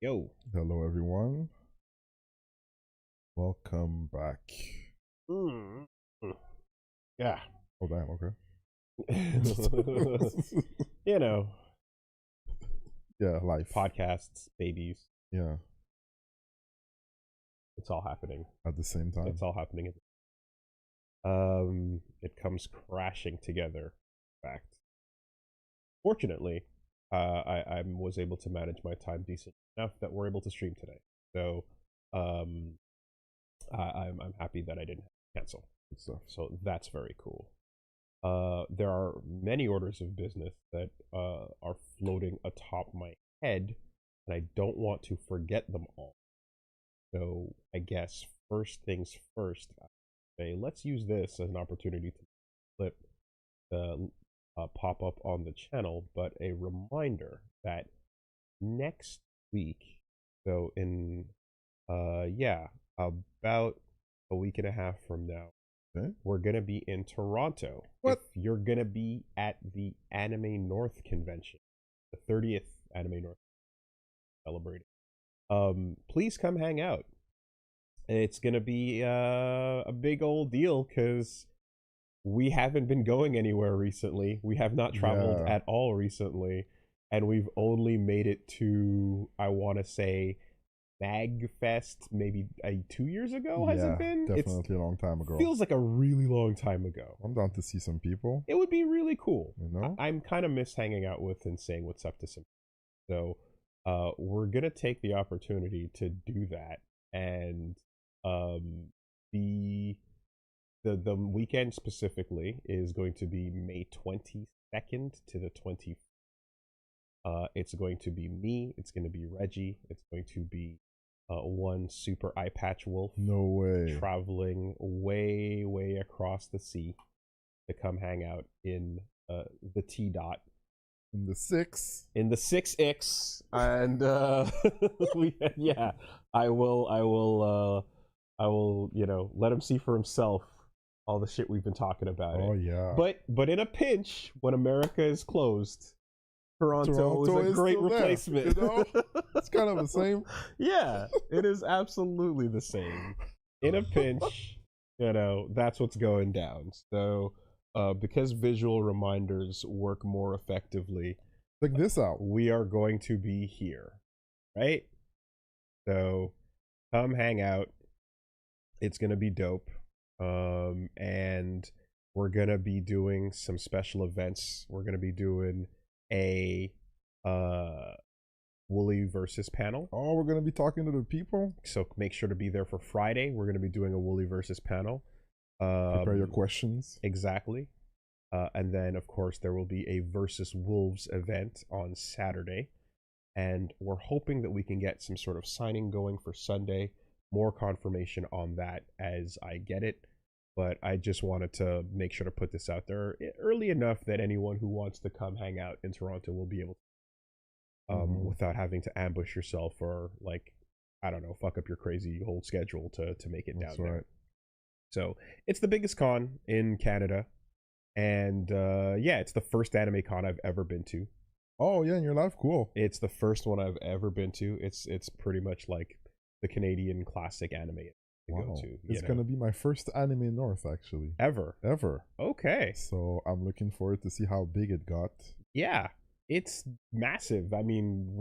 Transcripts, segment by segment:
Yo. Hello, everyone. Welcome back. Mm. Yeah. Oh, damn. Okay. You know, Yeah, life. podcasts, babies, Yeah, it's all happening. at the same time. It's all happening. It comes crashing together. In fact, fortunately, I was able to manage my time decent enough that we're able to stream today. So, um, I'm happy that I didn't have to cancel. Good stuff. So that's very cool. There are many orders of business that are floating atop my head, and I don't want to forget them all. So I guess first things first, let's use this as an opportunity to flip the pop up on the channel, but a reminder that next week, so in about a week and a half from now, Okay. we're gonna be in Toronto. What? If you're gonna be at the Anime North convention, the 30th Anime North celebrating, please come hang out. It's gonna be a big old deal because we haven't been going anywhere recently. We have not traveled Yeah. at all recently, and we've only made it to, I want to say, MagFest maybe 2 years ago. Has it been? Definitely a long time ago. Feels like a really long time ago. I'm down to see some people. It would be really cool. You know? I'm kind of miss hanging out with and saying what's up to some. So, we're gonna take the opportunity to do that, and the the weekend specifically is going to be May 22nd to the 20th. It's going to be me. It's going to be Reggie. It's going to be one super eye patch wolf. No way. Traveling way across the sea to come hang out in the T dot. In the 6. In the 6X, and I will let him see for himself all the shit we've been talking about. Oh, yeah. But in a pinch, when America is closed, Toronto is a great replacement. There, you know? It's kind of the same. Yeah, it is absolutely the same. In a pinch, that's what's going down. So, because visual reminders work more effectively, check this out. We are going to be here, right? So, come hang out. It's gonna be dope. And we're gonna be doing some special events. We're gonna be doing a WoolieVersus panel. Oh, we're gonna be talking to the people. So make sure to be there for Friday. We're gonna be doing a WoolieVersus panel. Prepare your questions. Exactly. And then of course there will be a Versus Wolves event on Saturday. And we're hoping that we can get some sort of signing going for Sunday. More confirmation on that as I get it, but I just wanted to make sure to put this out there early enough that anyone who wants to come hang out in Toronto will be able to, without having to ambush yourself or, like, I don't know, fuck up your crazy whole schedule to make it down there. So it's the biggest con in Canada, and it's the first anime con I've ever been to. Oh yeah, in your life, cool. It's the first one I've ever been to. It's pretty much like the Canadian classic anime to go to. It's gonna be my first Anime North, actually. Ever. Okay. So I'm looking forward to see how big it got. Yeah, it's massive. I mean,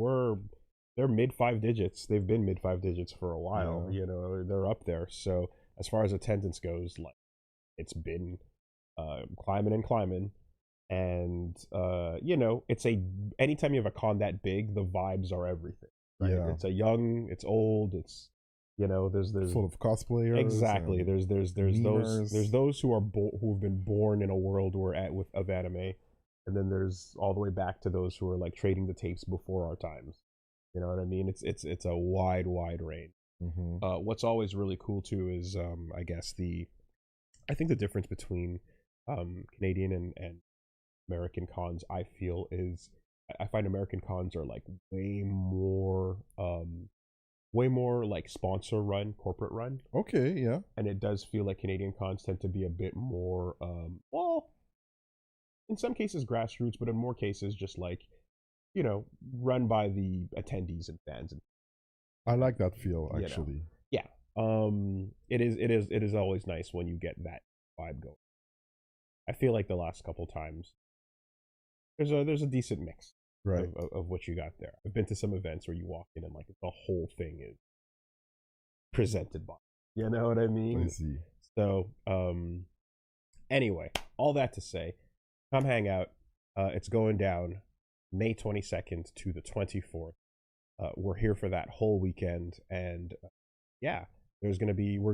they're mid 5 digits. They've been mid 5 digits for a while. Yeah. They're up there. So as far as attendance goes, like, it's been climbing and climbing. And it's anytime you have a con that big, the vibes are everything. Right? Yeah. It's it's old, it's there's full of cosplayers. Exactly. There's those who are who have been born in a world of anime, and then there's all the way back to those who are like trading the tapes before our times. You know what I mean? It's a wide range. What's always really cool too is I think the difference between Canadian and American cons, I feel, is I find American cons are like way more like sponsor run, corporate run. Okay, yeah. And it does feel like Canadian cons tend to be a bit more well, in some cases grassroots, but in more cases just like, run by the attendees and fans. I like that feel You know. actually. Yeah. It is always nice when you get that vibe going. I feel like the last couple times there's a decent mix Right. of what you got there. I've been to some events where you walk in and like the whole thing is presented by. You know what I mean? I see. So, anyway, all that to say, come hang out. It's going down May 22nd to the 24th. We're here for that whole weekend, and yeah, we're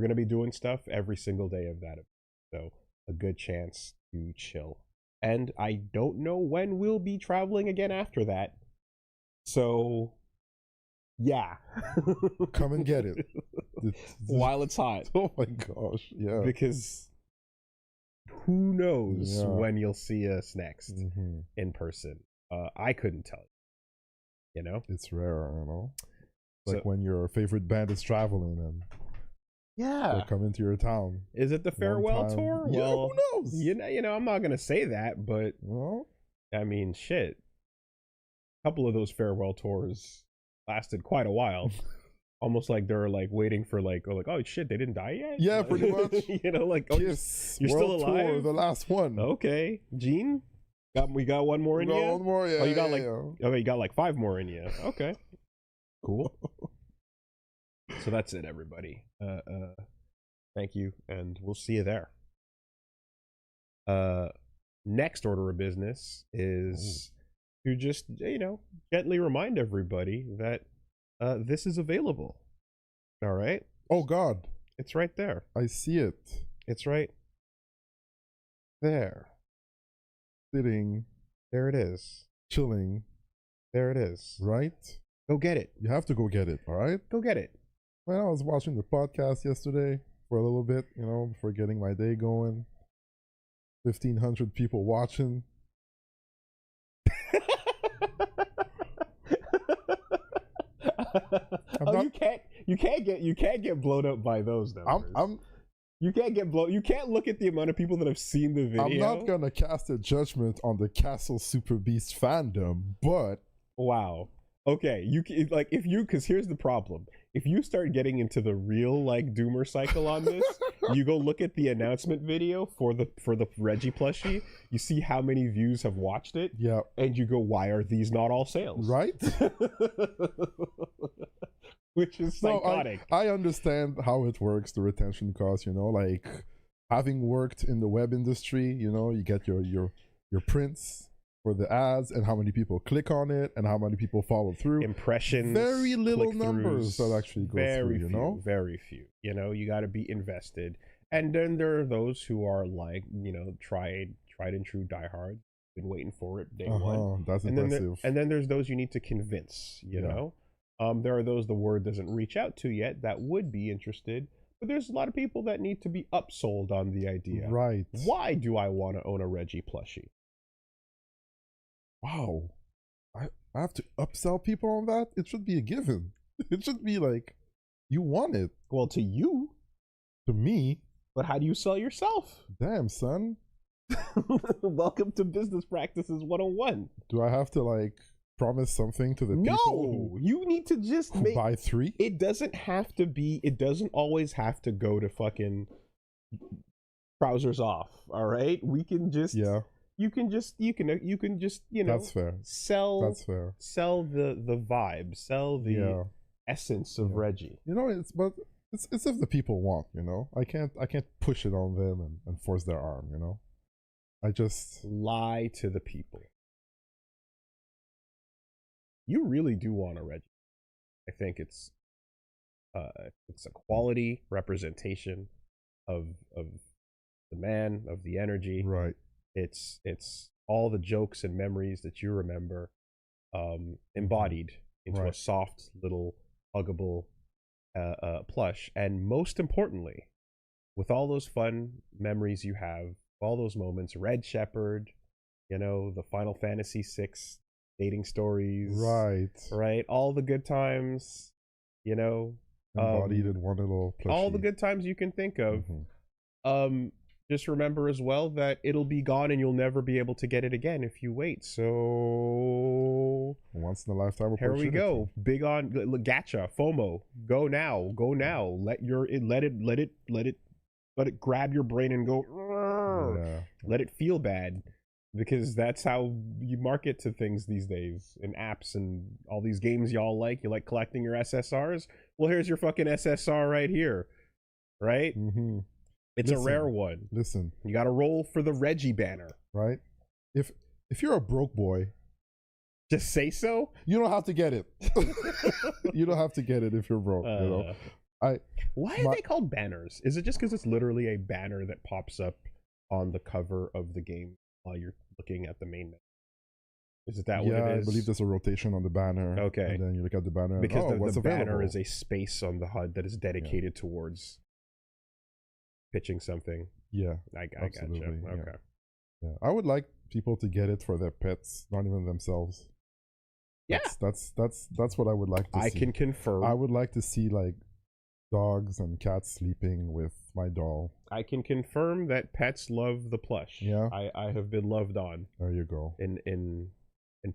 gonna be doing stuff every single day of that. So a good chance to chill. And I don't know when we'll be traveling again after that. So yeah. Come and get it. While it's hot. Oh my gosh, yeah. Because who knows Yeah. when you'll see us next Mm-hmm. in person. I couldn't tell you. You know? It's rare, you know? Like So- when your favorite band is traveling and Yeah. they come into your town. Is it the farewell time. tour? Yeah, Well, who knows? you know, I'm not gonna say that, but Well, I mean, shit. A couple of those farewell tours lasted quite a while. Almost like they're like waiting for like, oh shit, they didn't die yet. Yeah, pretty much. You know, like, oh, Kiss, you're World still alive? Tour, the last one. Okay, Gene, we got one more in We got you. one more, yeah. Oh, you got yeah, like, yeah. okay, you got like 5 more in you. Okay, cool. So that's it, everybody. Thank you, and we'll see you there. Next order of business is to just, you know, gently remind everybody that this is available. All right, Oh God, it's right there. I see it. It's right there. Sitting, There it is. chilling, There it is. right? Go get it. You have to go get it, all right? Go get it. Well, I was watching the podcast yesterday for a little bit, you know, before getting my day going. 1,500 people watching. Oh, you can't get blown up by those numbers. You can't get blown. You can't look at the amount of people that have seen the video. I'm not gonna cast a judgment on the Castle Super Beast fandom, but Wow. Okay, like if you, because here's the problem: if you start getting into the real like doomer cycle on this, you go look at the announcement video for the Reggie plushie. You see how many views have watched it, yeah, and you go, "Why are these not all sales?" right? Which is psychotic. No, I understand how it works, the retention cost, you know, like having worked in the web industry, you know, you get your prints for the ads and how many people click on it and how many people follow through. Impressions, very little click-throughs, numbers that actually go very through, you few, know? very few. You know, you got to be invested. And then there are those who are like, you know, tried and true diehards, been waiting for it day one. That's And impressive. then there's those you need to convince, you know? There are those the word doesn't reach out to yet that would be interested, but there's a lot of people that need to be upsold on the idea. Right. Why do I want to own a Reggie plushie? Wow. I have to upsell people on that? It should be a given. It should be like, you want it. Well, to you, To me, but how do you sell yourself? damn, son. Welcome to Business Practices 101. Do I have to like promise something to the people No, you need to just who make buy 3? it doesn't have to be, it doesn't always have to go to fucking trousers off, all right? We can just you can just you know, That's fair. sell That's fair. sell the vibe, sell the essence of Reggie. You know, it's if the people want, you know. I can't push it on them and force their arm, you know. I just Lie to the people. You really do want a Reggie. I think it's a quality representation of the man, of the energy. right. It's all the jokes and memories that you remember embodied into a Right. soft little huggable plush. And most importantly, with all those fun memories you have, all those moments, Red Shepherd, you know, the Final Fantasy VI dating stories, right, all the good times, you know, Embodied in one little plushie. all the good times you can think of. Mhm. Just remember as well that it'll be gone and you'll never be able to get it again if you wait. So One once in a lifetime Here opportunity. we go. Big on gacha, FOMO. Go now. Go now. Let it grab your brain and go. Yeah. Let it feel bad, because that's how you market to things these days in apps and all these games y'all like. You like collecting your SSRs? Well, here's your fucking SSR right here, right? Mm-hmm. It's a rare one. Listen, You got to roll for the Reggie banner. right? If you're a broke boy, Just say so. you don't have to get it. You don't have to get it if you're broke. You know, Why are they called banners? Is it just because it's literally a banner that pops up on the cover of the game while you're looking at the main menu? Is it that what it is? I believe there's a rotation on the banner. Okay. And then you look at the banner. Because and, the banner available? is a space on the HUD that is dedicated towards pitching something. Yeah. I absolutely, gotcha. yeah. Okay. Yeah. I would like people to get it for their pets, not even themselves. Yeah. That's what I would like to see. I can confirm. I would like to see like dogs and cats sleeping with my doll. I can confirm that pets love the plush. Yeah. I have been loved on There you go. in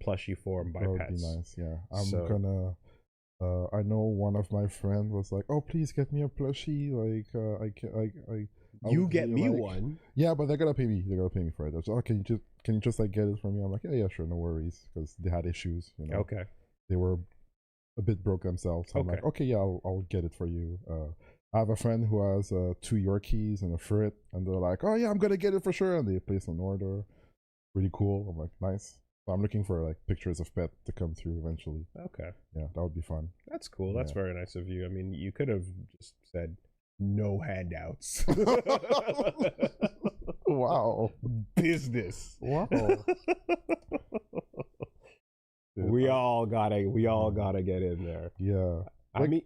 plushie form by that would pets. be nice. Yeah. I'm gonna I know one of my friends was like, "Oh, please get me a plushie." Like, I You would get be me like, one. Yeah, but they're gonna pay me. They're gonna pay me for it. I was like, "Oh, can you just like get it for me?" I'm like, "Yeah, sure, no worries," because they had issues. You know, Okay. they were a bit broke themselves. So I'm Okay. like, "Okay, yeah, I'll get it for you." I have a friend who has 2 Yorkies and a Frit, and they're like, "Oh yeah, I'm gonna get it for sure," and they place an order. Really cool. I'm like, nice. So I'm looking for like pictures of pet to come through eventually. Okay. Yeah, that would be fun. That's cool. That's Yeah. very nice of you. I mean, you could have just said no handouts. Wow. Business. Wow. We all gotta get in there. Yeah. I mean,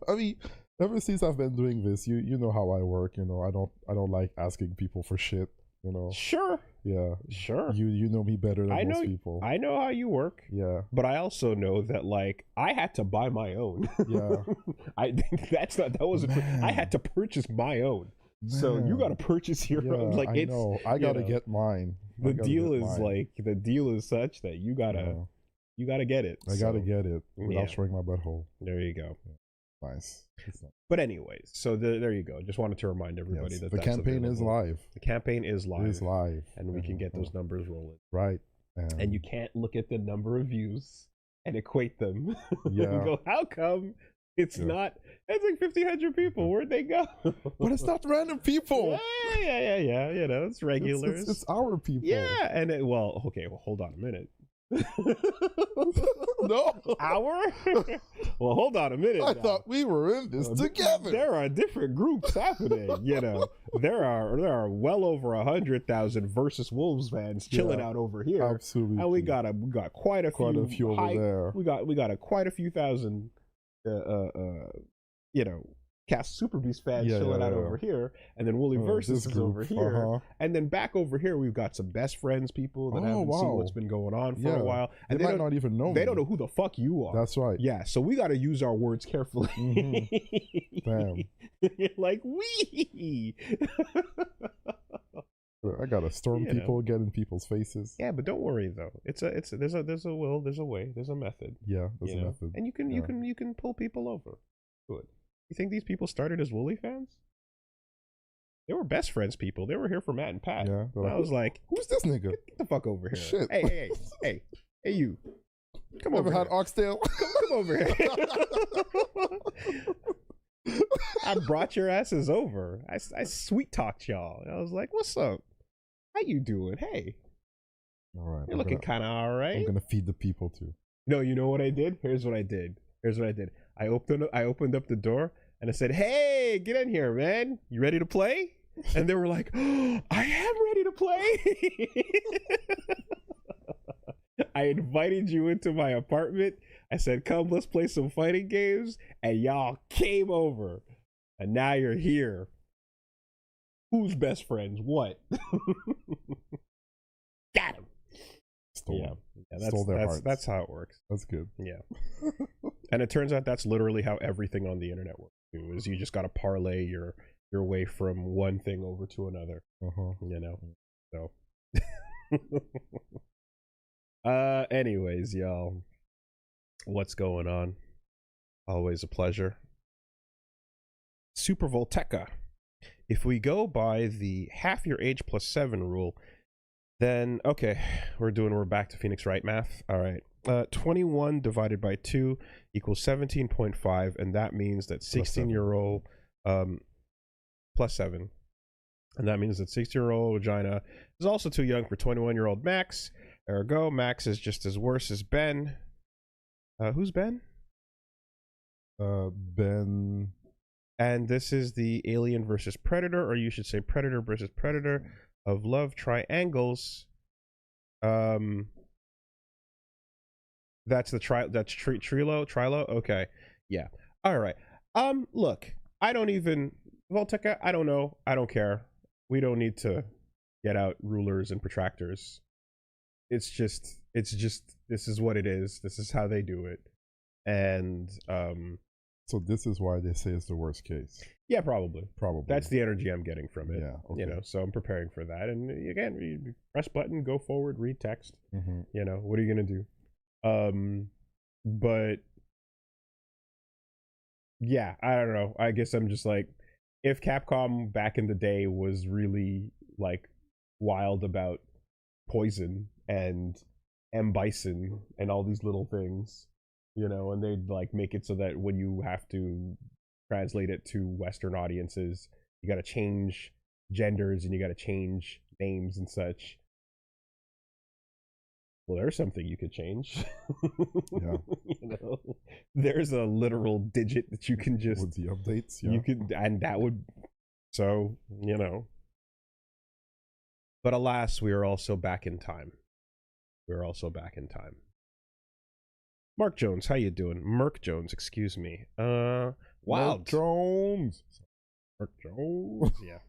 I mean, ever since I've been doing this, you know how I work. You know, I don't like asking people for shit. You know. sure. Yeah. Sure. You know me better than most people. I know how you work. Yeah. But I also know that like I had to buy my own. Yeah. I think I had to purchase my own. Man. So you got to purchase your own. Like I know. I got to get mine. The deal is such that you got to get it. I got to get it without showing my butthole. There you go. Yeah. Nice. But anyways, so there you go. Just wanted to remind everybody that the campaign is live. The campaign is live. It is live. And we can get those numbers rolling. Right. And you can't look at the number of views and equate them. Yeah. And go, how come it's not? It's like 1,500 people. Where'd they go? But it's not random people. Yeah. You know, it's regulars. It's our people. Yeah. And well, hold on a minute. No. Our? Well, hold on a minute. I thought we were in this together. There are different groups happening. You know, there are well over 100,000 versus Wolves fans chilling out over here. Absolutely. And we got quite a few over there. We got quite a few thousand, you know, Cast Super Beast fans chilling out over here, and then WoolieVersus is over here, and then back over here we've got some best friends people that haven't seen what's been going on for a while, and they might not even know. They don't know who the fuck you are. That's right. Yeah, so we got to use our words carefully. Damn. Like we. I gotta storm people, get in people's faces. Yeah, but don't worry though. There's a will, there's a way, there's a method. Yeah, there's a method, and you can pull people over. Good. You think these people started as Woolie fans? They were best friends people. They were here for Matt and Pat. Yeah. And I was like, who's this nigga? Get the fuck over here. Shit. Hey, you. Come over here. Ever had oxtail? Come over here. I brought your asses over. I sweet talked y'all. I was like, what's up? How you doing? Hey. All right. You're looking kind of all right. I'm going to feed the people too. No, you know what I did? Here's what I did. I opened up the door and I said, "Hey, get in here, man. You ready to play?" And they were like, "Oh, I am ready to play." I invited you into my apartment. I said, "Come, let's play some fighting games." And y'all came over. And now you're here. Who's best friends? What? Got him. Stole their hearts. That's how it works. That's good. Yeah. And it turns out that's literally how everything on the internet works too, is you just got to parlay your way from one thing over to another. You know. So Anyways, y'all, what's going on? Always a pleasure. Super Volteca. If we go by the half your age plus 7 rule, then okay, we're back to Phoenix Wright math. All right. 21 divided by 2 equals 17.5, and that means that 16-year-old plus 7. And that means that 16-year-old vagina is also too young for 21-year-old Max. Ergo, Max is just as worse as Ben. Who's Ben? Ben. And this is the Alien versus Predator, or you should say Predator versus Predator of love triangles. That's the Trilo. Okay, yeah. All right. Look, I don't even Volteca. I don't know. I don't care. We don't need to get out rulers and protractors. It's just this is what it is. This is how they do it. And so this is why they say it's the worst case. Yeah, probably. That's the energy I'm getting from it. Yeah, okay. You know, so I'm preparing for that. And again, you press button, go forward, read text. Mm-hmm. You know, what are you gonna do? But yeah, I don't know. I guess I'm just like, if Capcom back in the day was really like wild about poison and M. Bison and all these little things, you know, and they'd like make it so that when you have to translate it to Western audiences, you got to change genders and you got to change names and such. Well, there's something you could change. Yeah. You know, there's a literal digit that you can just with the updates. Yeah. You could, and that would. So you know. But alas, we are also back in time. Mark Jones, how you doing? Merc Jones, excuse me. Wild Mark Jones. Yeah.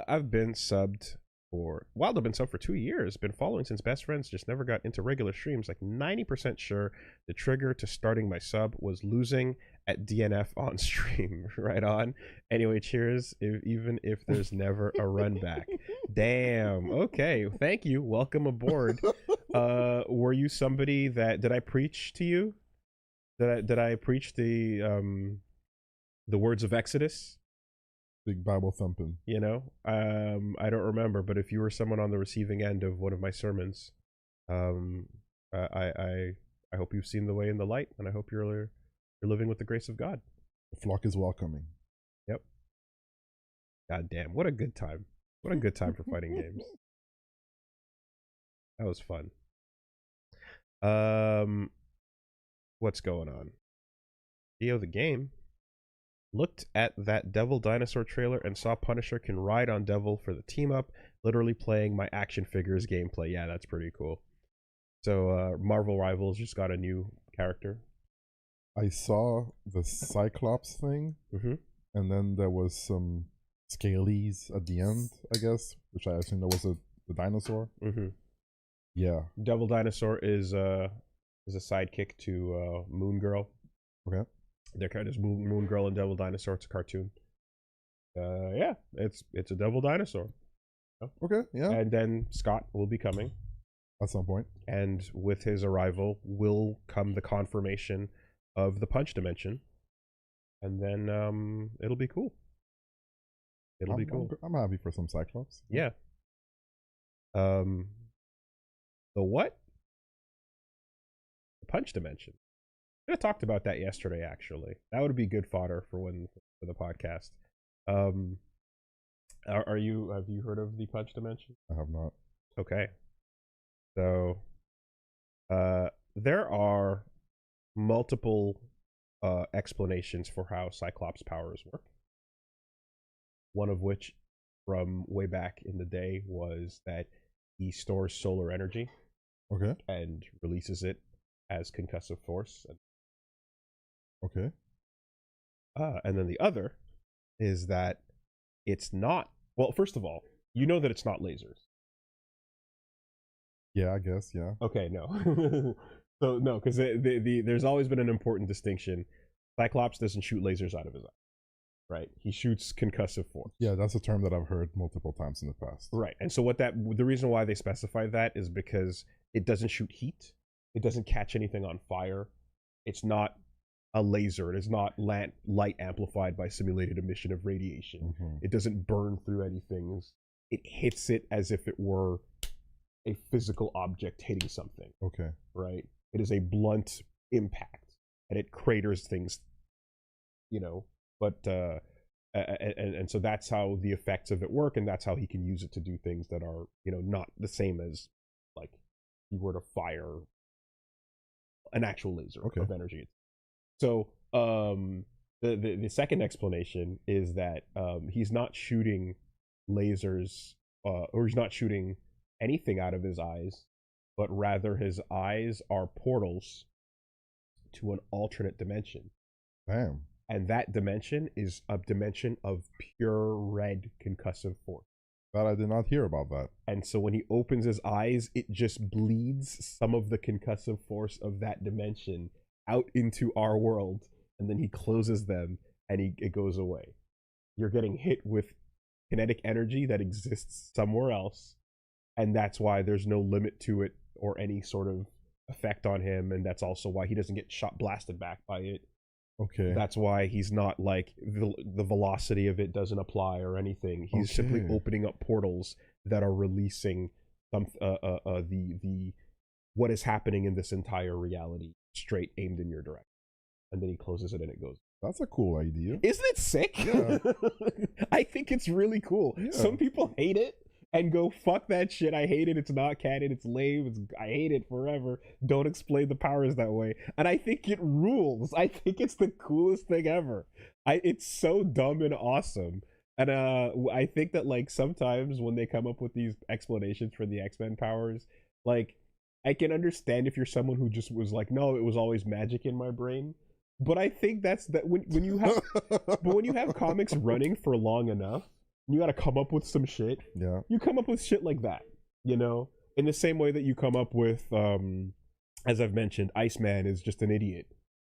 I've been subbed for Wild. I've been subbed for 2 years. Been following since best friends. Just never got into regular streams. Like 90% sure the trigger to starting my sub was losing at DNF on stream. Right on. Anyway, cheers. Even if there's never a run back. Damn. Okay. Thank you. Welcome aboard. Were you somebody that did I preach to you? Did I preach the words of Exodus? Big Bible thumping. You know, I don't remember, but if you were someone on the receiving end of one of my sermons, I hope you've seen the way in the light, and I hope you're living with the grace of God. The flock is welcoming. Yep. God damn, what a good time! What a good time for fighting games. That was fun. What's going on? The game. Looked at that Devil Dinosaur trailer and saw Punisher can ride on Devil for the team up, literally playing my action figures gameplay. Yeah, that's pretty cool. So Marvel Rivals just got a new character. I saw the Cyclops thing, and then there was some Scalies at the end, I guess, which I assume that was the dinosaur. Yeah. Devil Dinosaur is a sidekick to Moon Girl. Okay. They're kind of Moon Girl and Devil Dinosaur. It's a cartoon. Yeah, it's a Devil Dinosaur. Okay, yeah. And then Scott will be coming at some point. And with his arrival will come the confirmation of the Punch Dimension. And then it'll be cool. It'll be cool. I'm happy for some Cyclops. Yeah. The what? The Punch Dimension. I talked about that yesterday, actually. That would be good fodder for the podcast. Have you heard of the Punch Dimension? I have not. Okay. So there are multiple explanations for how Cyclops' powers work. One of which, from way back in the day, was that he stores solar energy. Okay. And releases it as concussive force. Okay. And then the other is that it's not. Well, first of all, you know that it's not lasers. Yeah, I guess. Yeah. Okay. No. So no, because there's always been an important distinction. Cyclops doesn't shoot lasers out of his eye. right? He shoots concussive force. Yeah, that's a term that I've heard multiple times in the past. Right. And so the reason why they specify that is because it doesn't shoot heat. It doesn't catch anything on fire. It's not a laser. It is not light amplified by simulated emission of radiation. It doesn't burn through anything. It hits it as if it were a physical object hitting something. Okay. Right? It is a blunt impact, and it craters things, but and so that's how the effects of it work, and that's how he can use it to do things that are, not the same as like you were to fire an actual laser of energy. So the second explanation is that he's not shooting lasers or he's not shooting anything out of his eyes, but rather his eyes are portals to an alternate dimension. Damn. And that dimension is a dimension of pure red concussive force. But I did not hear about that. And so when he opens his eyes, it just bleeds some of the concussive force of that dimension out into our world, and then he closes them and it goes away. You're getting hit with kinetic energy that exists somewhere else, and that's why there's no limit to it or any sort of effect on him, and that's also why he doesn't get blasted back by it. Okay. That's why he's not like the velocity of it doesn't apply or anything. He's simply opening up portals that are releasing the what is happening in this entire reality straight aimed in your direction, and then he closes it and it goes. That's a cool idea. Isn't it sick? Yeah. I think it's really cool. Yeah. Some people hate it and go, fuck that shit, I hate it, it's not canon, it's lame, I hate it forever, don't explain the powers that way. And I think it rules. I think it's the coolest thing ever. It's so dumb and awesome. And I think that like sometimes when they come up with these explanations for the X-Men powers, like I can understand if you're someone who just was like, no, it was always magic in my brain. But I think that's that when you have but when you have comics running for long enough, you got to come up with some shit. Yeah. You come up with shit like that, in the same way that you come up with, as I've mentioned, Iceman is just an idiot.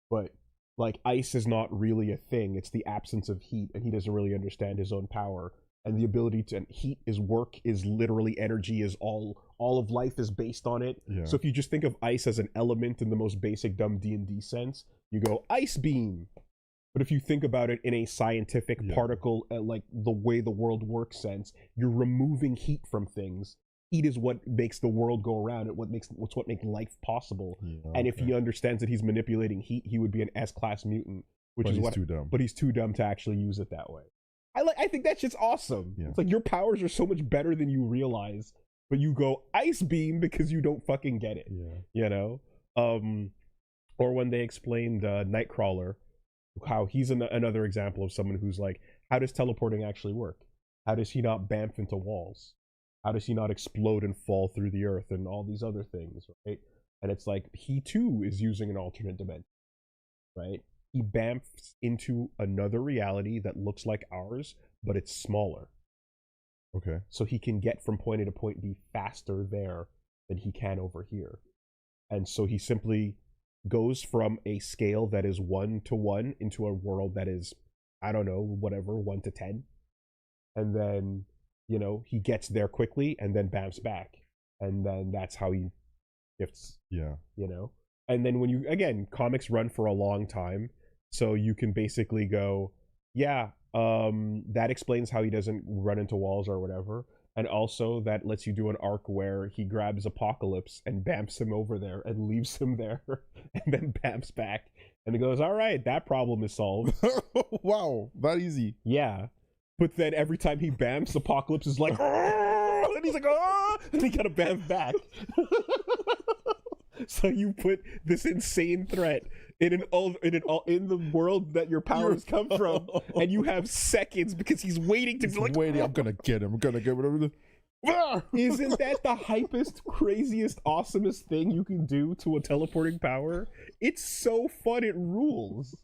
But, like, ice is not really a thing. It's the absence of heat, and he doesn't really understand his own power. And the ability to heat is work, is literally energy, is all of life is based on it. Yeah. So if you just think of ice as an element in the most basic dumb D&D sense, you go, ice beam. But if you think about it in a scientific particle, like the way the world works sense, you're removing heat from things. Heat is what makes the world go around. It's what makes life possible. Yeah, and if he understands that he's manipulating heat, he would be an S-class mutant, but he's too dumb. But he's too dumb to actually use it that way. I think that shit's awesome. Yeah. It's like your powers are so much better than you realize, but you go ice beam because you don't fucking get it. Yeah. Or when they explained Nightcrawler, how he's another example of someone who's like, how does teleporting actually work? How does he not bamf into walls? How does he not explode and fall through the earth and all these other things, right? And it's like, he too is using an alternate dimension, right? He bamfs into another reality that looks like ours, but it's smaller. Okay. So he can get from point A to point B faster there than he can over here. And so he simply goes from a scale that is 1 to 1 into a world that is, I don't know, whatever, 1 to 10. And then, he gets there quickly and then bamfs back. And then that's how he shifts. Yeah. And then comics run for a long time. So you can basically go, that explains how he doesn't run into walls or whatever. And also that lets you do an arc where he grabs Apocalypse and bamfs him over there and leaves him there and then bamfs back. And he goes, all right, that problem is solved. Wow, that easy. Yeah. But then every time he bamfs, Apocalypse is like, and he's like, and he gotta bamf back. So you put this insane threat in the world that your powers come from, and you have seconds because he's waiting to waiting. I'm gonna get him. I'm gonna get whatever. Isn't that the hypest, craziest, awesomest thing you can do to a teleporting power? It's so fun. It rules.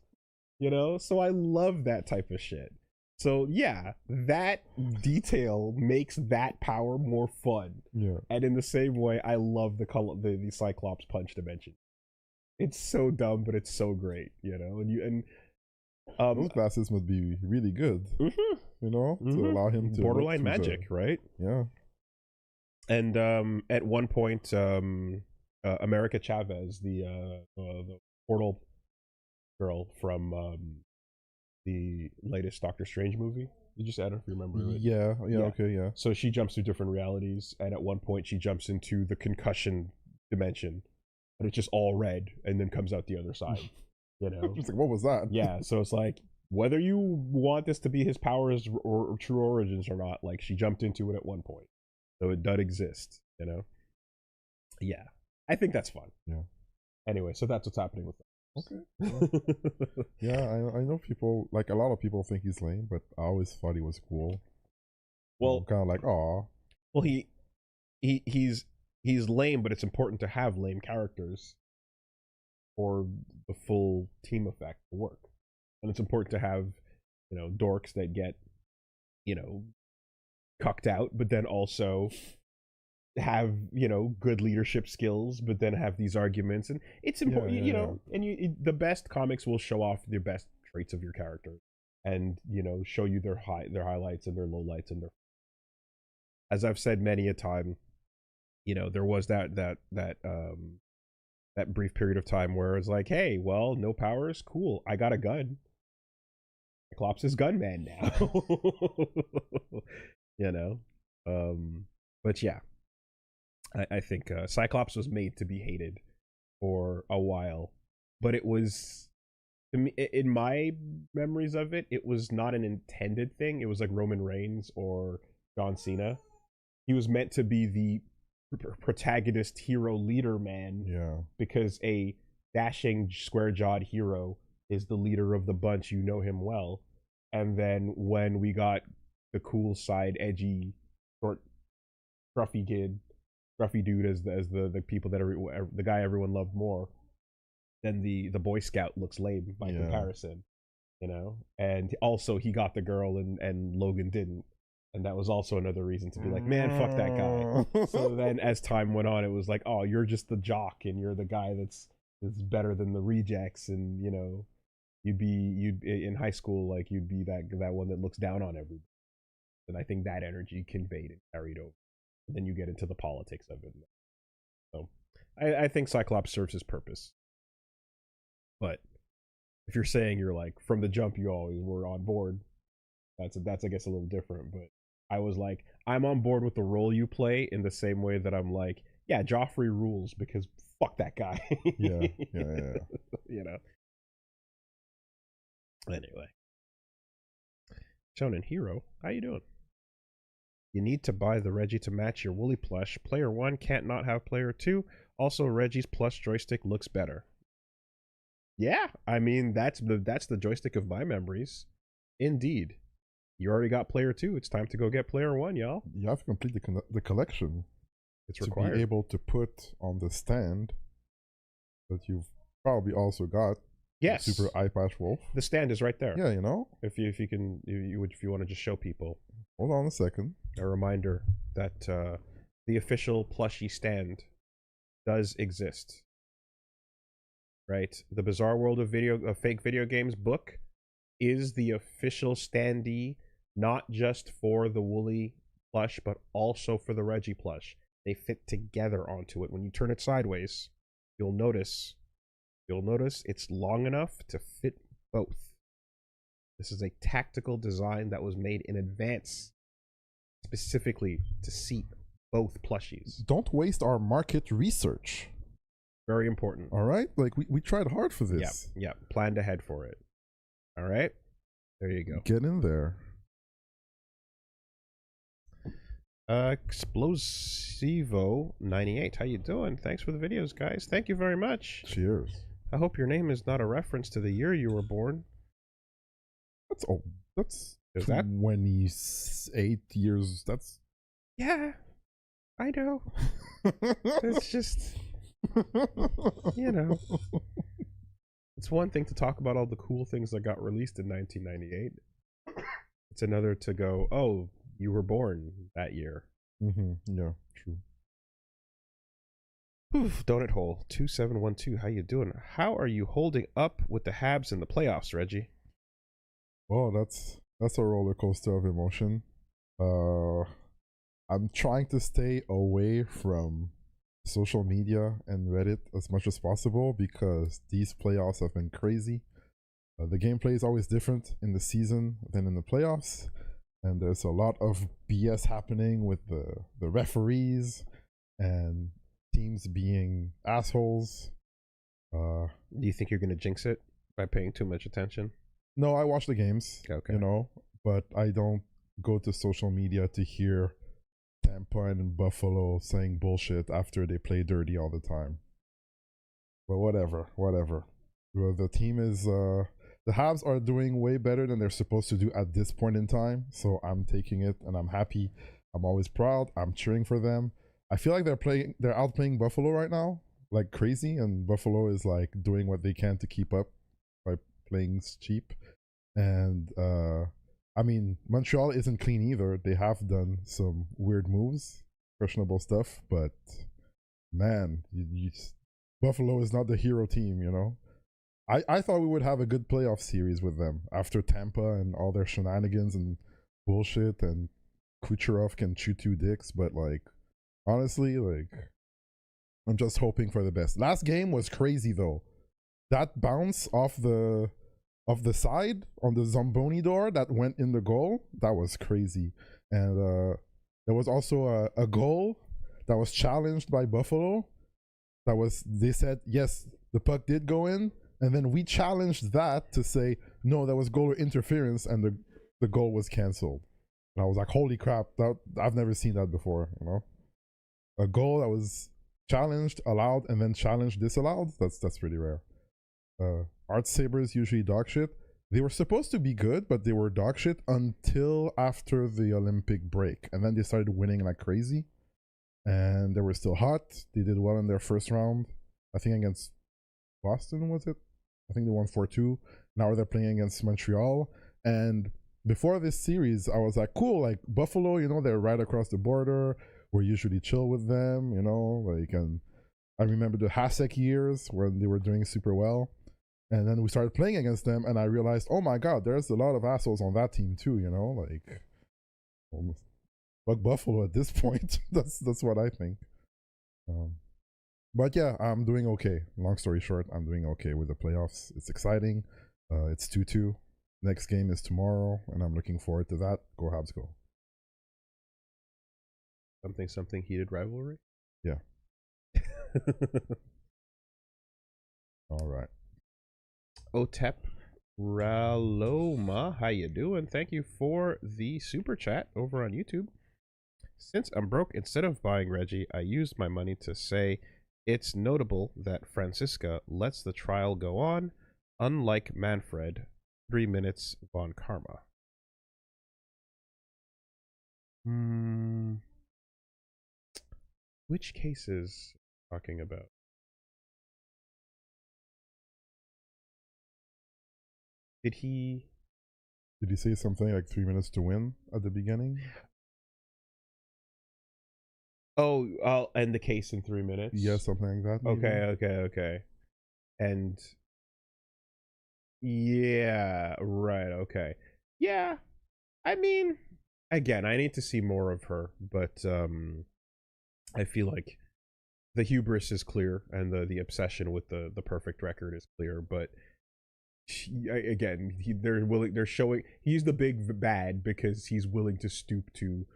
So I love that type of shit. So yeah, that detail makes that power more fun. Yeah. And in the same way, I love the Cyclops punch dimension. It's so dumb, but it's so great, and Those glasses must be really good, you know, to allow him to borderline magic, right? Yeah. And at one point, America Chavez, the portal girl from the latest Doctor Strange movie. You just, I don't know if you remember it. Yeah, okay, yeah. So she jumps through different realities, and at one point she jumps into the concussion dimension, and it's just all red, and then comes out the other side. You know, It's like, what was that? yeah. So it's like, whether you want this to be his powers or true origins or not, like, she jumped into it at one point, so it does exist. You know, yeah. I think that's fun. Yeah. Anyway, so that's what's happening with that. Okay. Yeah, I know people, like, a lot of people think he's lame, but I always thought he was cool. Well, kind of like, aw. Well, he's lame, but it's important to have lame characters for the full team effect to work. And it's important to have, you know, dorks that get, you know, cucked out, but then also have, you know, good leadership skills, but then have these arguments. And it's important, you know, and the best comics will show off the best traits of your character and, you know, show you their highlights and their lowlights and their, as I've said many a time, you know, there was that brief period of time where it's like, hey, well, no powers, cool, I got a gun. Cyclops is gunman now. You know, but yeah, I think Cyclops was made to be hated for a while, but it was, in my memories of it, it was not an intended thing. It was like Roman Reigns or John Cena. He was meant to be the protagonist, hero, leader man. Yeah. Because a dashing, square-jawed hero is the leader of the bunch. You know him well. And then when we got the cool side, edgy, short, scruffy dude as the people that the guy everyone loved more, then the Boy Scout looks lame by comparison, you know. And also he got the girl and Logan didn't. And that was also another reason to be like, man, fuck that guy. So then as time went on, it was like, oh, you're just the jock and you're the guy that's better than the rejects. And, you know, you'd in high school, like, you'd be that one that looks down on everybody. And I think that energy conveyed and carried over. And then you get into the politics of it. So I think Cyclops serves his purpose. But if you're saying you're like, from the jump, you always were on board, that's I guess a little different. But I was like, I'm on board with the role you play in the same way that I'm like, yeah, Joffrey rules because fuck that guy. Yeah. You know. Anyway. Shonen Hero, how you doing? You need to buy the Reggie to match your Woolie plush. Player 1 can't not have Player 2. Also, Reggie's plush joystick looks better. Yeah, I mean, that's the joystick of my memories. Indeed. You already got Player 2. It's time to go get Player 1, y'all. You have to complete the collection. It's required. To be able to put on the stand that you've probably also got. Yes. Super Eye Patch Wolf. The stand is right there. Yeah, you know. If you want to just show people. Hold on a second. A reminder that the official plushie stand does exist. Right? The Bizarre World of Fake Video Games book is the official standee, not just for the Woolie plush, but also for the Reggie plush. They fit together onto it. When you turn it sideways, you'll notice it's long enough to fit both. This is a tactical design that was made in advance, specifically to seat both plushies. Don't waste our market research. Very important. All right? Like, we tried hard for this. Yeah. Planned ahead for it. All right? There you go. Get in there. Explosivo98, how you doing? Thanks for the videos, guys. Thank you very much. Cheers. I hope your name is not a reference to the year you were born. That's old. That's is that 28 years. That's yeah, I know. It's just, you know, it's one thing to talk about all the cool things that got released in 1998. It's another to go, oh, you were born that year. Yeah, true. Oof, Donut Hole 2712, how you doing? How are you holding up with the Habs in the playoffs, Reggie? Oh, that's a roller coaster of emotion. Uh, I'm trying to stay away from social media and Reddit as much as possible because these playoffs have been crazy. The gameplay is always different in the season than in the playoffs, and there's a lot of BS happening with the referees and teams being assholes. Do you think you're gonna jinx it by paying too much attention? No, I watch the games, Okay. you know, but I don't go to social media to hear Tampa and Buffalo saying bullshit after they play dirty all the time. But whatever. Well, the team is the Habs are doing way better than they're supposed to do at this point in time, so I'm taking it and I'm happy. I'm always proud. I'm cheering for them. I feel like they're outplaying Buffalo right now like crazy, and Buffalo is like doing what they can to keep up by playing cheap. And I mean, Montreal isn't clean either. They have done some weird moves, questionable stuff, but man, Buffalo is not the hero team, you know. I thought we would have a good playoff series with them after Tampa and all their shenanigans and bullshit, and Kucherov can chew two dicks, but like honestly, like I'm just hoping for the best. Last game was crazy though. That bounce off the side on the Zamboni door that went in the goal, that was crazy. And there was also a goal that was challenged by Buffalo. They said yes, the puck did go in, and then we challenged that to say no, that was goal or interference, and the goal was canceled. And I was like, holy crap, I've never seen that before, you know? A goal that was challenged, allowed, and then challenged, disallowed. That's pretty rare. Art Sabers usually dog shit. They were supposed to be good, but they were dog shit until after the Olympic break, and then they started winning like crazy. And they were still hot. They did well in their first round, I think against Boston, was it? I think they won 4-2. Now they're playing against Montreal. And before this series, I was like, cool, like Buffalo, you know, they're right across the border. We're usually chill with them, you know, like, and I remember the Hasek years when they were doing super well. And then we started playing against them, and I realized, oh my god, there's a lot of assholes on that team too, you know, like almost like Buffalo at this point. that's what I think. But yeah, I'm doing okay. Long story short, I'm doing okay with the playoffs. It's exciting. It's 2-2. Next game is tomorrow, and I'm looking forward to that. Go Habs, go. Something heated rivalry. Yeah. All right. Otep Raloma, how you doing? Thank you for the super chat over on YouTube. Since I'm broke, instead of buying Reggie, I used my money to say it's notable that Francisca lets the trial go on, unlike Manfred, 3 minutes von Karma. Which cases are talking about? Did he say something like 3 minutes to win at the beginning? Oh, I'll end the case in 3 minutes. Yeah, something like that. Maybe? Okay. And yeah, right. Okay. Yeah. I mean, again, I need to see more of her, but I feel like the hubris is clear and the obsession with the perfect record is clear, but they're showing he's the big bad because he's willing to stoop to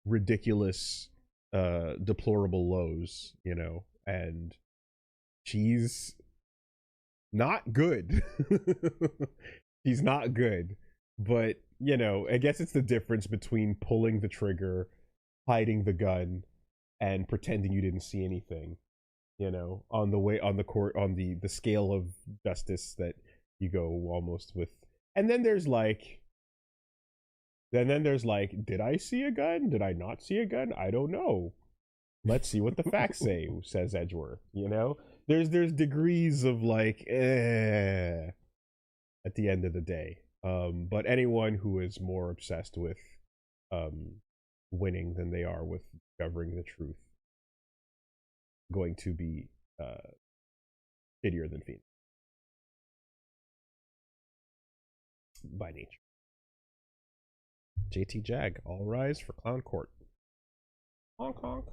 ridiculous deplorable lows, you know, and she's not good. He's not good, but you know, I guess it's the difference between pulling the trigger, hiding the gun, and pretending you didn't see anything, you know, on the court, on the scale of justice that you go almost with. And then there's like did I see a gun? Did I not see a gun? I don't know. Let's see what the facts say, says Edgeworth. You know, there's degrees of like at the end of the day. But anyone who is more obsessed with winning than they are with discovering the truth, going to be shittier than Phoenix by nature. JT Jag, all rise for Clown Court. Honk honk.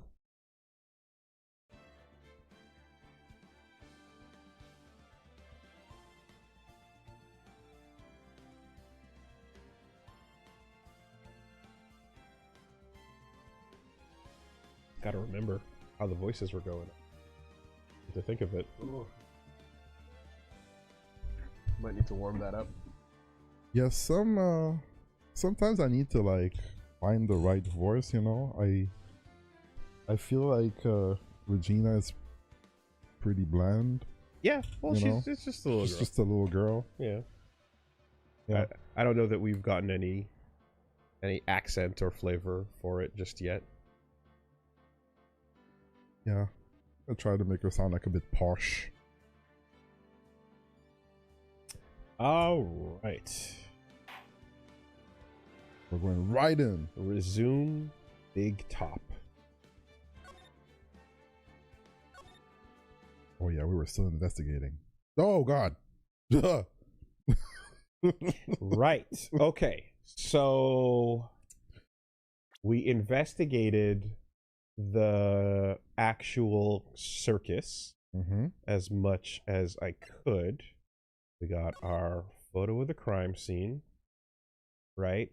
Gotta remember how the voices were going. To think of it. Ooh. Might need to warm that up. Yeah, sometimes I need to like find the right voice, you know. I feel like Regina is pretty bland. Yeah, well, it's just a little girl. She's just a little girl. Yeah. Yeah. I don't know that we've gotten any accent or flavor for it just yet. Yeah. I try to make her sound like a bit posh. All right. We're going right in. Resume Big Top. Oh yeah, we were still investigating. Oh God. Right. Okay. So we investigated the actual circus as much as I could. We got our photo of the crime scene, right?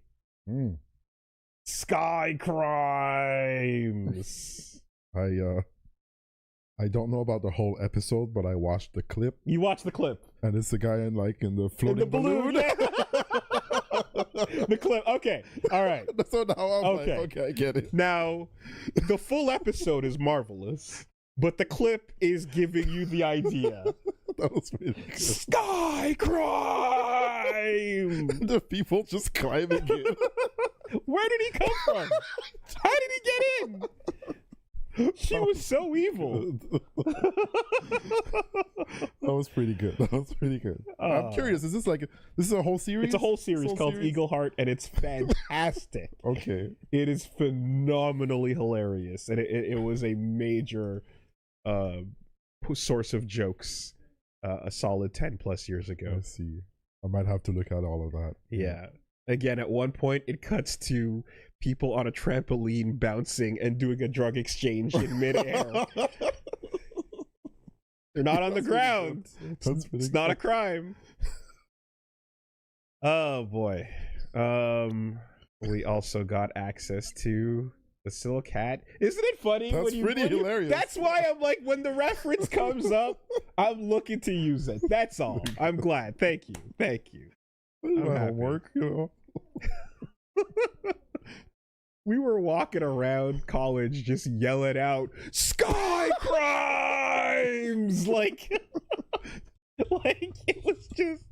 Sky crimes. I don't know about the whole episode, but I watched the clip. You watched the clip, and it's the guy in the floating balloon. Yeah. The clip. Okay. All right. So now I'm like, okay, I get it. Now, the full episode is marvelous, but the clip is giving you the idea. That was really good. Sky crime. The people just climbing in. Where did he come from? How did he get in? She was so evil. That was pretty good. I'm curious. Is this a whole series? It's a whole series called Eagle Heart, and it's fantastic. Okay. It is phenomenally hilarious, and it was a major source of jokes a solid 10 plus years ago. I see. I might have to look at all of that. Yeah. Again, at one point, it cuts to people on a trampoline bouncing and doing a drug exchange in midair. They're not on the ground. It's not a crime. Oh boy. We also got access to the Silk Hat. Isn't it funny? That's pretty hilarious. That's why I'm like, when the reference comes up, I'm looking to use it. That's all. I'm glad. Thank you. Homework, you know. We were walking around college just yelling out sky crimes like it was just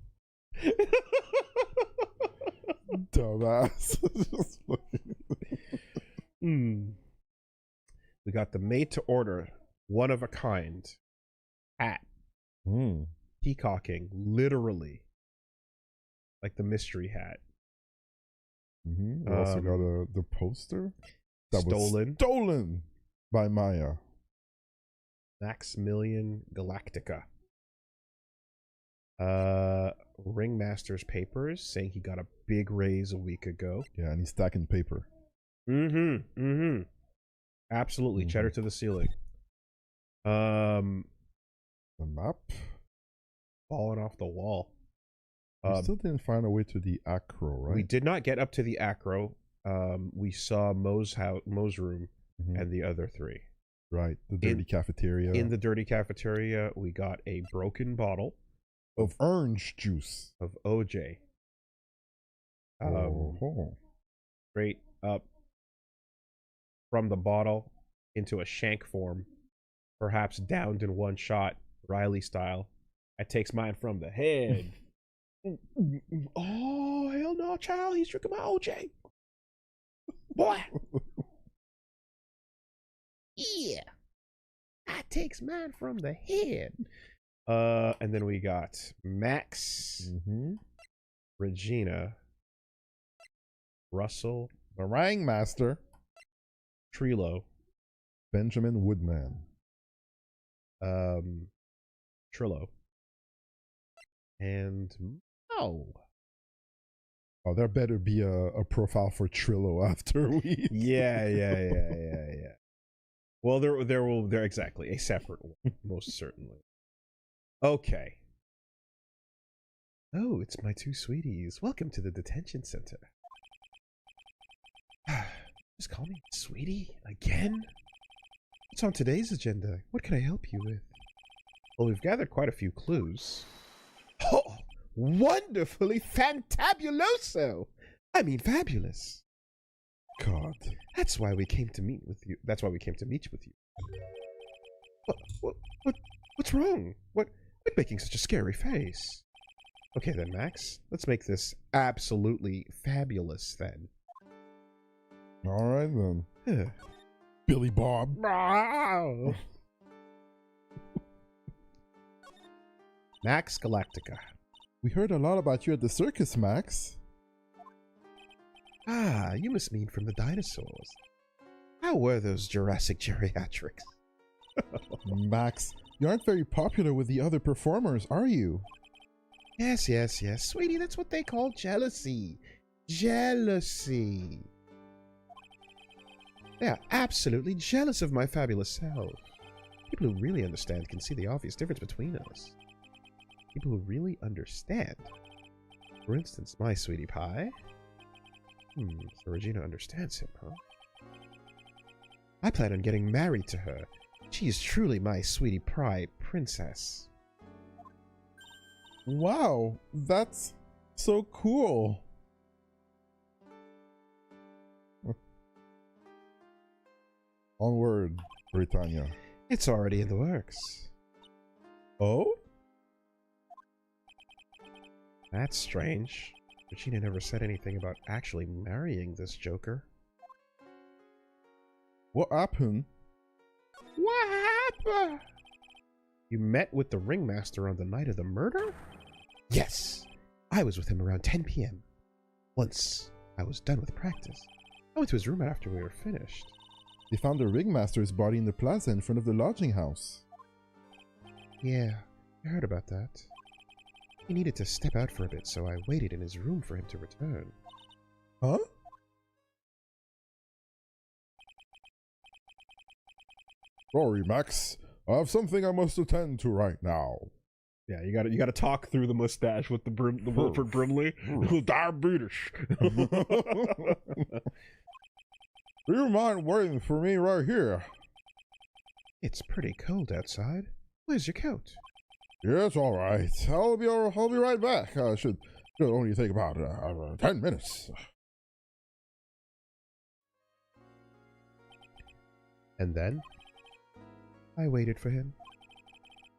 dumbass. We got the made to order, one of a kind hat. Peacocking, literally, like the mystery hat. We also got the poster that was stolen by Maya. Maximilian Galactica. Ringmaster's papers saying he got a big raise a week ago. Yeah, and he's stacking paper. Absolutely. Cheddar to the ceiling. The map falling off the wall. We still didn't find a way to the acro, right? We did not get up to the acro. We saw Mo's room and the other three. Right, the dirty cafeteria. In the dirty cafeteria, we got a broken bottle of orange juice of OJ. Straight up from the bottle into a shank form, perhaps downed in one shot, Riley style. I takes mine from the head. Oh, hell no, child. He's drinking my OJ. Boy. Yeah. I takes mine from the head. And then we got Max, Regina, Russell, Meringue Master, Trilo, Benjamin Woodman, Trillo, and Mo. Oh, there better be a profile for Trillo after we. Yeah. Well, there exactly a separate one, most certainly. Okay. Oh, it's my two sweeties. Welcome to the detention center. Just call me sweetie again? What's on today's agenda? What can I help you with? Well, we've gathered quite a few clues. Oh, wonderfully fantabuloso! I mean fabulous. God. That's why we came to meet with you. That's why we came to meet with you. What's wrong? What making such a scary face? Okay then, Max. Let's make this absolutely fabulous then. All right then. Billy Bob. Max Galactica. We heard a lot about you at the circus, Max. Ah, you must mean from the dinosaurs. How were those Jurassic geriatrics? Max, you aren't very popular with the other performers, are you? Yes. Sweetie, that's what they call jealousy. Jealousy. They are absolutely jealous of my fabulous self. People who really understand can see the obvious difference between us. People who really understand. For instance, my sweetie pie. So Regina understands him, huh? I plan on getting married to her. She is truly my sweetie pie princess. Wow, that's so cool. Onward, Britannia. It's already in the works. Oh? That's strange. Regina never said anything about actually marrying this joker. What happened? What happened? You met with the ringmaster on the night of the murder? Yes. I was with him around 10 p.m. Once I was done with practice, I went to his room after we were finished. They found the ringmaster's body in the plaza in front of the lodging house. Yeah, I heard about that. He needed to step out for a bit, so I waited in his room for him to return. Huh? Sorry, Max. I have something I must attend to right now. Yeah, you gotta talk through the mustache with the Wilford Brimley. Diabetes. Do you mind waiting for me right here? It's pretty cold outside. Where's your coat? Yeah, it's all right. I'll be right back. Should only take about 10 minutes. And then I waited for him,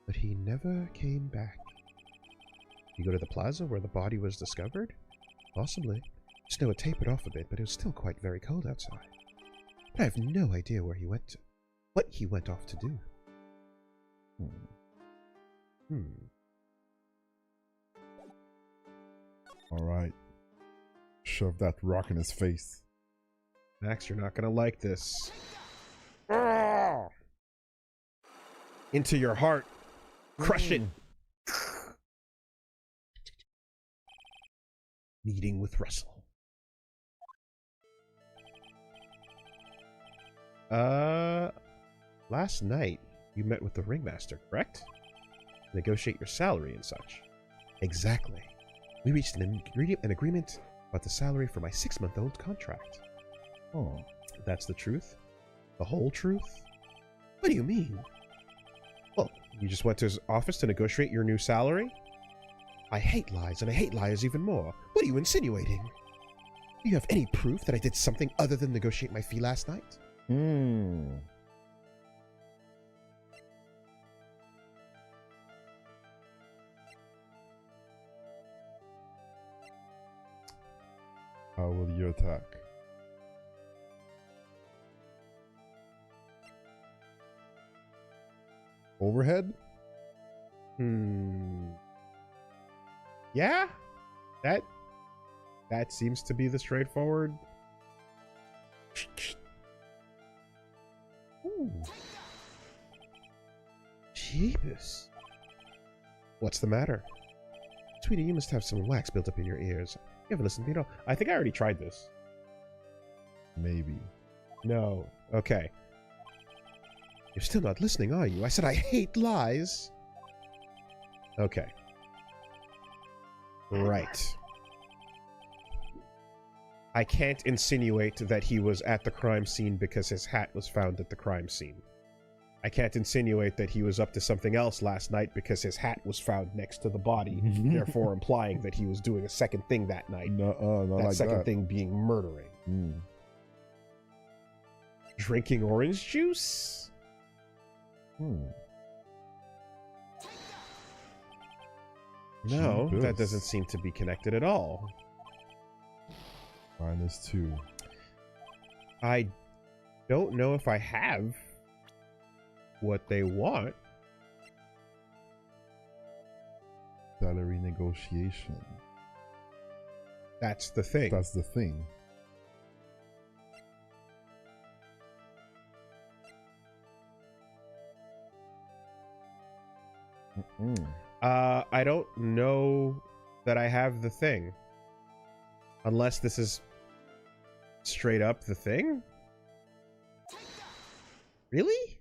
but he never came back. You go to the plaza where the body was discovered? Possibly. Snow had tapered off a bit, but it was still quite very cold outside. But I have no idea where he went to, what he went off to do. All right. Shove that rock in his face. Max, you're not gonna like this. Into your heart. Crush it. Meeting with Russell. Last night you met with the ringmaster, correct? Negotiate your salary and such. Exactly. We reached an agreement about the salary for my 6-month-old contract. Oh. That's the truth? The whole truth? What do you mean? Well, you just went to his office to negotiate your new salary? I hate lies, and I hate liars even more. What are you insinuating? Do you have any proof that I did something other than negotiate my fee last night? How will you attack? Overhead? Yeah? That seems to be the straightforward. Ooh. Jeebus. What's the matter? Sweetie, you must have some wax built up in your ears. You haven't listened to me at all. I think I already tried this. Maybe. No. Okay. You're still not listening, are you? I said I hate lies. Okay. Right. I can't insinuate that he was at the crime scene because his hat was found at the crime scene. I can't insinuate that he was up to something else last night because his hat was found next to the body, therefore implying that he was doing a second thing that night. Not that like second that. thing being murdering. Drinking orange juice? No, that doesn't seem to be connected at all. -2. I don't know if I have what they want. Salary negotiation. That's the thing. That's the thing. I don't know that I have the thing. Unless this is straight up the thing? Really?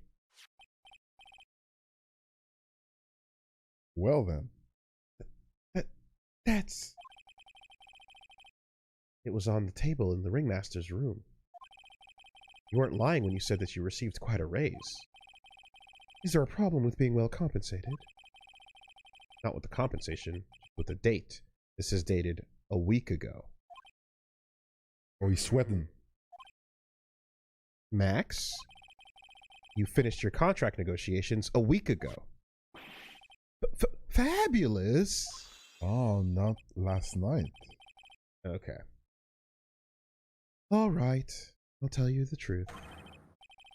Well then. That's... It was on the table in the ringmaster's room. You weren't lying when you said that you received quite a raise. Is there a problem with being well compensated? Not with the compensation, with the date. This is dated a week ago. Oh, he's sweating. Max, you finished your contract negotiations a week ago. Fabulous! Oh, not last night. Okay. All right, I'll tell you the truth.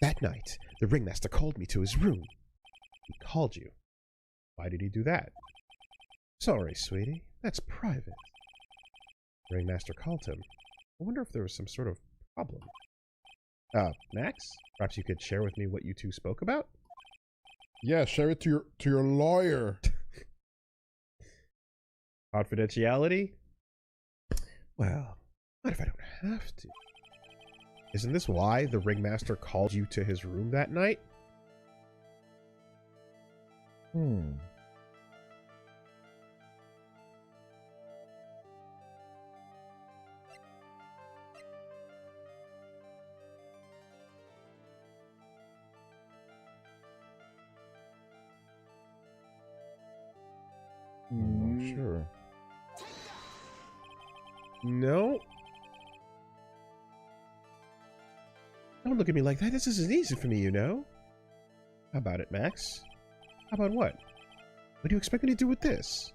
That night, the ringmaster called me to his room. He called you. Why did he do that? Sorry, sweetie. That's private. The ringmaster called him. I wonder if there was some sort of problem. Max? Perhaps you could share with me what you two spoke about? Yeah, share it to your lawyer. Confidentiality? Well, what if I don't have to? Isn't this why the ringmaster called you to his room that night? I'm not sure. No. Don't look at me like that. This isn't easy for me, you know. How about it, Max? How about what? What do you expect me to do with this?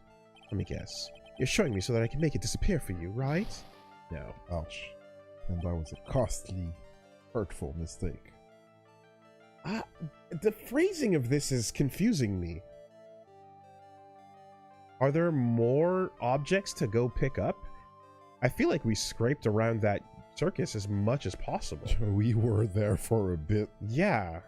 Let me guess. You're showing me so that I can make it disappear for you, right? No. Ouch. And that was a costly, hurtful mistake. The phrasing of this is confusing me. Are there more objects to go pick up? I feel like we scraped around that circus as much as possible. We were there for a bit. Yeah.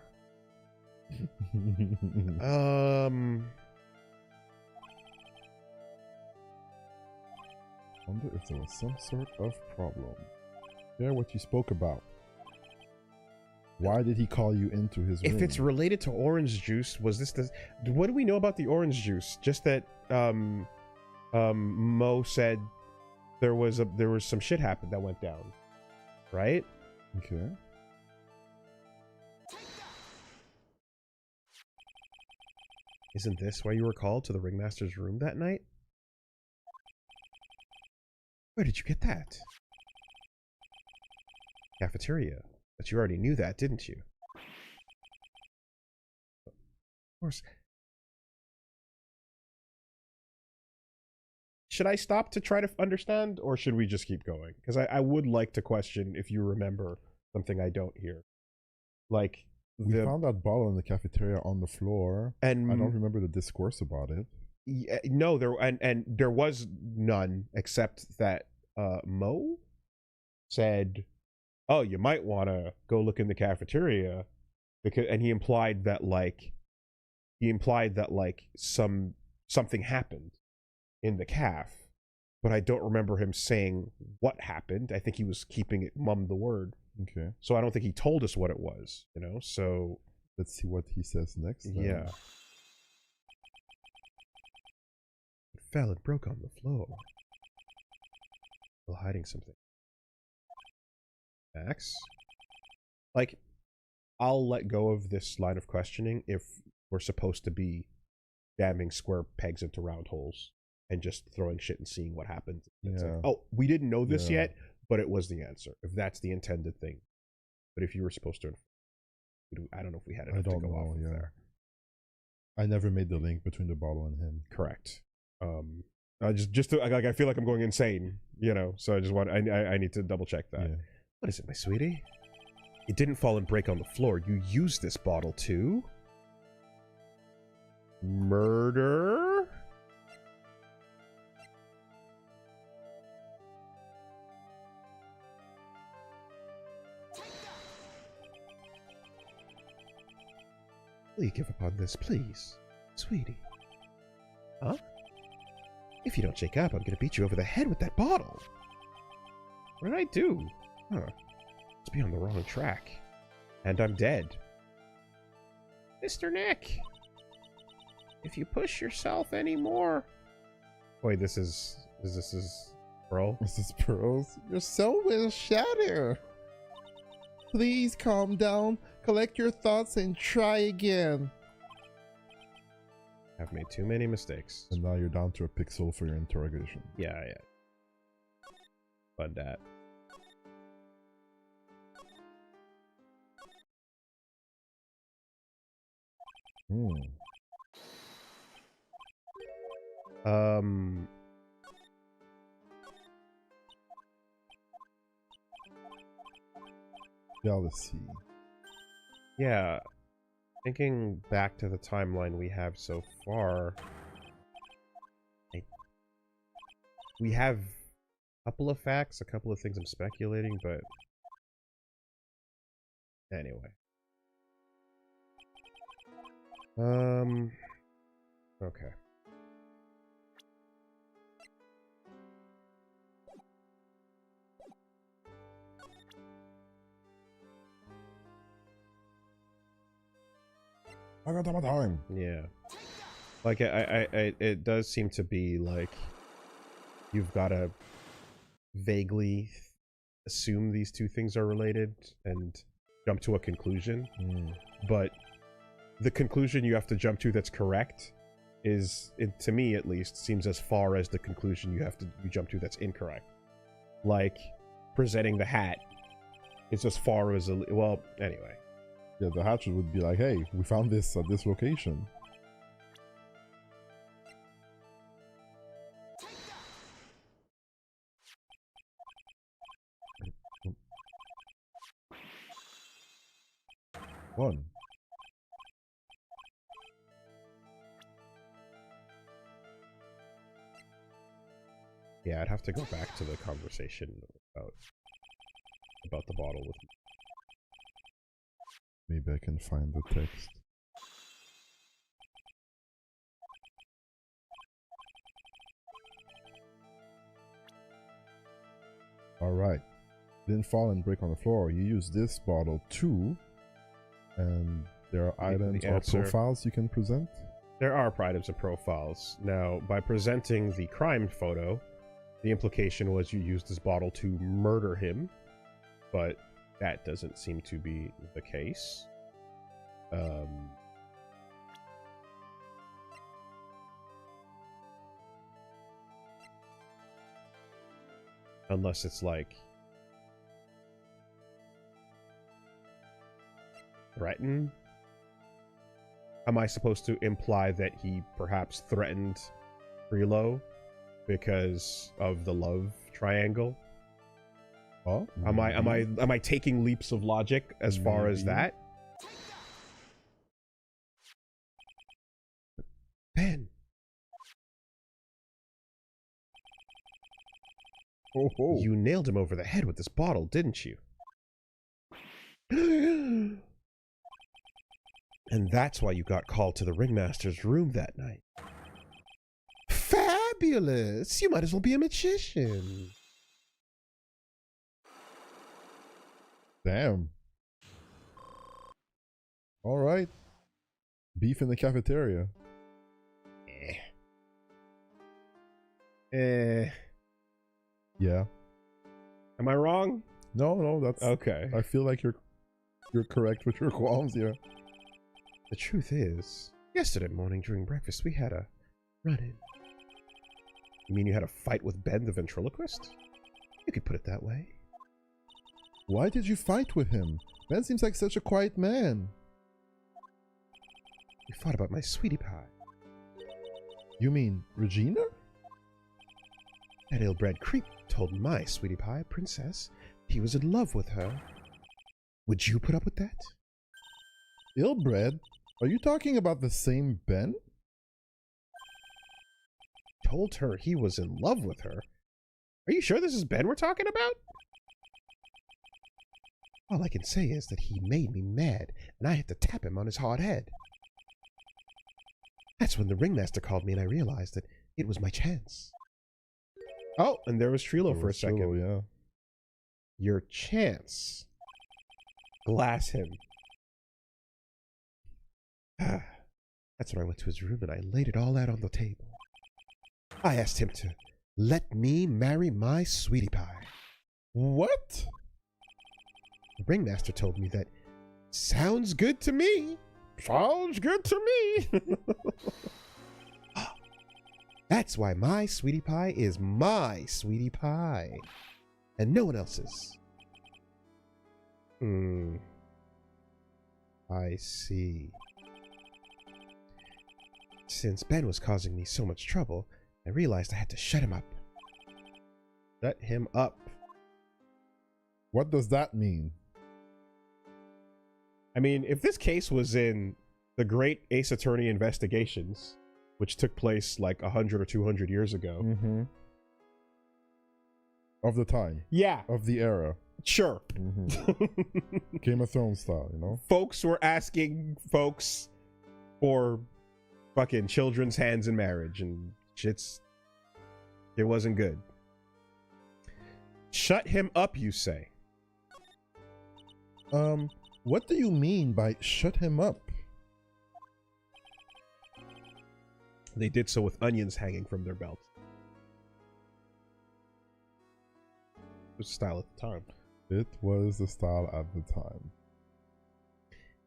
Wonder if there was some sort of problem. Share what you spoke about. Why did he call you into his room? If it's related to orange juice, was this the... What do we know about the orange juice? Just that Mo said there was some shit happened that went down, right? Okay. Isn't this why you were called to the ringmaster's room that night? Where did you get that? Cafeteria. But you already knew that, didn't you? Of course. Should I stop to try to understand, or should we just keep going? Because I would like to question if you remember something I don't hear. Like, we found that bottle in the cafeteria on the floor, and I don't remember the discourse about it. No, there was none, except that Mo said, "Oh, you might want to go look in the cafeteria," because, and he implied that something happened in the caf, but I don't remember him saying what happened. I think he was keeping it mum the word. Okay. So I don't think he told us what it was, so... Let's see what he says next. Yeah. It fell and broke on the floor. While hiding something. Max? Like, I'll let go of this line of questioning if we're supposed to be jamming square pegs into round holes and just throwing shit and seeing what happens. It's like, oh, we didn't know this yet, but it was the answer. If that's the intended thing. But if you were supposed to... I don't know if we had enough to go off of there. I never made the link between the bottle and him. Correct. Just to, like, I feel like I'm going insane, so I just want... I need to double check that. Yeah. What is it, my sweetie? It didn't fall and break on the floor. You used this bottle to... murder? Will you give up on this, please? Sweetie. Huh? If you don't shake up, I'm gonna beat you over the head with that bottle. What did I do? Huh. Must be on the wrong track. And I'm dead. Mr. Nick! If you push yourself anymore... Wait, this is Pearl? This is Pearls. Your soul will shatter. Please calm down, collect your thoughts, and try again. I've made too many mistakes. And now you're down to a pixel for your interrogation. Yeah. Fun dat. Jealousy. Yeah. Thinking back to the timeline we have so far, we have a couple of facts, a couple of things I'm speculating, but anyway. Okay. I got my time. Yeah. Like, it does seem to be like you've got to vaguely assume these two things are related and jump to a conclusion. But the conclusion you have to jump to that's correct is, to me at least, seems as far as the conclusion you jump to that's incorrect. Like, presenting the hat is as far as well, anyway. Yeah, the hatchet would be like, hey, we found this at this location. One. Yeah, I'd have to go back to the conversation about the bottle with me. Maybe I can find the text. Alright. Didn't fall and break on the floor. You use this bottle too. And there are items or profiles you can present? There are items and profiles. Now, by presenting the crime photo, the implication was you used this bottle to murder him. But that doesn't seem to be the case. Unless it's like threaten? Am I supposed to imply that he perhaps threatened Relo because of the love triangle? Oh, am I taking leaps of logic as far as that? Ben. Oh. You nailed him over the head with this bottle, didn't you? And that's why you got called to the ringmaster's room that night. Fabulous! You might as well be a magician. Damn. All right. Beef in the cafeteria. Yeah. Am I wrong? No, that's okay. I feel like you're correct with your qualms, yeah. The truth is, yesterday morning during breakfast, we had a run-in. You mean you had a fight with Ben the ventriloquist? You could put it that way. Why did you fight with him? Ben seems like such a quiet man. We fought about my sweetie pie. You mean Regina? That ill-bred creep told my sweetie pie princess he was in love with her. Would you put up with that? Ill-bred? Are you talking about the same Ben? Told her he was in love with her. Are you sure this is Ben we're talking about? All I can say is that he made me mad, and I had to tap him on his hard head. That's when the ringmaster called me and I realized that it was my chance. Oh, and there was Trilo for a second. Trilo, yeah. Your chance. Glass him. That's when I went to his room and I laid it all out on the table. I asked him to let me marry my sweetie pie. What? The ringmaster told me that sounds good to me. Sounds good to me. That's why my sweetie pie is my sweetie pie. And no one else's. I see. Since Ben was causing me so much trouble, I realized I had to shut him up. Shut him up. What does that mean? I mean, if this case was in the Great Ace Attorney Investigations, which took place like 100 or 200 years ago. Mm-hmm. Of the time. Yeah. Of the era. Sure. Mm-hmm. Game of Thrones style, you know? Folks were asking folks for fucking children's hands in marriage, and it wasn't good. Shut him up, you say? What do you mean by shut him up? They did so with onions hanging from their belts. It was the style at the time. It was the style at the time.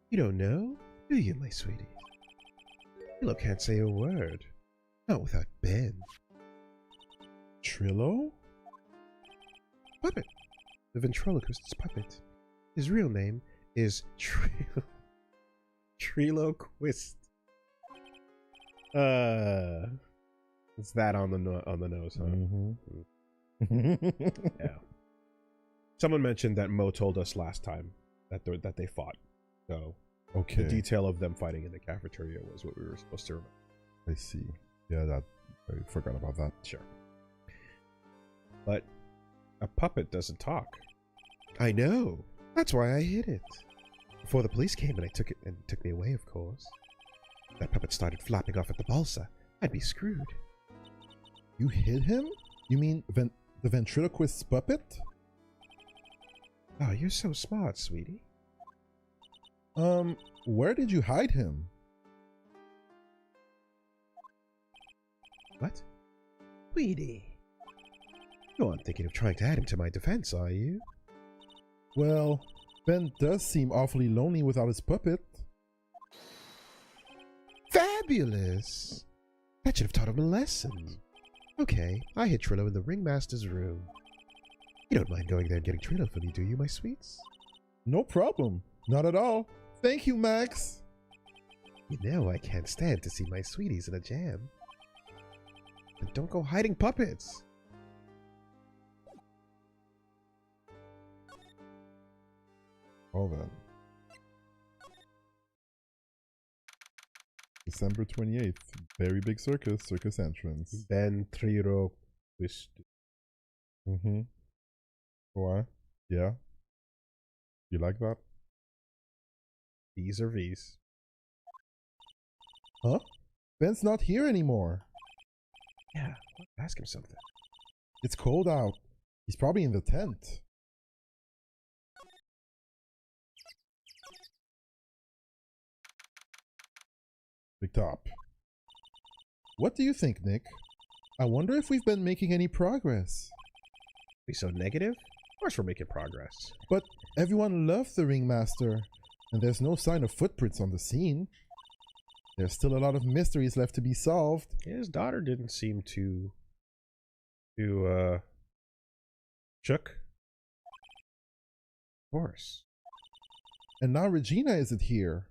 You don't know, do you, my sweetie? Trilo can't say a word. Not without Ben. Trilo? Puppet. The ventriloquist's puppet. His real name is Triloquist. It's that on the nose, huh? Mm-hmm. Yeah. Someone mentioned that Mo told us last time that they fought. So okay. The detail of them fighting in the cafeteria was what we were supposed to remember. I see. Yeah, I forgot about that. Sure. But a puppet doesn't talk. I know. That's why I hid it. Before the police came and took me away, of course. If that puppet started flapping off at the balsa, I'd be screwed. You hid him? You mean the ventriloquist's puppet? Oh, you're so smart, sweetie. Where did you hide him? What? Sweetie. You aren't thinking of trying to add him to my defense, are you? Well, Ben does seem awfully lonely without his puppet. Fabulous! That should have taught him a lesson. Okay, I hid Trilo in the ringmaster's room. You don't mind going there and getting Trilo for me, do you, my sweets? No problem. Not at all. Thank you, Max. You know I can't stand to see my sweeties in a jam. And don't go hiding puppets. Well then. December 28th. Very big circus entrance. Ventriloquist. Mm-hmm. Why? Yeah. You like that? V's are V's. Huh? Ben's not here anymore. Yeah, ask him something. It's cold out. He's probably in the tent. Big Top. What do you think, Nick? I wonder if we've been making any progress. Be so negative? Of course we're making progress. But everyone loved the Ringmaster, and there's no sign of footprints on the scene. There's still a lot of mysteries left to be solved. His daughter didn't seem too shook. Of course. And now Regina isn't here.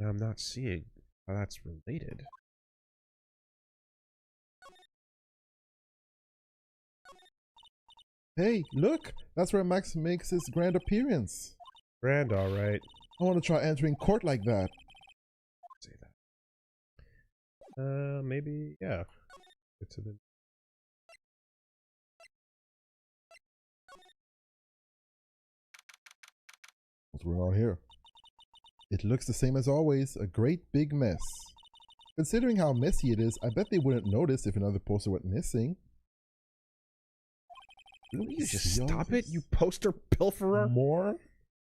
I'm not seeing how that's related. Hey, look! That's where Max makes his grand appearance. Grand, all right. I want to try entering court like that. Say that. Maybe, yeah. Get to the... What's going on here? It looks the same as always, a great big mess. Considering how messy it is, I bet they wouldn't notice if another poster went missing. Will you just stop it, you poster pilferer? More?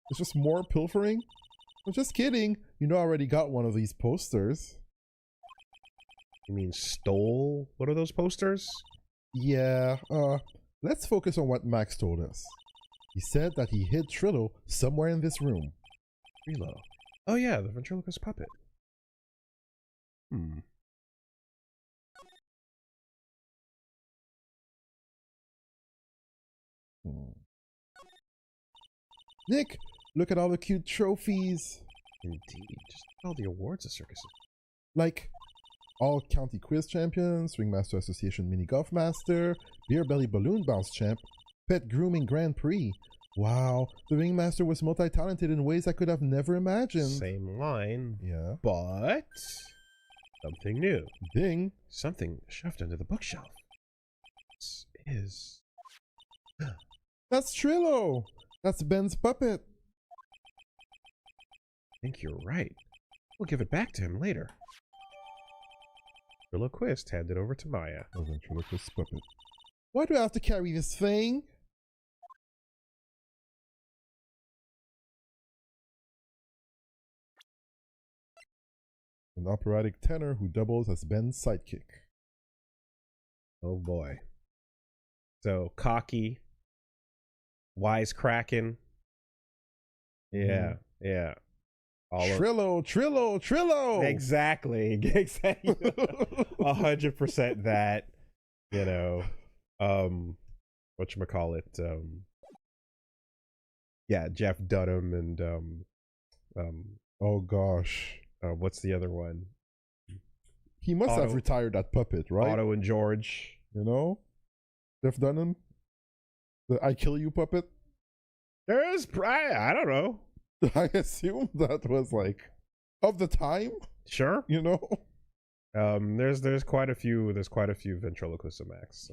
It's just more pilfering? I'm just kidding. You know I already got one of these posters. You mean stole one of those posters? Yeah, let's focus on what Max told us. He said that he hid Trillo somewhere in this room. Trillo? Oh yeah, the ventriloquist puppet. Nick, look at all the cute trophies. Indeed. Just all the awards the circus is. Like, all county quiz champions, Ringmaster Association mini golf master, beer belly balloon bounce champ, pet grooming grand prix. Wow, the Ringmaster was multi-talented in ways I could have never imagined. Same line. Yeah. But something new. Ding. Something shoved under the bookshelf. This is... That's Trillo! That's Ben's puppet. I think you're right. We'll give it back to him later. Ventriloquist handed over to Maya. Oh, ventriloquist puppet. Why do I have to carry this thing? An operatic tenor who doubles as Ben's sidekick. Oh boy. So, cocky, wisecracking. Yeah, yeah. Trillo! Exactly. 100% that, you know, whatchamacallit, yeah, Jeff Dunham and, oh gosh. what's the other one? He must have retired that puppet, right? Otto and George. You know? Jeff Dunham? The I Kill You puppet? There is, I don't know. I assume that was like of the time. Sure. You know? There's quite a few ventriloquists of Max.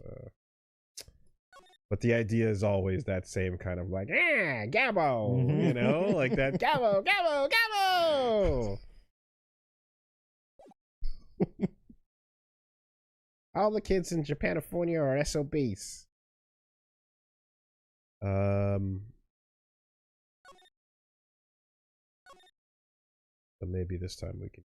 But the idea is always that same kind of like, Gabbo, you know, like that Gabbo. All the kids in Japanifornia are SOBs. So maybe this time we can.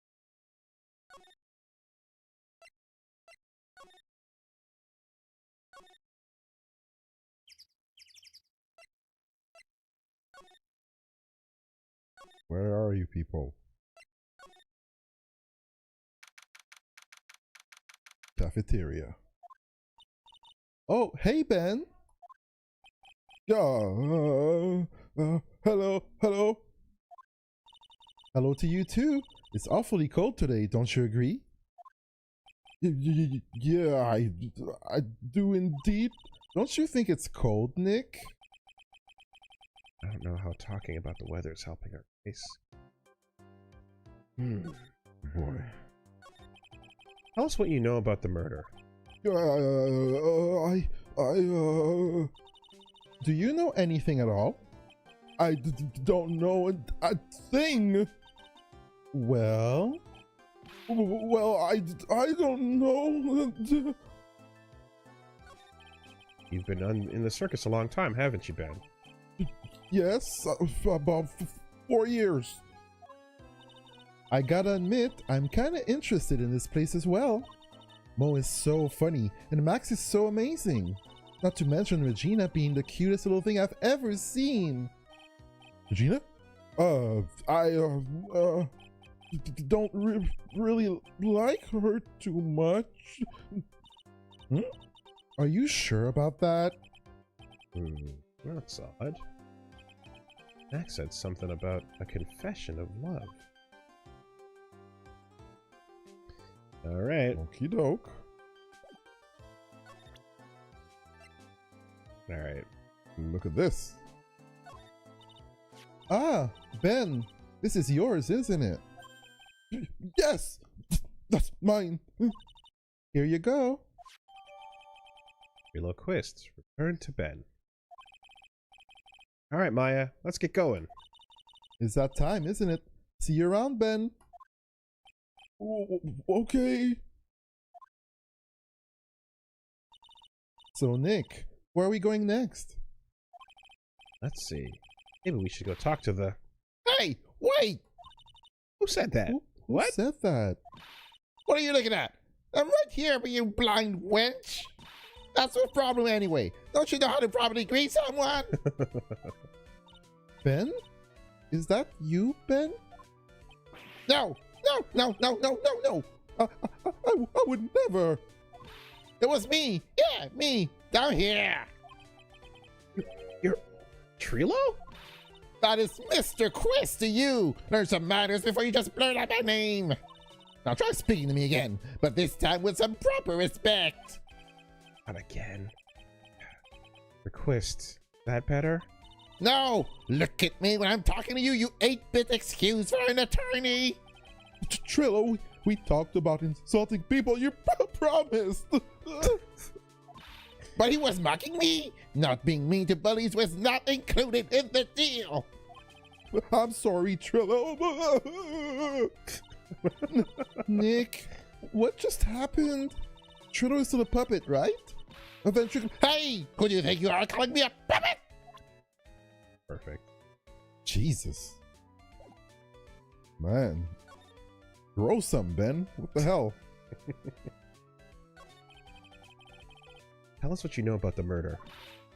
Where are you people? Cafeteria. Oh, hey Ben. Hello. Hello to you too. It's awfully cold today, don't you agree? Yeah, I do indeed. Don't you think it's cold, Nick? I don't know how talking about the weather is helping our case. Boy. Tell us what you know about the murder. Do you know anything at all? I don't know a thing. Well, Well, I don't know. You've been in the circus a long time, haven't you, Ben? Yes, about 4 years. I gotta admit, I'm kinda interested in this place as well. Mo is so funny, and Max is so amazing. Not to mention Regina being the cutest little thing I've ever seen. Regina? I don't really like her too much. Are you sure about that? That's odd. Max said something about a confession of love. Alright. Okie doke. Alright. Look at this. Ah, Ben, this is yours, isn't it? Yes! That's mine! Here you go. Quest. Return to Ben. Alright, Maya. Let's get going. It's that time, isn't it? See you around, Ben. Okay. So, Nick, where are we going next? Let's see. Maybe we should go talk to the... Hey, wait! Who said that? Who What? said that? What are you looking at? I'm right here, but you blind wench! That's the problem anyway. Don't you know how to properly greet someone? Ben? Is that you, Ben? No! I would never. It was me! Yeah, me! Down here! You're... Trilo? That is Mr. Quest to you! Learn some manners before you just blurt out my name! Now try speaking to me again, but this time with some proper respect! Not again. Request. That better? No! Look at me when I'm talking to you, you 8-bit excuse for an attorney! Trillo, we talked about insulting people. You promised. But he was mocking me! Not being mean to bullies was not included in the deal! I'm sorry, Trillo. Nick, what just happened? Trillo is still a puppet, right? Eventually. Hey! Who do you think you are calling me a puppet? Perfect. Jesus. Man. Grow some, Ben. What the hell? Tell us what you know about the murder.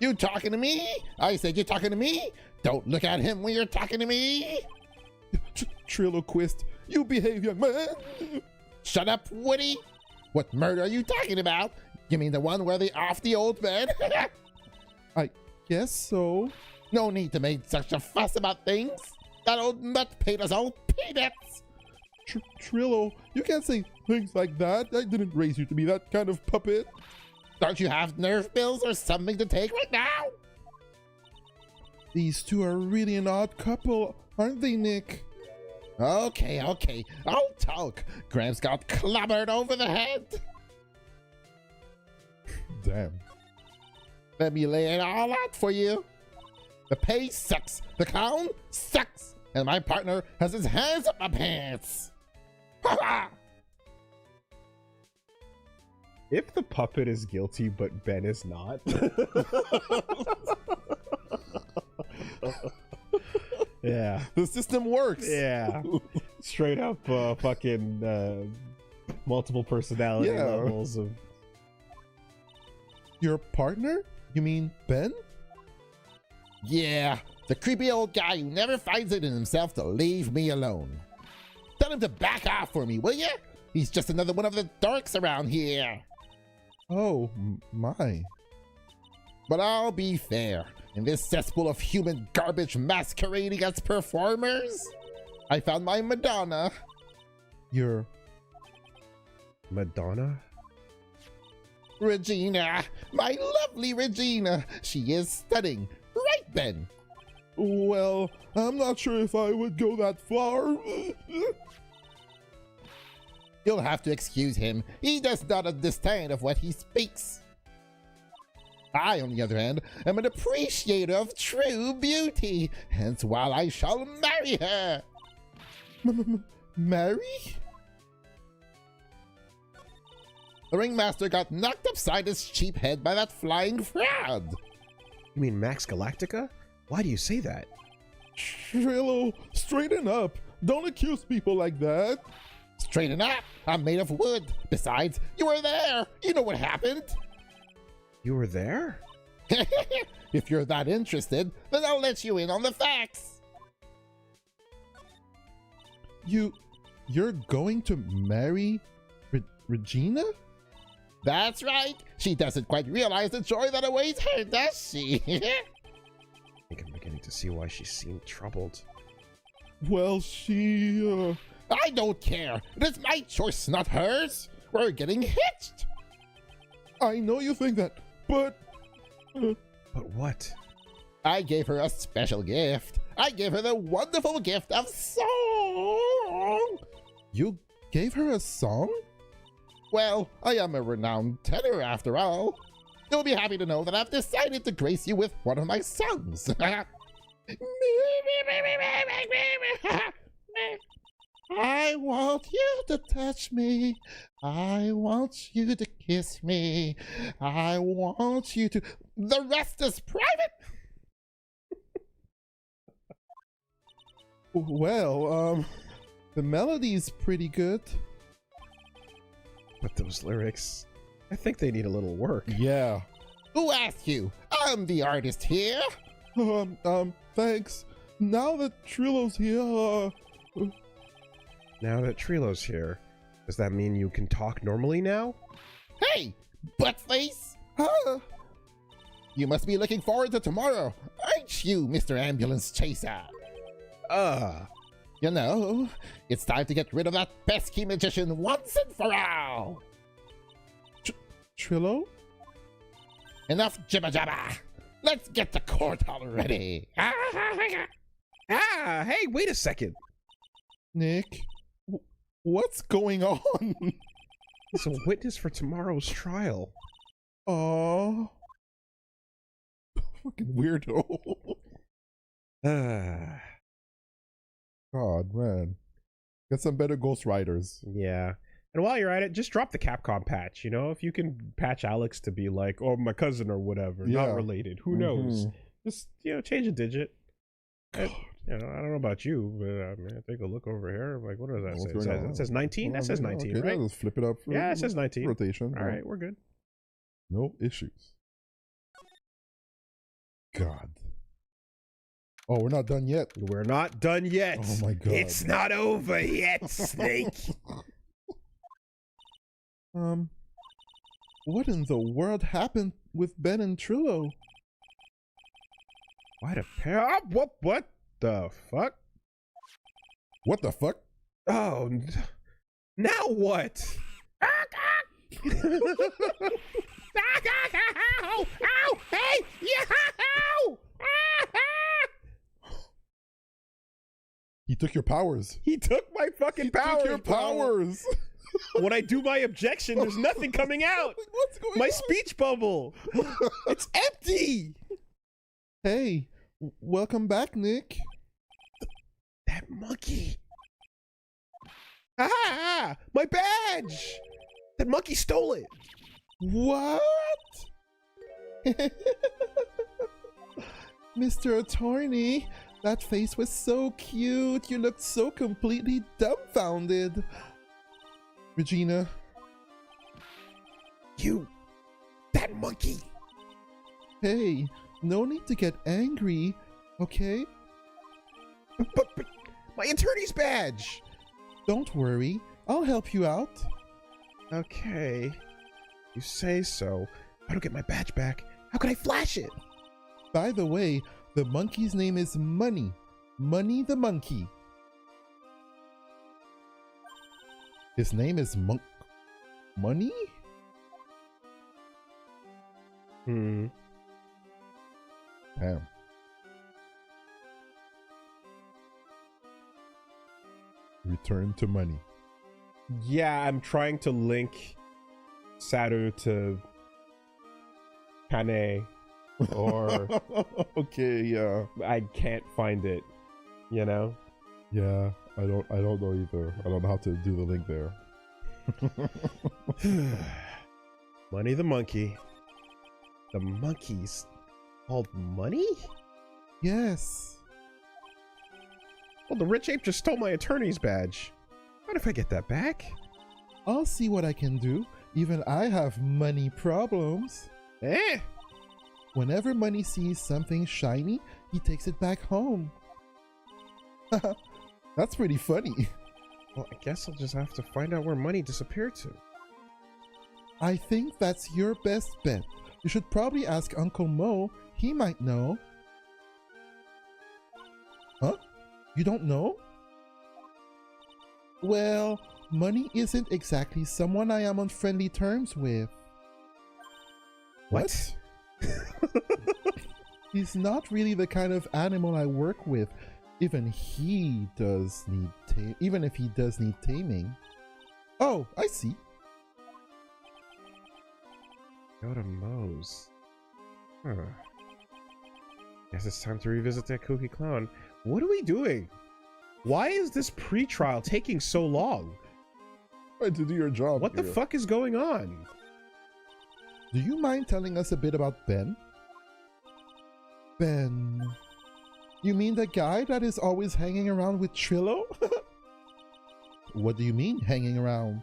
You talking to me? I said you talking to me? Don't look at him when you're talking to me! Triloquist, you behave, young man. Shut up, Woody! What murder are you talking about? You mean the one where they off the old man? I guess so. No need to make such a fuss about things. That old nut paid us all peanuts. Trillo, you can't say things like that. I didn't raise you to be that kind of puppet. Don't you have nerve pills or something to take right now? These two are really an odd couple, aren't they, Nick? Okay, I'll talk. Gramps got clobbered over the head. Damn. Let me lay it all out for you. The pay sucks, the clown sucks, and my partner has his hands up my pants. Ha ha! If the puppet is guilty, but Ben is not. Yeah. The system works. Yeah. Straight up fucking multiple personality levels of... Your partner? You mean Ben? Yeah, the creepy old guy who never finds it in himself to leave me alone. Tell him to back off for me, will ya? He's just another one of the dorks around here. Oh, my. But I'll be fair. In this cesspool of human garbage masquerading as performers, I found my Madonna. Your... Madonna? Regina. My lovely Regina. She is stunning. Right, Ben? Well, I'm not sure if I would go that far. You'll have to excuse him. He does not understand of what he speaks. I, on the other hand, am an appreciator of true beauty, hence why I shall marry her. Marry? The ringmaster got knocked upside his cheap head by that flying fraud. You mean Max Galactica? Why do you say that? Trillo, straighten up. Don't accuse people like that. Straighten up. I'm made of wood. Besides, you were there. You know what happened. You were there? If you're that interested, then I'll let you in on the facts. You're going to marry Regina? That's right. She doesn't quite realize the joy that awaits her, does she? I think I'm beginning to see why she seemed troubled. Well, she, I don't care. It is my choice, not hers. We're getting hitched. I know you think that, but... But what? I gave her a special gift. I gave her the wonderful gift of song. You gave her a song? Well, I am a renowned tenor after all. You'll be happy to know that I've decided to grace you with one of my songs. I want you to touch me. I want you to kiss me. I want you to... The rest is private. Well, the melody's pretty good. But those lyrics, I think they need a little work. Yeah. Who asked you? I'm the artist here. Thanks. Now that Trillo's here, Now that Trilo's here, does that mean you can talk normally now? Hey, buttface. huh? You must be looking forward to tomorrow, aren't you, Mr. Ambulance Chaser? You know, it's time to get rid of that pesky magician once and for all. Trillo? Enough jibber jabber. Let's get to court already. Hey, wait a second. Nick, what's going on? He's a witness for tomorrow's trial. Oh, fucking weirdo. God, man. Get some better ghostwriters. Yeah. And while you're at it, just drop the Capcom patch, you know? If you can patch Alex to be like, oh, my cousin or whatever, Yeah. not related. Who knows? Just, you know, change a digit. And, you know, I don't know about you, but I mean, take a look over here. Like, what does that say? It says 19? That says 19, okay, right? Let's flip it up. Yeah, it says 19. Rotation. All right, we're good. No issues. God. Oh, we're not done yet. We're not done yet. Oh my God. It's not over yet, Snake. What in the world happened with Ben and Trillo? What a pair. What the fuck? What the fuck? Oh, now what? Ow! Hey! Yow! He took your powers. He took my fucking powers. Took your powers. When I do my objection, there's nothing coming out. What's going My on? speech bubble. It's empty. Hey, welcome back, Nick. That monkey. Ah! My badge. That monkey stole it. What? Mr. Attorney, that face was so cute. You looked so completely dumbfounded. Regina. You. That monkey. Hey, no need to get angry, okay? But my attorney's badge. Don't worry, I'll help you out. Okay. You say so. If I don't get my badge back, how can I flash it? By the way, the monkey's name is Money. Money the monkey. His name is Money? Hmm. Damn. Return to money. Yeah, I'm trying to link Saru to Kane, or Okay, yeah. I can't find it, you know? Yeah, I don't know either. I don't know how to do the link there. Money the monkey. The monkey's called Money? Yes. Well, the rich ape just stole my attorney's badge. What if I get that back? I'll see what I can do. Even I have money problems. Eh? Whenever Money sees something shiny, he takes it back home. That's pretty funny. Well, I guess I'll just have to find out where Money disappeared to. I think that's your best bet. You should probably ask Uncle Mo. He might know. Huh? You don't know? Well, Money isn't exactly someone I am on friendly terms with. What? He's not really the kind of animal I work with. Even if he does need taming. Oh, I see. Go to Moe's. Huh. Guess it's time to revisit that kooky clown. What are we doing? Why is this pre-trial taking so long? Trying to do your job. What the fuck is going on? Do you mind telling us a bit about Ben? Ben... You mean the guy that is always hanging around with Trillo? What do you mean, hanging around?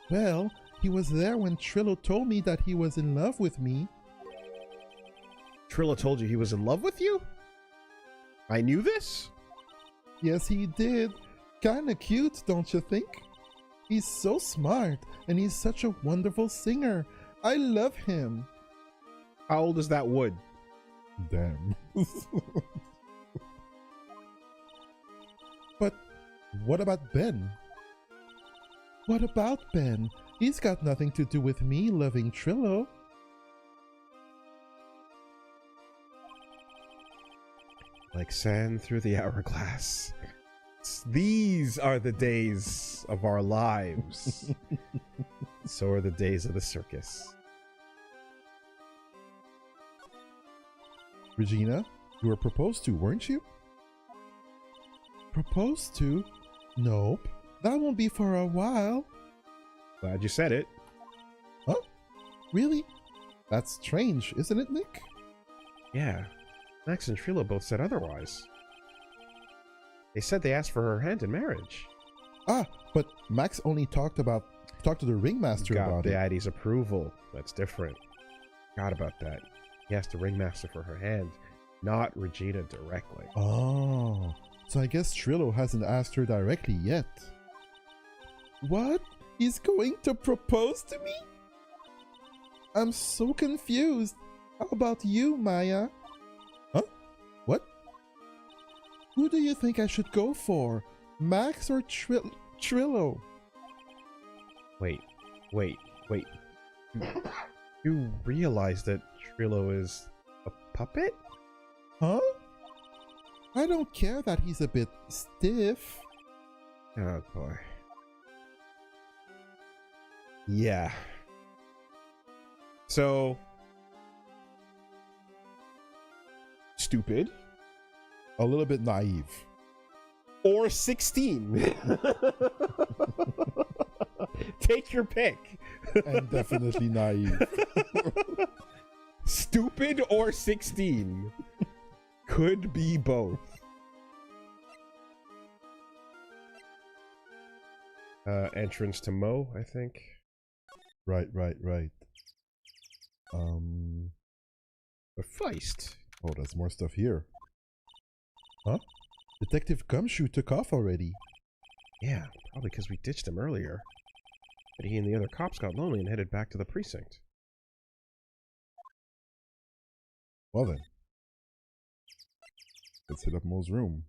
Well, he was there when Trillo told me that he was in love with me. Trillo told you he was in love with you? I knew this? Yes, he did. Kinda cute, don't you think? He's so smart, and he's such a wonderful singer. I love him. How old is that wood? Damn. But what about Ben? What about Ben? He's got nothing to do with me loving Trillo. Like sand through the hourglass. These are the days of our lives. So are the days of the circus. Regina, you were proposed to, weren't you? Proposed to? Nope. That won't be for a while. Glad you said it. Huh? Really? That's strange, isn't it, Nick? Yeah. Max and Trillo both said otherwise. They said they asked for her hand in marriage. Ah, but Max only talked to the ringmaster about it. Got Daddy's approval. That's different. Forgot about that. He asked the ringmaster for her hand, not Regina directly. Oh, so I guess Trillo hasn't asked her directly yet. What? He's going to propose to me? I'm so confused. How about you, Maya? Huh? What? Who do you think I should go for? Max or Trillo? Wait. You realize that Trillo is a puppet? Huh? I don't care that he's a bit stiff. Oh boy. Yeah. So... stupid. A little bit naive. Or 16. Take your pick. And definitely naive. Stupid or 16. Could be both. Entrance to Mo, I think. Right. A feist. Oh, there's more stuff here. Huh? Detective Gumshoe took off already. Yeah, probably because we ditched him earlier. But he and the other cops got lonely and headed back to the precinct. Well then. Let's hit up Mo's room.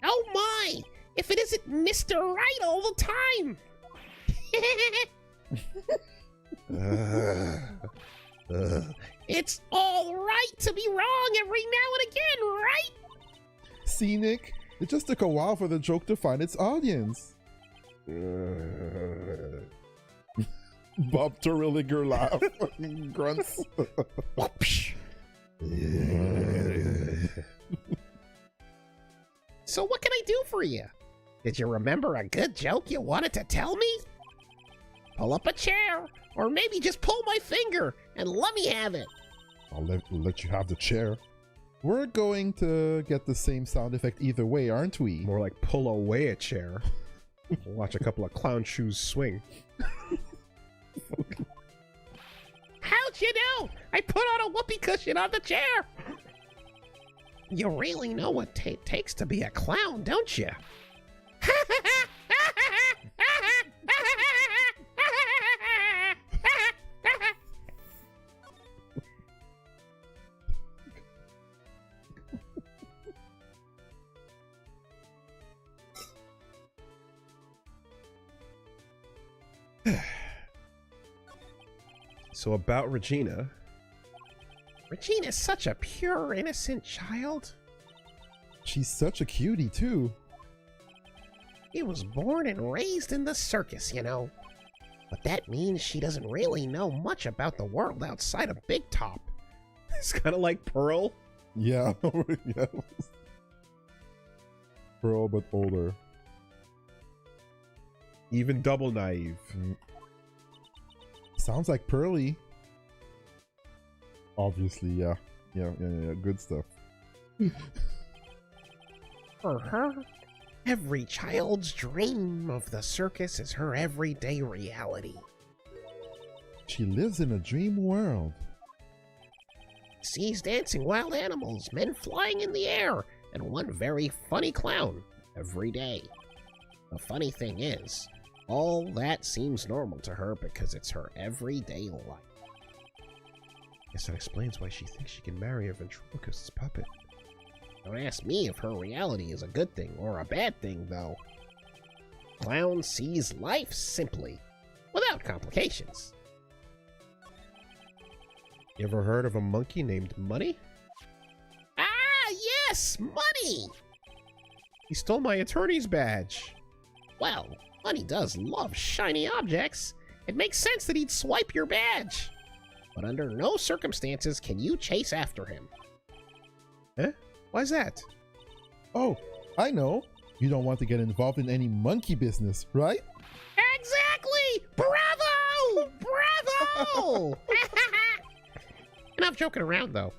Oh my! If it isn't Mr. Wright all the time! It's all right to be wrong every now and again, right? See, Nick? It just took a while for the joke to find its audience. Bob Terwilliger laugh. Grunts. So what can I do for you? Did you remember a good joke you wanted to tell me? Pull up a chair, or maybe just pull my finger and let me have it. I'll let you have the chair. We're going to get the same sound effect either way, aren't we? More like pull away a chair. Watch a couple of clown shoes swing. How'd you know? I put on a whoopee cushion on the chair. You really know what it takes to be a clown, don't you? So about Regina. Regina's such a pure, innocent child. She's such a cutie, too. She was born and raised in the circus, you know. But that means she doesn't really know much about the world outside of Big Top. It's kind of like Pearl. Yeah, yeah. Pearl, but older. Even double naive. Sounds like Pearly. Obviously, yeah. Yeah, good stuff. For her, every child's dream of the circus is her everyday reality. She lives in a dream world. Sees dancing wild animals, men flying in the air, and one very funny clown every day. The funny thing is, all that seems normal to her because it's her everyday life. Guess that explains why she thinks she can marry a ventriloquist's puppet. Don't ask me if her reality is a good thing or a bad thing, though. Clown sees life simply, without complications. You ever heard of a monkey named Money? Ah, yes, Money! He stole my attorney's badge. Well, Money does love shiny objects. It makes sense that he'd swipe your badge. But under no circumstances can you chase after him. Eh? Why's that? Oh, I know. You don't want to get involved in any monkey business, right? Exactly! Bravo! Bravo! Enough joking around, though.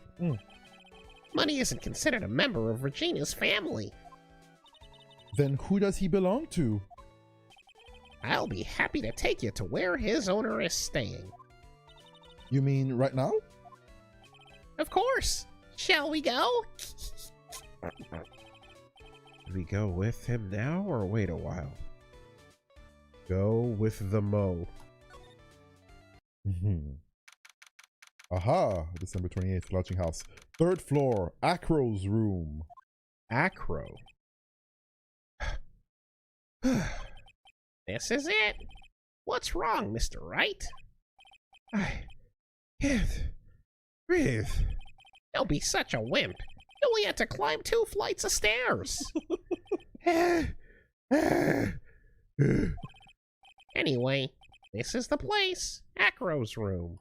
Money isn't considered a member of Regina's family. Then who does he belong to? I'll be happy to take you to where his owner is staying. You mean right now? Of course! Shall we go? Do we go with him now or wait a while? Go with the Mo. Aha! December 28th, Lodging House. 3rd floor, Acro's room. Acro. This is it. What's wrong, Mr. Wright? I can't breathe. Don't be such a wimp. You only had to climb 2 flights of stairs. Anyway, this is the place. Acro's room.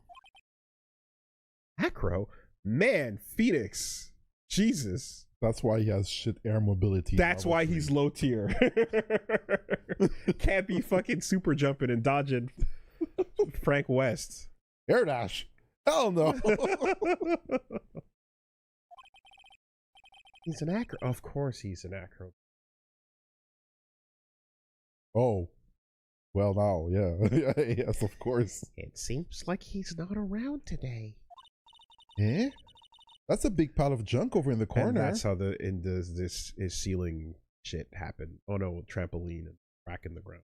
Acro? Man, Phoenix. Jesus. That's why he has shit air mobility. That's why he's low tier. Can't be fucking super jumping and dodging Frank West. Air dash. Hell no. He's an acro. Of course he's an acro. Oh. Well, now, yeah. Yes, of course. It seems like he's not around today. Eh? That's a big pile of junk over in the corner. And that's how this ceiling shit happened. Oh no, trampoline and crack in the ground.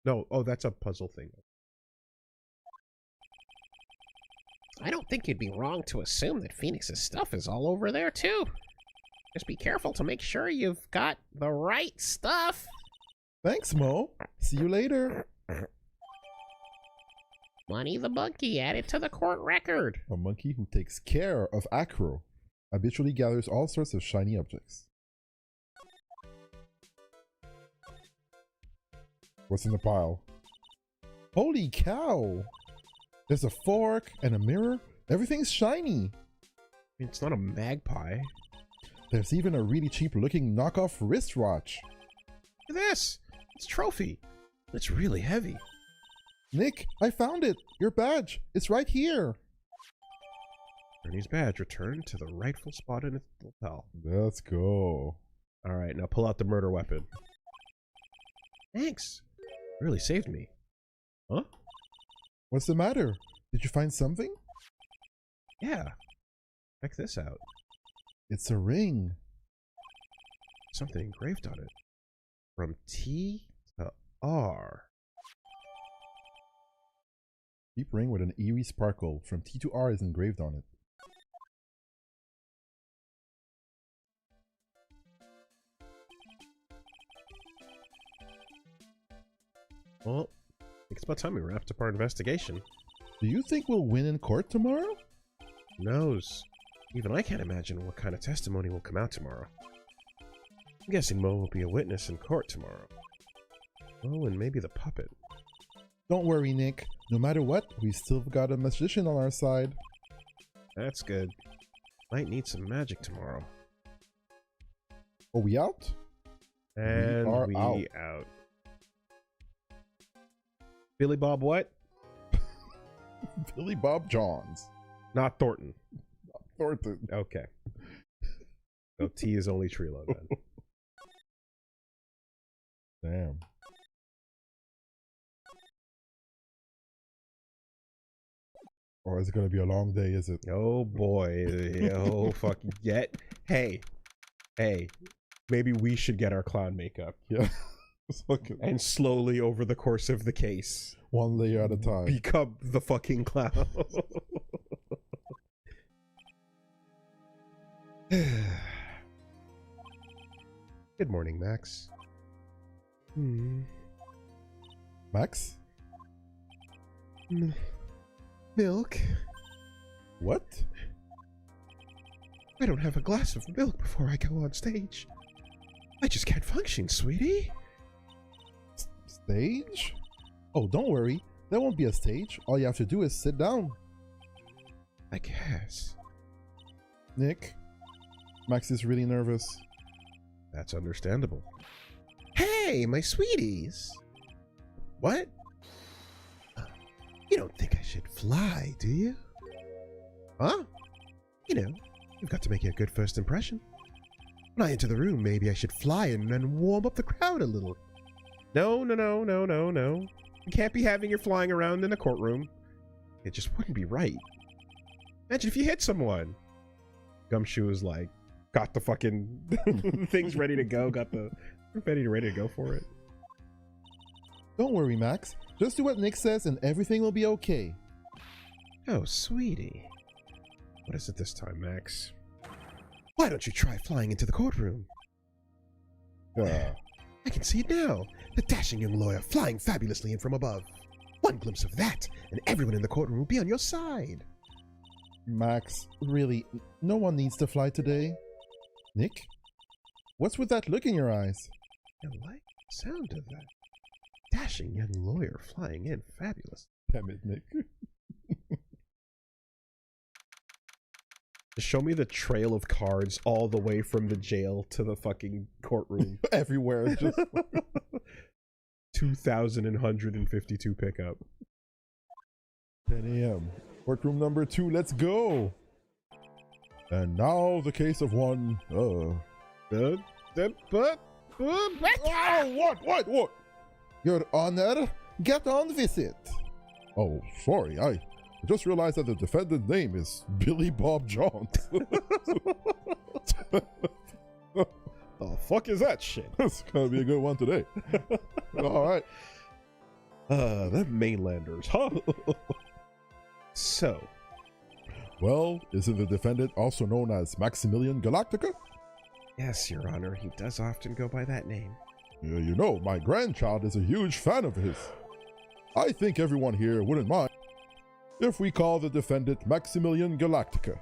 No, oh, that's a puzzle thing. I don't think you'd be wrong to assume that Phoenix's stuff is all over there, too. Just be careful to make sure you've got the right stuff. Thanks, Mo. See you later. Money the monkey added to the court record. A monkey who takes care of Acro habitually gathers all sorts of shiny objects. What's in the pile? Holy cow! There's a fork and a mirror. Everything's shiny. It's not a magpie. There's even a really cheap looking knockoff wristwatch. Look at this. It's a trophy. It's really heavy. Nick, I found it. Your badge. It's right here. Ernie's badge returned to the rightful spot in its lapel. Let's go. All right, now pull out the murder weapon. Thanks. Really saved me. Huh? What's the matter? Did you find something? Yeah. Check this out. It's a ring. Something engraved on it. From T to R. Deep ring with an eerie sparkle. From T to R is engraved on it. Well, I think it's about time we wrapped up our investigation. Do you think we'll win in court tomorrow? Who knows? Even I can't imagine what kind of testimony will come out tomorrow. I'm guessing Mo will be a witness in court tomorrow. Oh, and maybe the puppet. Don't worry, Nick. No matter what, we still got a magician on our side. That's good. Might need some magic tomorrow. Are we out? And we out. Billy Bob what? Billy Bob Johns. Not Thornton. Thornton. Okay. So T is only Trilo then. Damn. Or is it going to be a long day, is it? Oh boy. Oh fucking get. Hey. Maybe we should get our clown makeup. Yeah. And slowly over the course of the case. One layer at a time. Become the fucking clown. Good morning, Max. Max? Milk? What? I don't have a glass of milk before I go on stage. I just can't function, sweetie. Stage? Oh, don't worry. There won't be a stage. All you have to do is sit down. I guess. Nick? Max is really nervous. That's understandable. Hey, my sweeties! What? You don't think I should fly, do you? Huh? You know, you've got to make a good first impression. When I enter the room, maybe I should fly and warm up the crowd a little. No. You can't be having your flying around in a courtroom. It just wouldn't be right. Imagine if you hit someone. Gumshoe is like, got the fucking things ready to go, got the ready to go for it. Don't worry, Max. Just do what Nick says and everything will be okay. Oh, sweetie. What is it this time, Max? Why don't you try flying into the courtroom? I can see it now. The dashing young lawyer flying fabulously in from above. One glimpse of that, and everyone in the courtroom will be on your side. Max, really, no one needs to fly today. Nick? What's with that look in your eyes? I like the sound of that. Dashing young lawyer flying in fabulous. Damn it, Nick. Just show me the trail of cards all the way from the jail to the fucking courtroom. Everywhere. Just 2,152 pickup. 10 a.m. Courtroom number 2, let's go! And now the case of one, Oh, what? Your Honor, get on with it. Oh, sorry, I just realized that the defendant's name is Billy Bob Johns. The fuck is that shit? It's gonna be a good one today. Alright. The mainlanders, huh? So. Well, isn't the defendant also known as Maximilian Galactica? Yes, Your Honor, he does often go by that name. You know, my grandchild is a huge fan of his. I think everyone here wouldn't mind if we call the defendant Maximilian Galactica.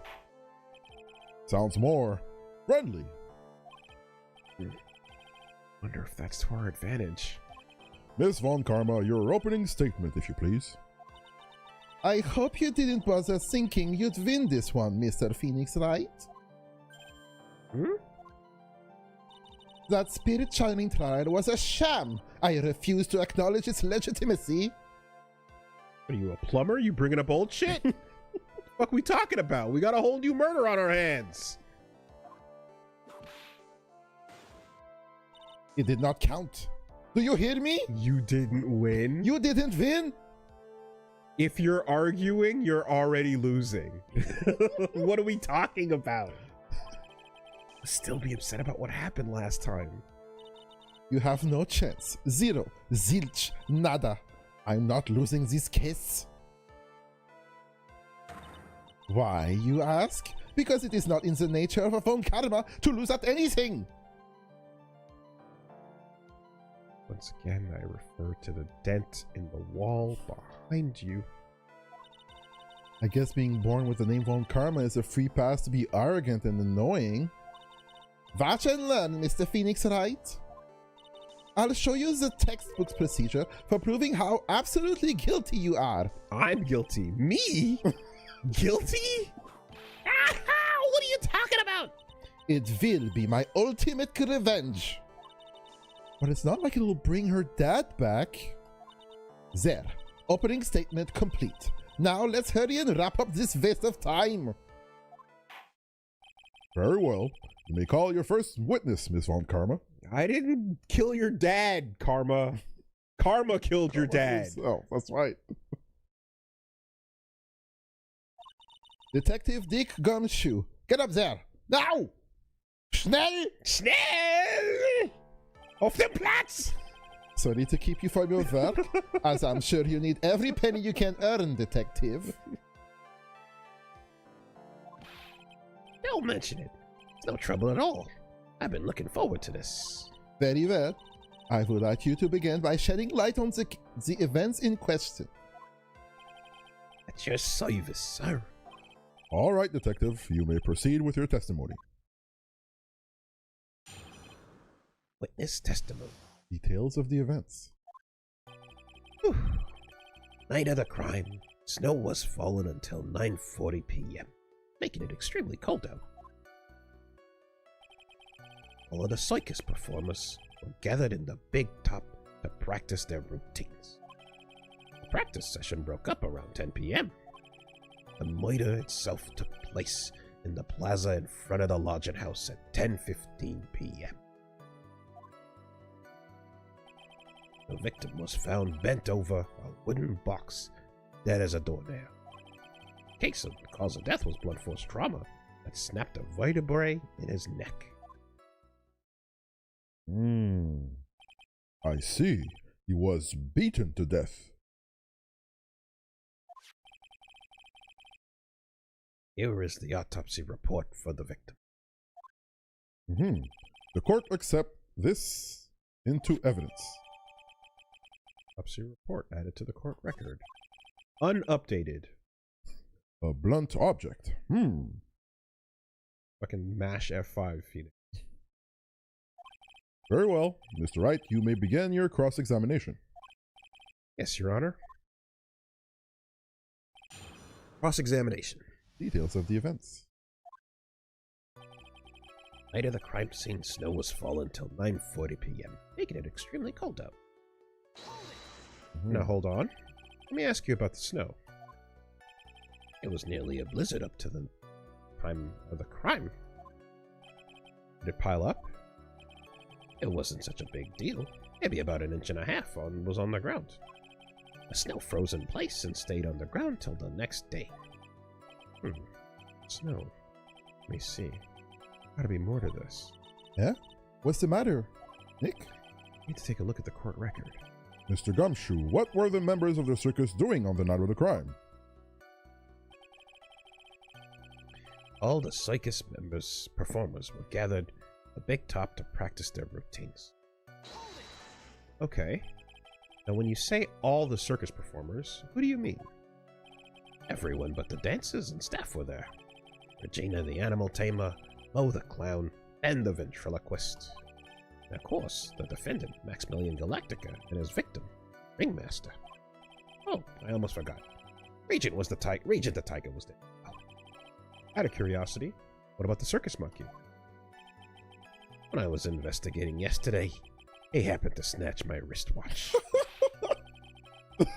Sounds more friendly. Wonder if that's to our advantage. Miss Von Karma, your opening statement, if you please. I hope you didn't bother thinking you'd win this one, Mr. Phoenix Wright. That spirit shining trial was a sham. I refuse to acknowledge its legitimacy. What are you, a plumber? You bringing up old shit? What the fuck we talking about? We got a whole new murder on our hands. It did not count. Do you hear me? You didn't win. You didn't win? If you're arguing, you're already losing. What are we talking about? Still be upset about what happened last time. You have no chance. Zero. Zilch. Nada. I'm not losing this case. Why, you ask? Because it is not in the nature of a phone karma to lose at anything. Once again, I refer to the dent in the wall behind you. I guess being born with the name Von Karma is a free pass to be arrogant and annoying. Watch and learn, Mr. Phoenix Wright. I'll show you the textbook's procedure for proving how absolutely guilty you are. I'm guilty. Me? Guilty? What are you talking about? It will be my ultimate revenge. But it's not like it will bring her dad back. There. Opening statement complete. Now let's hurry and wrap up this waste of time. Very well. You may call your first witness, Miss Von Karma. I didn't kill your dad, Karma. Karma killed your dad. Oh, that's right. Detective Dick Gumshoe. Get up there. Now! Schnell! Schnell! Auf den Platz! Sorry to keep you from your work, as I'm sure you need every penny you can earn, Detective. Don't mention it. It's no trouble at all. I've been looking forward to this. Very well. I would like you to begin by shedding light on the events in question. At your service, sir. All right, Detective. You may proceed with your testimony. Witness testimony. Details of the events. Whew. Night of the crime. Snow was falling until 9:40 p.m., making it extremely cold out. All of the circus performers were gathered in the big top to practice their routines. The practice session broke up around 10 p.m. The murder itself took place in the plaza in front of the lodging house at 10:15 p.m. The victim was found bent over a wooden box, dead as a doornail. The cause of death was blunt force trauma that snapped a vertebrae in his neck. I see. He was beaten to death. Here is the autopsy report for the victim. The court accepts this into evidence. Autopsy report added to the court record. Unupdated. A blunt object. Fucking mash F5, Phoenix. Very well. Mr. Wright, you may begin your cross-examination. Yes, Your Honor. Cross-examination. Details of the events. Night of the crime scene, snow was falling till 9:40 p.m., making it extremely cold out. Now hold on. Let me ask you about the snow. It was nearly a blizzard up to the time of the crime. Did it pile up? It wasn't such a big deal. Maybe about 1.5 inches was on the ground. The snow froze in place and stayed on the ground till the next day. Snow. Let me see. Gotta be more to this. Yeah? What's the matter, Nick? I need to take a look at the court record. Mr. Gumshoe, what were the members of the circus doing on the night of the crime? All the circus performers were gathered at a big top to practice their routines. Okay. Now when you say all the circus performers, who do you mean? Everyone but the dancers and staff were there. Regina the animal tamer, Mo the clown, and the ventriloquist. And of course, the defendant, Maximilian Galactica, and his victim, Ringmaster. Oh, I almost forgot. Regent the tiger was there. Out of curiosity, what about the circus monkey? When I was investigating yesterday, he happened to snatch my wristwatch.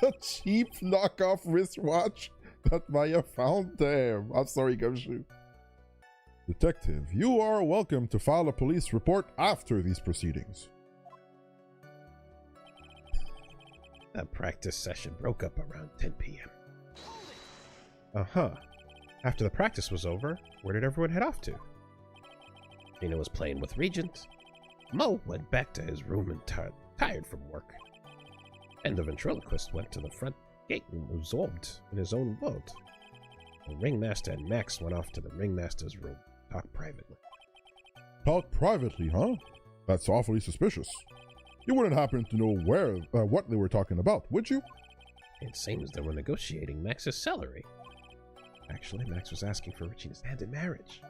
A cheap knockoff wristwatch that Maya found. Damn. I'm sorry, Gumshoe. Detective, you are welcome to file a police report after these proceedings. The practice session broke up around 10 p.m. Uh-huh. After the practice was over, where did everyone head off to? Tina was playing with Regent. Mo went back to his room and tired from work. And the ventriloquist went to the front gate and absorbed in his own world. The ringmaster and Max went off to the ringmaster's room, talked privately. Talk privately, huh? That's awfully suspicious. You wouldn't happen to know what they were talking about, would you? It seems they were negotiating Max's salary. Actually, Max was asking for Regina's hand in marriage.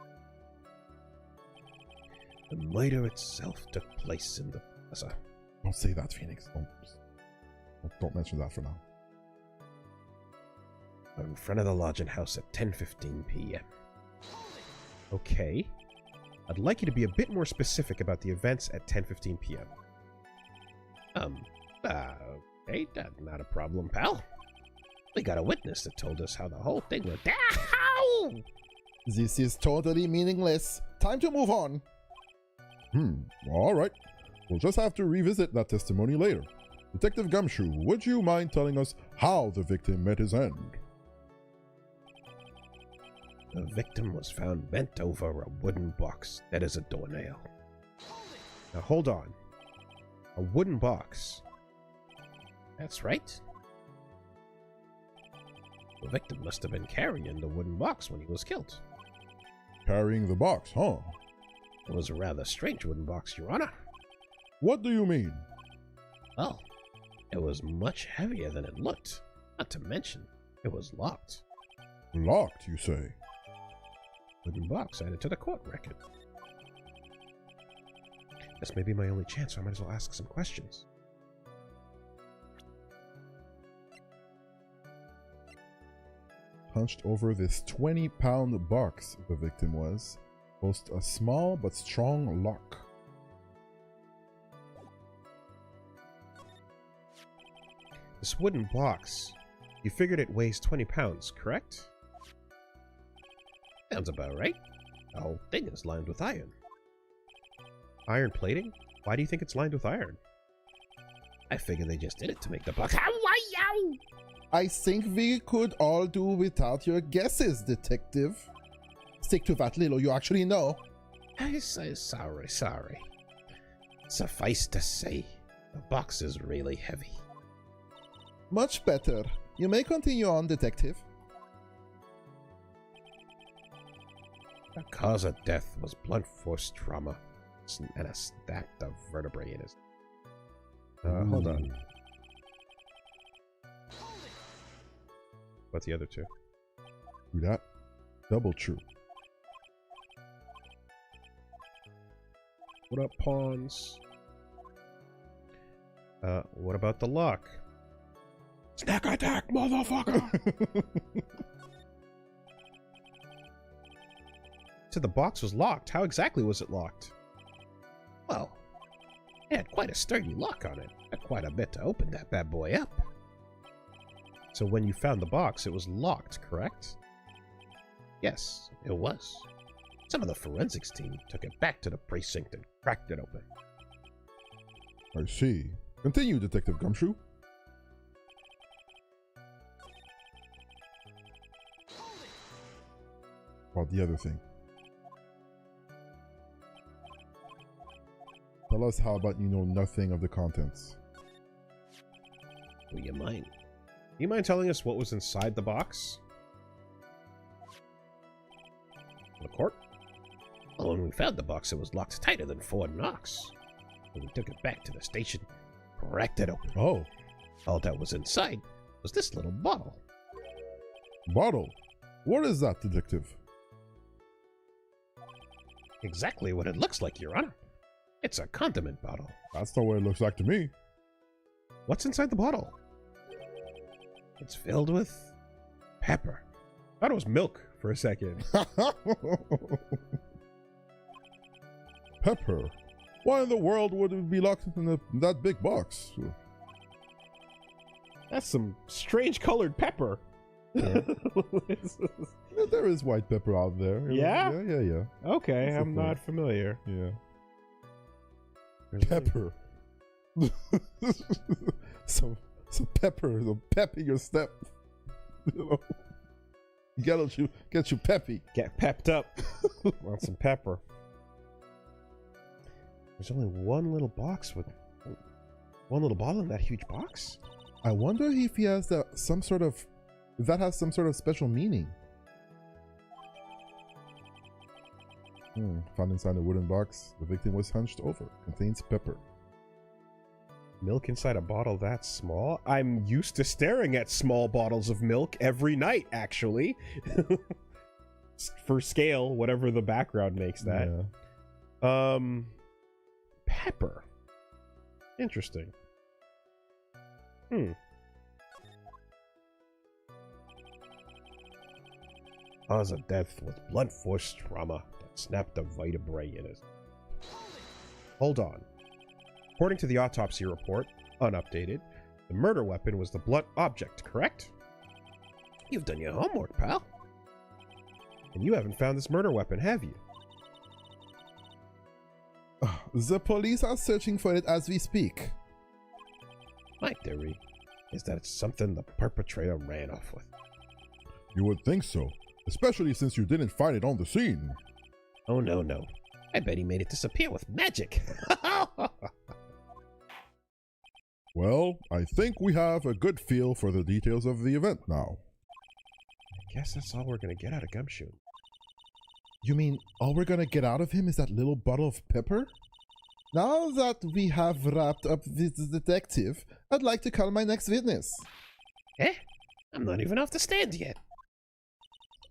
The murder itself took place in the plaza. Don't say that, Phoenix. Don't mention that for now. In front of the lodging house at 10:15 p.m. Okay. I'd like you to be a bit more specific about the events at 10:15 p.m. Okay, not a problem, pal. We got a witness that told us how the whole thing went down. This is totally meaningless. Time to move on. All right. We'll just have to revisit that testimony later. Detective Gumshoe, would you mind telling us how the victim met his end? The victim was found bent over a wooden box that is a doornail. Now hold on. A wooden box. That's right. The victim must have been carrying the wooden box when he was killed. Carrying the box, huh? It was a rather strange wooden box, Your Honor. What do you mean? Well, it was much heavier than it looked. Not to mention, it was locked. Locked, you say? Wooden box added to the court record. This may be my only chance, so I might as well ask some questions. Hunched over this 20-pound box, the victim was, boasts a small but strong lock. This wooden box, you figured it weighs 20 pounds, correct? Sounds about right. The whole thing is lined with iron. Iron plating? Why do you think it's lined with iron? I figure they just did it to make the box. I think we could all do without your guesses, Detective. Stick to that little you actually know. I say sorry. Suffice to say, the box is really heavy. Much better. You may continue on, Detective. The cause of death was blunt force trauma and a stacked of vertebrae in his. Hold on. What's the other two? True that. Double true. What up, pawns? What about the lock? Snack attack, motherfucker! So the box was locked. How exactly was it locked? Well, it had quite a sturdy lock on it. Had quite a bit to open that bad boy up. So when you found the box, it was locked, correct? Yes, it was. Some of the forensics team took it back to the precinct and cracked it open. I see. Continue, Detective Gumshoe. About the other thing. Tell us how about you know nothing of the contents. Do you mind? Do you mind telling us what was inside the box? The court? Well, when we found the box, it was locked tighter than Fort Knox. When we took it back to the station, cracked it open. Oh. All that was inside was this little bottle. Bottle? What is that, Detective? Exactly what it looks like, Your Honor. It's a condiment bottle. That's not what it looks like to me. What's inside the bottle? It's filled with pepper. I thought it was milk for a second. Pepper? Why in the world would it be locked in that big box? That's some strange colored pepper. Yeah. Yeah, there is white pepper out there. Yeah? Yeah. Okay, That's the I'm not familiar. Yeah. Pepper. some pepper, some pep in your step. You know, get you peppy. Get pepped up. Want some pepper. There's only one little box with one little bottle in that huge box. I wonder if he has if that has some sort of special meaning. Found inside a wooden box. The victim was hunched over. Contains pepper. Milk inside a bottle that small? I'm used to staring at small bottles of milk every night, actually. For scale, whatever the background makes that. Yeah. Pepper. Interesting. Cause of death was blunt force trauma that snapped the vertebrae in his. Hold on. According to the autopsy report, unupdated, the murder weapon was the blunt object, correct? You've done your homework, pal. And you haven't found this murder weapon, have you? The police are searching for it as we speak. My theory is that it's something the perpetrator ran off with. You would think so, especially since you didn't find it on the scene. Oh, no. I bet he made it disappear with magic. Well, I think we have a good feel for the details of the event now. I guess that's all we're gonna get out of Gumshoe. You mean all we're gonna get out of him is that little bottle of pepper? Now that we have wrapped up this detective, I'd like to call my next witness. I'm not even off the stand yet.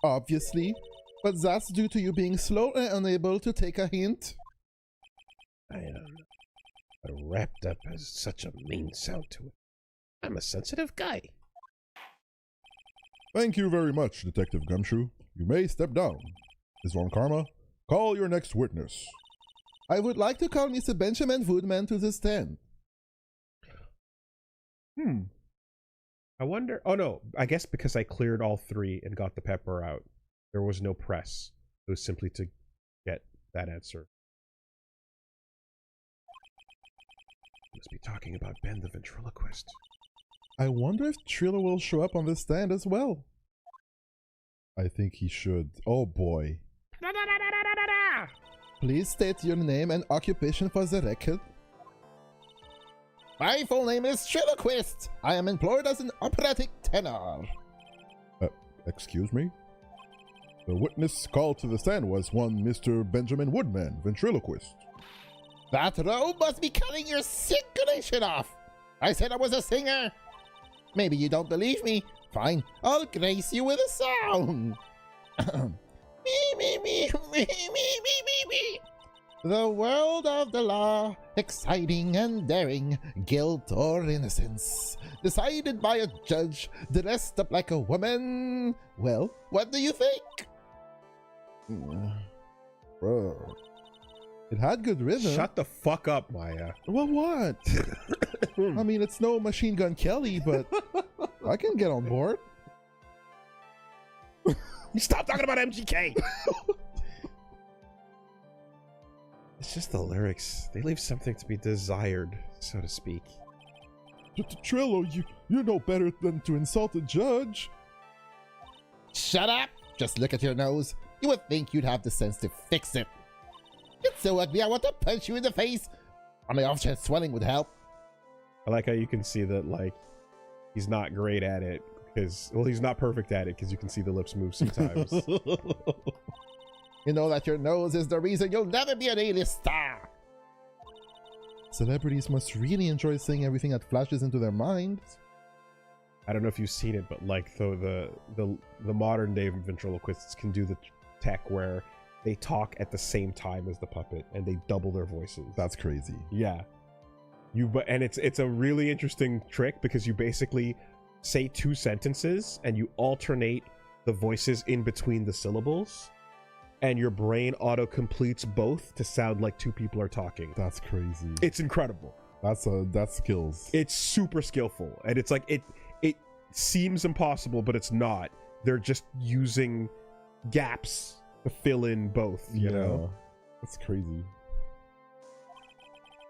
Obviously, but that's due to you being slow and unable to take a hint. I am. But wrapped up has such a mean sound to it. I'm a sensitive guy. Thank you very much, Detective Gumshoe. You may step down. Ms. Von Karma, call your next witness. I would like to call Mr. Benjamin Woodman to the stand. I wonder... Oh, no. I guess because I cleared all three and got the pepper out, there was no press. It was simply to get that answer. Must be talking about Ben the ventriloquist. I wonder if Triller will show up on the stand as well. I think he should. Oh boy. Please state your name and occupation for the record. My full name is Trilloquist. I am employed as an operatic tenor. Excuse me? The witness called to the stand was one Mr. Benjamin Woodman, ventriloquist. That robe must be cutting your circulation off. I said I was a singer. Maybe you don't believe me. Fine, I'll grace you with a sound. Me. The world of the law, exciting and daring, guilt or innocence, decided by a judge dressed up like a woman. Well, what do you think? Bro. It had good rhythm. Shut the fuck up, Maya. Well, what? I mean, it's no Machine Gun Kelly, but I can get on board. Stop talking about MGK! It's just the lyrics. They leave something to be desired, so to speak. Trillo, you know better than to insult a judge. Shut up! Just look at your nose. You would think you'd have the sense to fix it. It's so ugly, I want to punch you in the face. On the off chance swelling would help. I like how you can see that, like, he's not great at it, because, well, he's not perfect at it, because you can see the lips move sometimes. You know that your nose is the reason you'll never be an A-list star. Celebrities must really enjoy saying everything that flashes into their minds. I don't know if you've seen it, but, like, the modern day ventriloquists can do the tech where they talk at the same time as the puppet, and they double their voices. That's crazy. Yeah. And it's a really interesting trick, because you basically say two sentences, and you alternate the voices in between the syllables. and your brain auto-completes both to sound like two people are talking. That's crazy. It's incredible. That's skills. It's super skillful, and it's like it seems impossible, but it's not. They're just using gaps to fill in both, you know? That's crazy.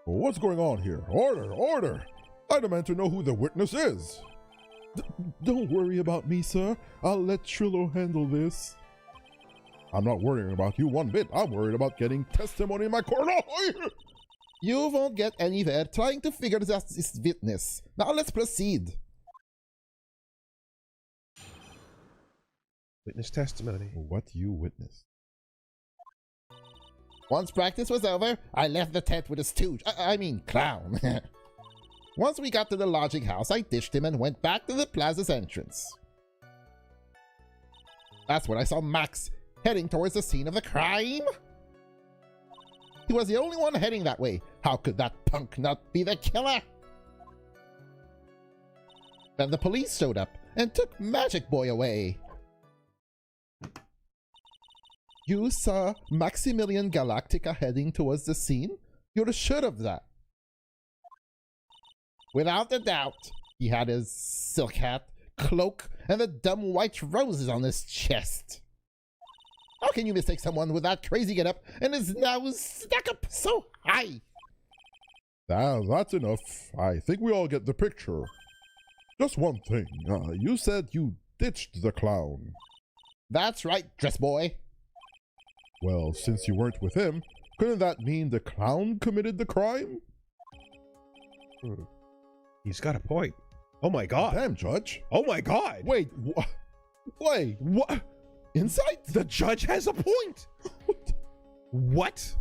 Well, what's going on here? Order, order! I demand to know who the witness is. Don't worry about me, sir. I'll let Trillo handle this. I'm not worrying about you one bit. I'm worried about getting testimony in my court. You won't get anywhere trying to figure out this witness. Now let's proceed. Witness testimony. What you witnessed? Once practice was over, I left the tent with a stooge. I mean, clown. Once we got to the lodging house, I ditched him and went back to the plaza's entrance. That's when I saw Max heading towards the scene of the crime. He was the only one heading that way. How could that punk not be the killer? Then the police showed up and took Magic Boy away. You saw Maximilian Galactica heading towards the scene? You're sure of that? Without a doubt, he had his silk hat, cloak, and the dumb white roses on his chest. How can you mistake someone with that crazy getup and his nose stuck up so high? That's enough. I think we all get the picture. Just one thing. You said you ditched the clown. That's right, dress boy. Well, since you weren't with him, couldn't that mean the clown committed the crime? He's got a point. Oh my god. Damn, Judge. Oh my god. Wait, wait. What? Insight? The judge has a point. What?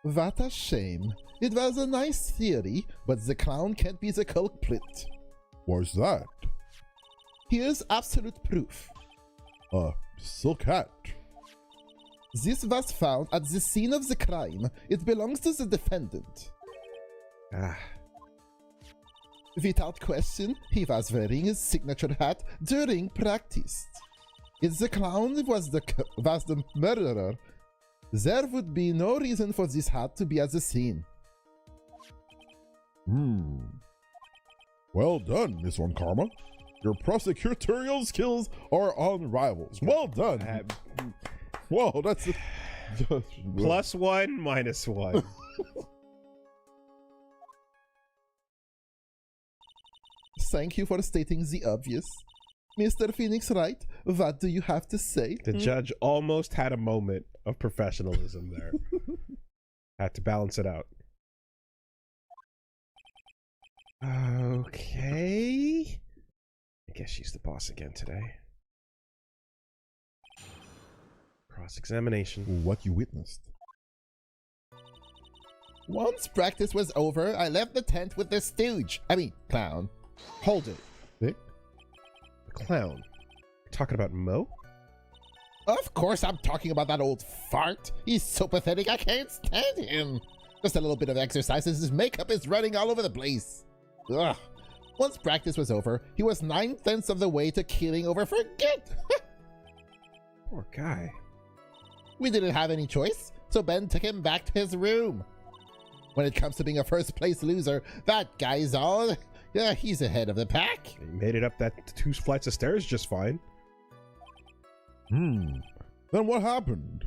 What a shame. It was a nice theory, but the clown can't be the culprit. What's that? Here's absolute proof. Silk hat. This was found at the scene of the crime. It belongs to the defendant. Without question, he was wearing his signature hat during practice. If the clown was the murderer, there would be no reason for this hat to be at the scene. Well done, Miss One Karma. Your prosecutorial skills are unrivaled. Well done. Whoa, that's +1, -1. Thank you for stating the obvious. Mr. Phoenix Wright, what do you have to say? The judge almost had a moment of professionalism there. Had to balance it out. Okay. I guess she's the boss again today. Cross-examination. what you witnessed. Once practice was over, I left the tent with the stooge. I mean, clown. Hold it. Eh? The clown. You're talking about Mo? Of course I'm talking about that old fart. He's so pathetic I can't stand him. Just a little bit of exercise and his makeup is running all over the place. Ugh. Once practice was over, he was 9/10 of the way to keeling over for good. Poor guy. We didn't have any choice, so Ben took him back to his room. When it comes to being a first place loser, that guy's all... Yeah, he's ahead of the pack. He made it up that 2 flights of stairs just fine. Then what happened?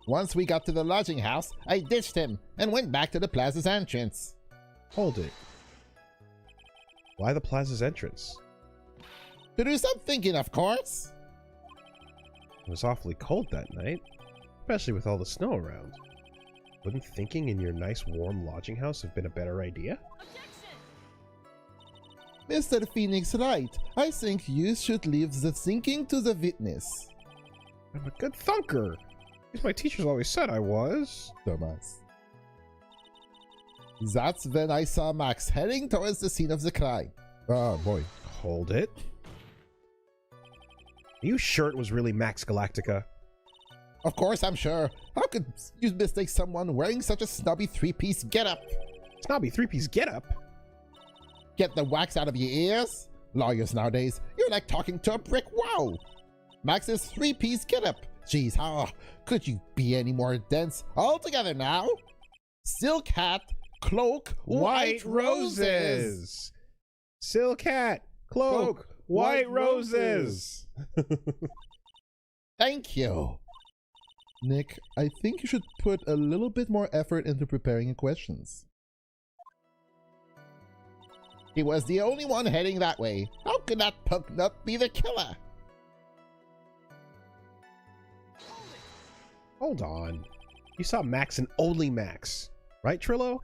Once we got to the lodging house, I ditched him and went back to the plaza's entrance. Hold it. Why the plaza's entrance? To do some thinking, of course. It was awfully cold that night, especially with all the snow around. Wouldn't thinking in your nice warm lodging house have been a better idea? Mr. Phoenix Wright, I think you should leave the thinking to the witness. I'm a good thunker. As my teachers always said I was. Dumbass. That's when I saw Max heading towards the scene of the crime. Ah, boy. Hold it. Are you sure it was really Max Galactica? Of course, I'm sure. How could you mistake someone wearing such a snobby 3-piece getup? Snobby 3-piece getup? Get the wax out of your ears? Lawyers nowadays, you're like talking to a brick wall. Max's three-piece getup. Jeez, how could you be any more dense? All together now. Silk hat, cloak, white roses. Silk hat, cloak, white roses. Thank you. Nick, I think you should put a little bit more effort into preparing your questions. He was the only one heading that way. How could that punk nut be the killer? Hold on. You saw Max and only Max, right, Trillo?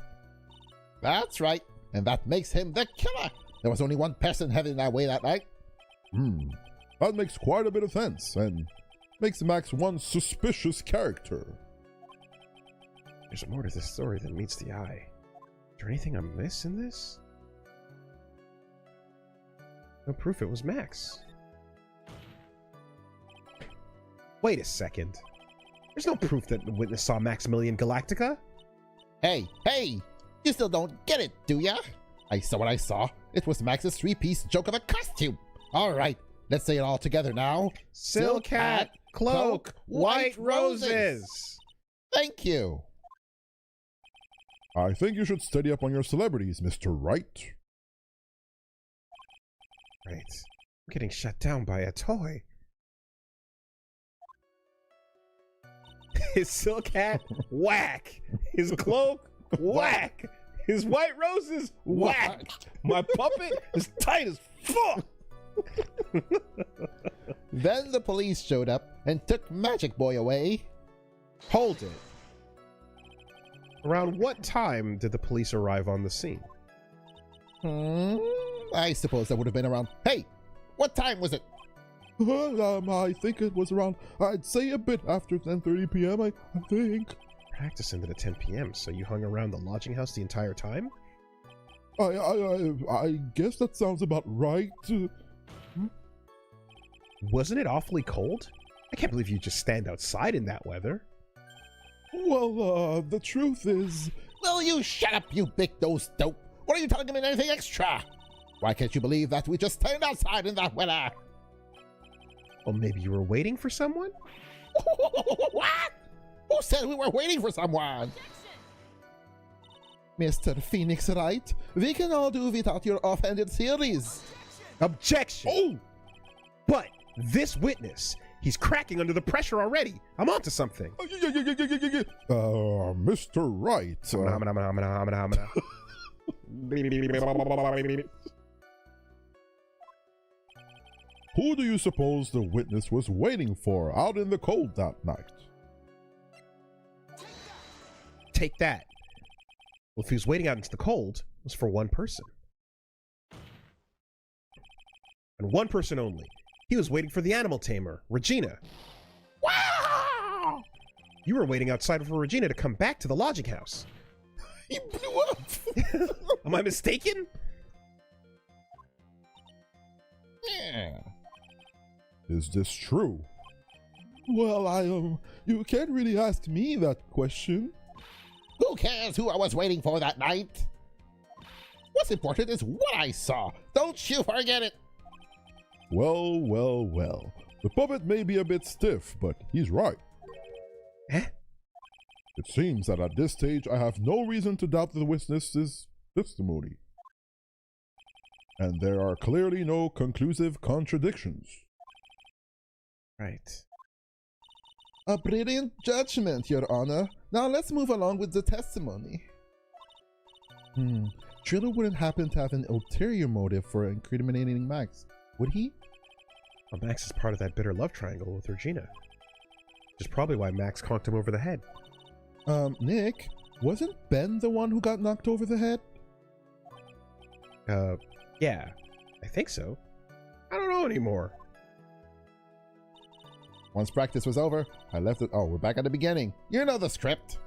That's right, and that makes him the killer. There was only one person heading that way that night. That makes quite a bit of sense, and makes Max one suspicious character. There's more to this story than meets the eye. Is there anything I'm missing in this? No proof it was Max. Wait a second. There's no proof that the witness saw Maximilian Galactica. Hey, you still don't get it, do ya? I saw what I saw. It was Max's three-piece joke of a costume. All right, let's say it all together now. Silk hat, cloak, white roses. Thank you. I think you should study up on your celebrities, Mr. Wright. Right. I'm getting shut down by a toy. His silk hat, whack. His cloak, whack. His white roses, whack. My puppet is tight as fuck. Then the police showed up and took Magic Boy away. Hold it. Around what time did the police arrive on the scene? I suppose that would have been around. Hey, what time was it? I think it was around, I'd say a bit after 10:30 p.m., I think. Practice ended at 10 p.m., so you hung around the lodging house the entire time? I guess that sounds about right. Wasn't it awfully cold? I can't believe you just stand outside in that weather. Well, the truth is... Will you shut up, you big-nosed dope? What are you telling him in anything extra? Why can't you believe that we just stand outside in that weather? Well, maybe you were waiting for someone? What? Who said we were waiting for someone? Mr. Phoenix Wright, we can all do without your offhanded theories. Objection! Oh! But this witness, he's cracking under the pressure already. I'm onto something. Mr. Wright. Who do you suppose the witness was waiting for out in the cold that night? Take that. Well, if he was waiting out into the cold, it was for one person. And one person only. He was waiting for the animal tamer, Regina. Wow! You were waiting outside for Regina to come back to the lodging house. He blew up! Am I mistaken? Yeah. Is this true? Well, you can't really ask me that question. Who cares who I was waiting for that night? What's important is what I saw. Don't you forget it. Well. The puppet may be a bit stiff, but he's right. Eh? It seems that at this stage I have no reason to doubt the witness's testimony. And there are clearly no conclusive contradictions. Right. A brilliant judgment, Your Honor. Now let's move along with the testimony. Triller wouldn't happen to have an ulterior motive for incriminating Max, would he? Well, Max is part of that bitter love triangle with Regina. Which is probably why Max conked him over the head. Nick, wasn't Ben the one who got knocked over the head? Yeah. I think so. I don't know anymore. Once practice was over, I left it. Oh, we're back at the beginning. You know the script.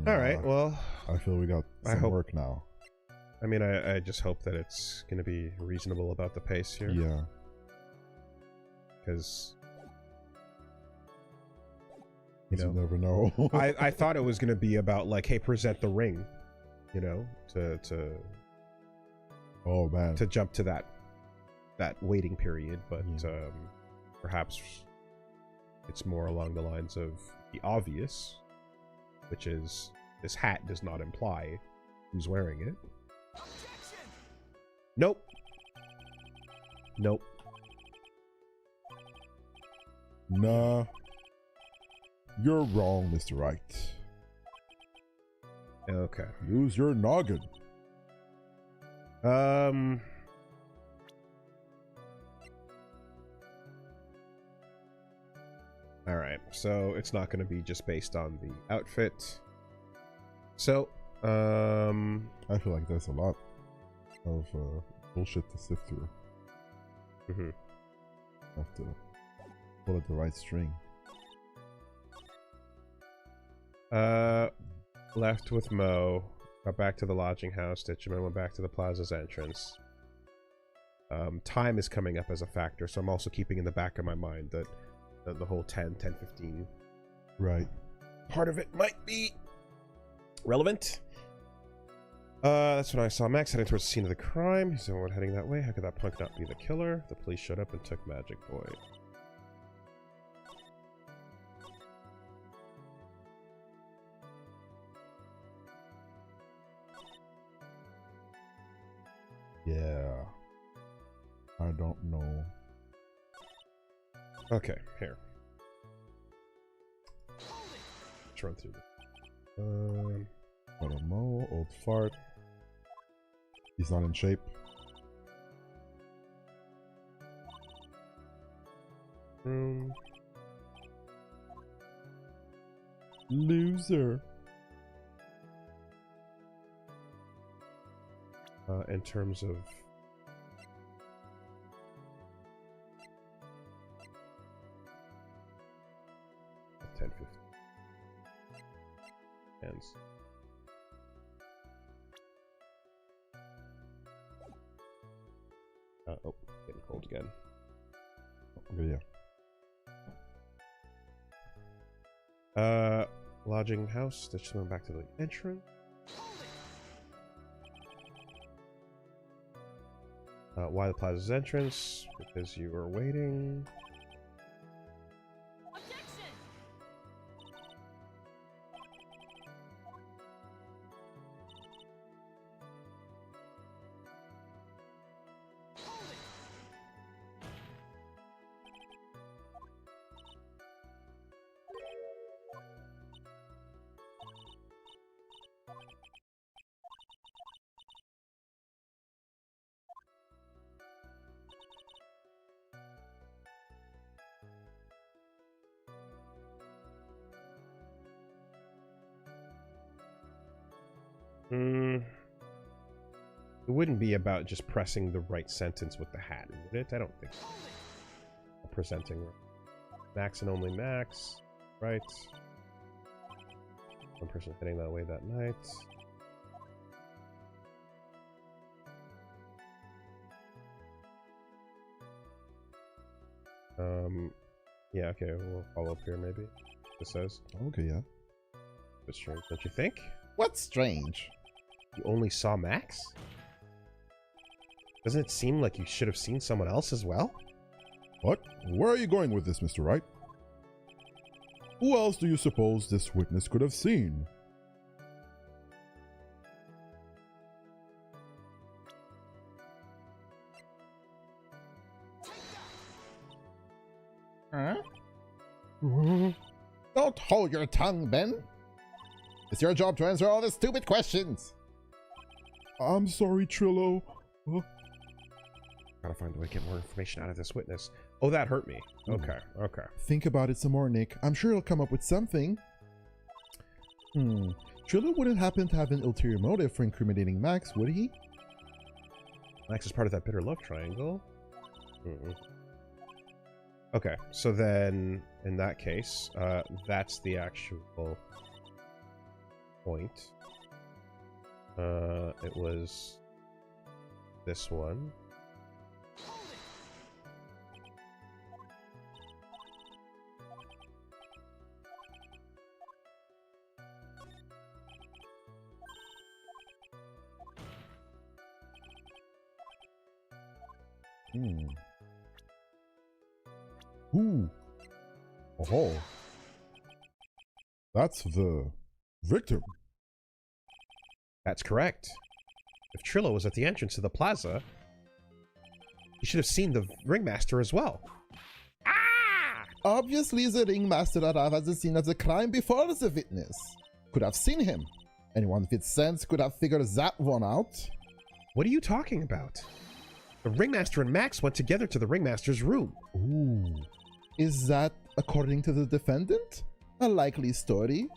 All right, well... I feel we got some work now. I mean, I just hope that it's going to be reasonable about the pace here. Yeah. Because You know, never know. I thought it was going to be about like, hey, present the ring, you know, to oh man, to jump to that waiting period, but Yeah. Perhaps it's more along the lines of the obvious, which is this hat does not imply who's wearing it. Nope. Nope. nah, you're wrong, Mr. Wright. Okay. Use your noggin. All right. So it's not going to be just based on the outfit. So, I feel like there's a lot of bullshit to sift through. mhm. Have to pull at the right string. Left with Mo, got back to the lodging house, Stitchman went back to the plaza's entrance. Time is coming up as a factor, so I'm also keeping in the back of my mind that the whole 10:15 Right. part of it might be relevant. That's when I saw Max heading towards the scene of the crime. He's the one heading that way. How could that punk not be the killer? The police showed up and took Magic Boy. Yeah. I don't know. Okay, here. Let's run through this. Got a Mo, old fart. He's not in shape. Room. Loser. In terms of $10.50 hands. Oh, getting cold again. Okay, yeah. Lodging house. Just going back to the entrance. Why the plaza's entrance? Because you were waiting. It wouldn't be about just pressing the right sentence with the hat, would it? I don't think so. Presenting Max and only Max, right? One person heading that way that night. Yeah, okay, we'll follow up here maybe. This says. Okay, yeah. It's strange, don't you think? What's strange? You only saw Max? Doesn't it seem like you should have seen someone else as well? What? Where are you going with this, Mr. Wright? Who else do you suppose this witness could have seen? Huh? Don't hold your tongue, Ben. It's your job to answer all the stupid questions. I'm sorry, Trillo. Gotta find a way to get more information out of this witness. Oh, that hurt me. Okay, okay. Think about it some more, Nick. I'm sure he'll come up with something. Trillo wouldn't happen to have an ulterior motive for incriminating Max, would he? Max is part of that bitter love triangle. Okay, so then, in that case, that's the actual point. It was this one. Ooh. Oh. That's the victim. That's correct. If Trillo was at the entrance to the plaza, he should have seen the ringmaster as well. Obviously, the ringmaster arrived at the scene of the crime before the witness. Could have seen him. Anyone with sense could have figured that one out. What are you talking about? The ringmaster and Max went together to the ringmaster's room. Ooh. Is that, according to the defendant, a likely story?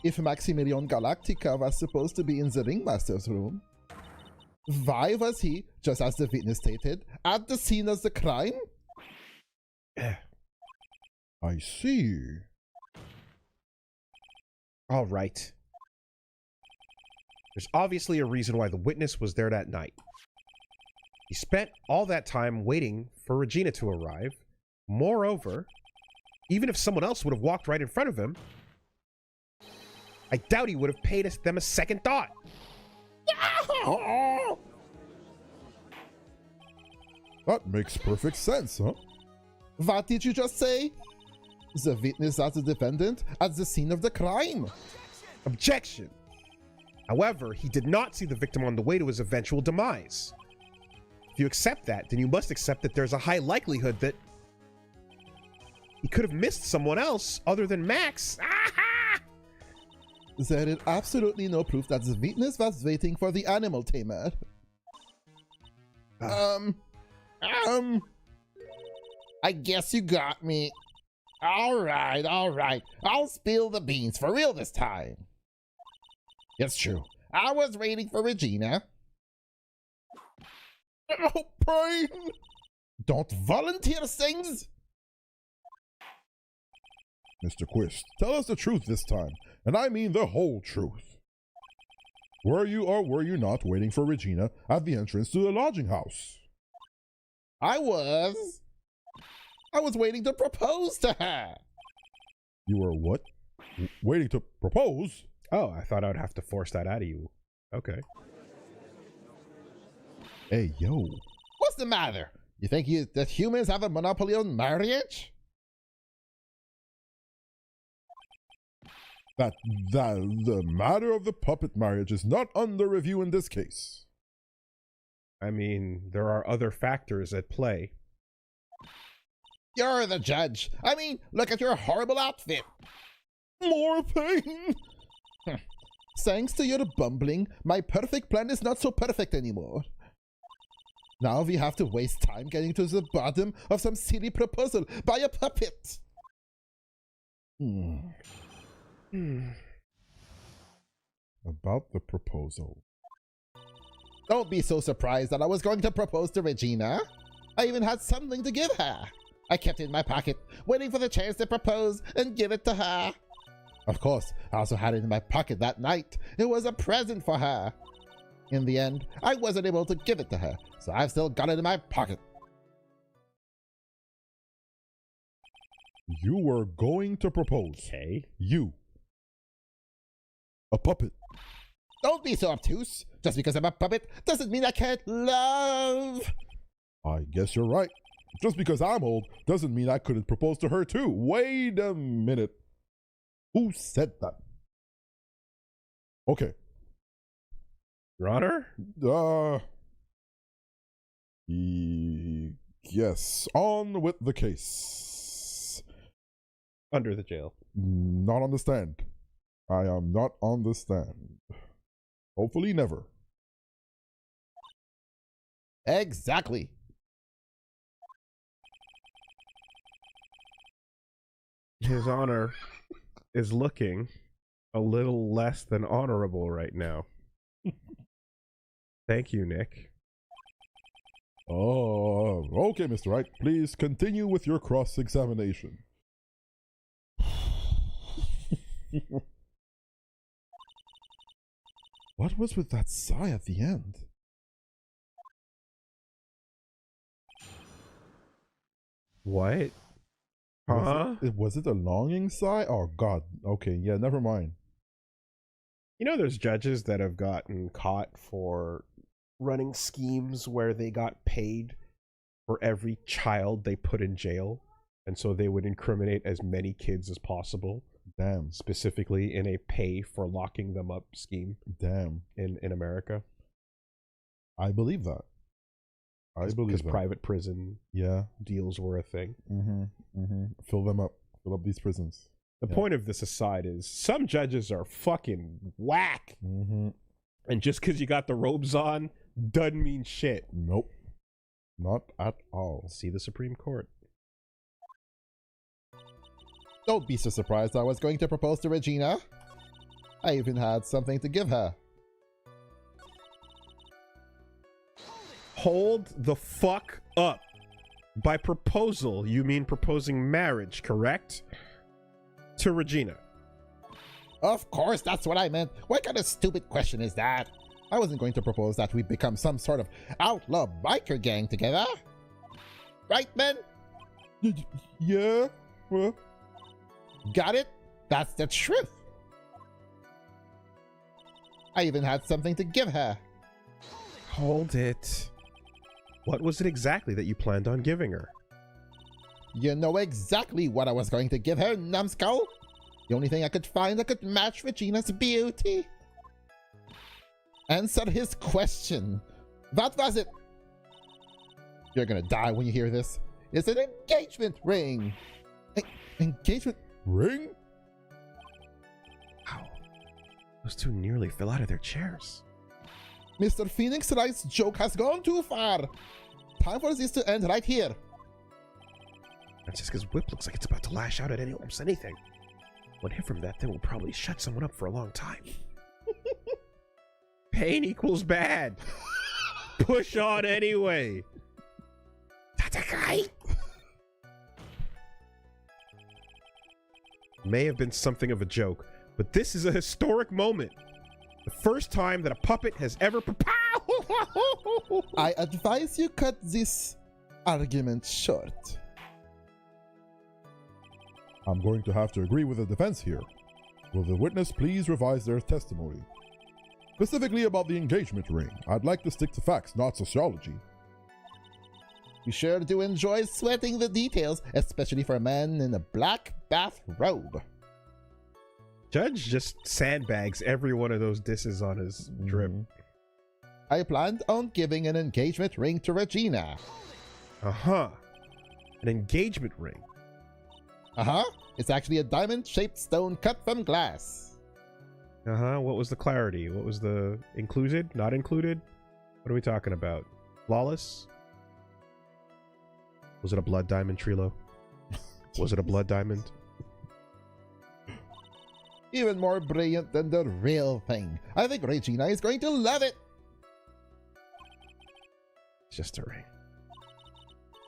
If Maximilian Galactica was supposed to be in the ringmaster's room, why was he, just as the witness stated, at the scene of the crime? I see. All right. There's obviously a reason why the witness was there that night. He spent all that time waiting for Regina to arrive. Moreover, even if someone else would have walked right in front of him, I doubt he would have paid them a second thought. That makes perfect sense, huh? What did you just say? The witness as the defendant at the scene of the crime. Objection! However, he did not see the victim on the way to his eventual demise. If you accept that, then you must accept that there's a high likelihood that he could have missed someone else other than Max. There is absolutely no proof that the witness was waiting for the animal tamer. I guess you got me. All right. I'll spill the beans for real this time. It's true. I was waiting for Regina. Oh, Brian! Don't volunteer things! Mr. Quist, tell us the truth this time, and I mean the whole truth. Were you or were you not waiting for Regina at the entrance to the lodging house? I was waiting to propose to her. You were what? Waiting to propose? Oh, I thought I would have to force that out of you. Okay. Hey, yo. What's the matter? You think that humans have a monopoly on marriage? That the matter of the puppet marriage is not under review in this case. I mean, there are other factors at play. You're the judge. I mean, look at your horrible outfit. More pain! Thanks to your bumbling, my perfect plan is not so perfect anymore. Now we have to waste time getting to the bottom of some silly proposal by a puppet. About the proposal. Don't be so surprised that I was going to propose to Regina. I even had something to give her. I kept it in my pocket, waiting for the chance to propose and give it to her. Of course, I also had it in my pocket that night. It was a present for her. In the end, I wasn't able to give it to her, so I've still got it in my pocket. You were going to propose. Okay. You. A puppet. Don't be so obtuse. Just because I'm a puppet doesn't mean I can't love. I guess you're right. Just because I'm old doesn't mean I couldn't propose to her too. Wait a minute. Who said that? Okay. Your Honor? Yes. On with the case. Under the jail. Not on the stand. I am not on the stand. Hopefully never. Exactly. His Honor is looking a little less than honorable right now. Thank you, Nick. Oh, okay, Mr. Wright. Please continue with your cross-examination. What was with that sigh at the end? What? Huh? Was it a longing sigh? Oh, God. Okay, yeah, never mind. You know, there's judges that have gotten caught for running schemes where they got paid for every child they put in jail. And so they would incriminate as many kids as possible. Damn. Specifically in a pay for locking them up scheme. Damn. In America. I believe that. I believe because that. private prison deals were a thing. Fill them up. Fill up these prisons. The point of this aside is some judges are fucking whack. And just because you got the robes on doesn't mean shit. Nope. Not at all. See the Supreme Court. Don't be so surprised I was going to propose to Regina. I even had something to give her. Hold the fuck up. By proposal, you mean proposing marriage, correct? To Regina. Of course, that's what I meant. What kind of stupid question is that? I wasn't going to propose that we become some sort of outlaw biker gang together. Right, men? Yeah. Well. Got it? That's the truth. I even had something to give her. Hold it. What was it exactly that you planned on giving her? You know exactly what I was going to give her, numbskull. The only thing I could find that could match Regina's beauty. Answer his question. What was it? You're gonna die when you hear this. It's an engagement ring. Engagement ring? Wow. Those two nearly fell out of their chairs. Mr. Phoenix Wright's joke has gone too far. Time for this to end right here. Francesca's whip looks like it's about to lash out at almost anything. One hit from that thing will probably shut someone up for a long time. Pain equals bad. Push on anyway. Tatakai. May have been something of a joke, but this is a historic moment. The first time that a puppet has ever... I advise you cut this argument short. I'm going to have to agree with the defense here. Will the witness please revise their testimony? Specifically about the engagement ring, I'd like to stick to facts, not sociology. You sure do enjoy sweating the details, especially for a man in a black bathrobe. Judge just sandbags every one of those disses on his drip. I planned on giving an engagement ring to Regina. Uh-huh. An engagement ring. Uh-huh. It's actually a diamond-shaped stone cut from glass. Uh-huh. What was the clarity? What was the included? Not included? What are we talking about? Flawless? Was it a blood diamond, Trilo? Was it a blood diamond? Even more brilliant than the real thing. I think Regina is going to love it. It's just a ring.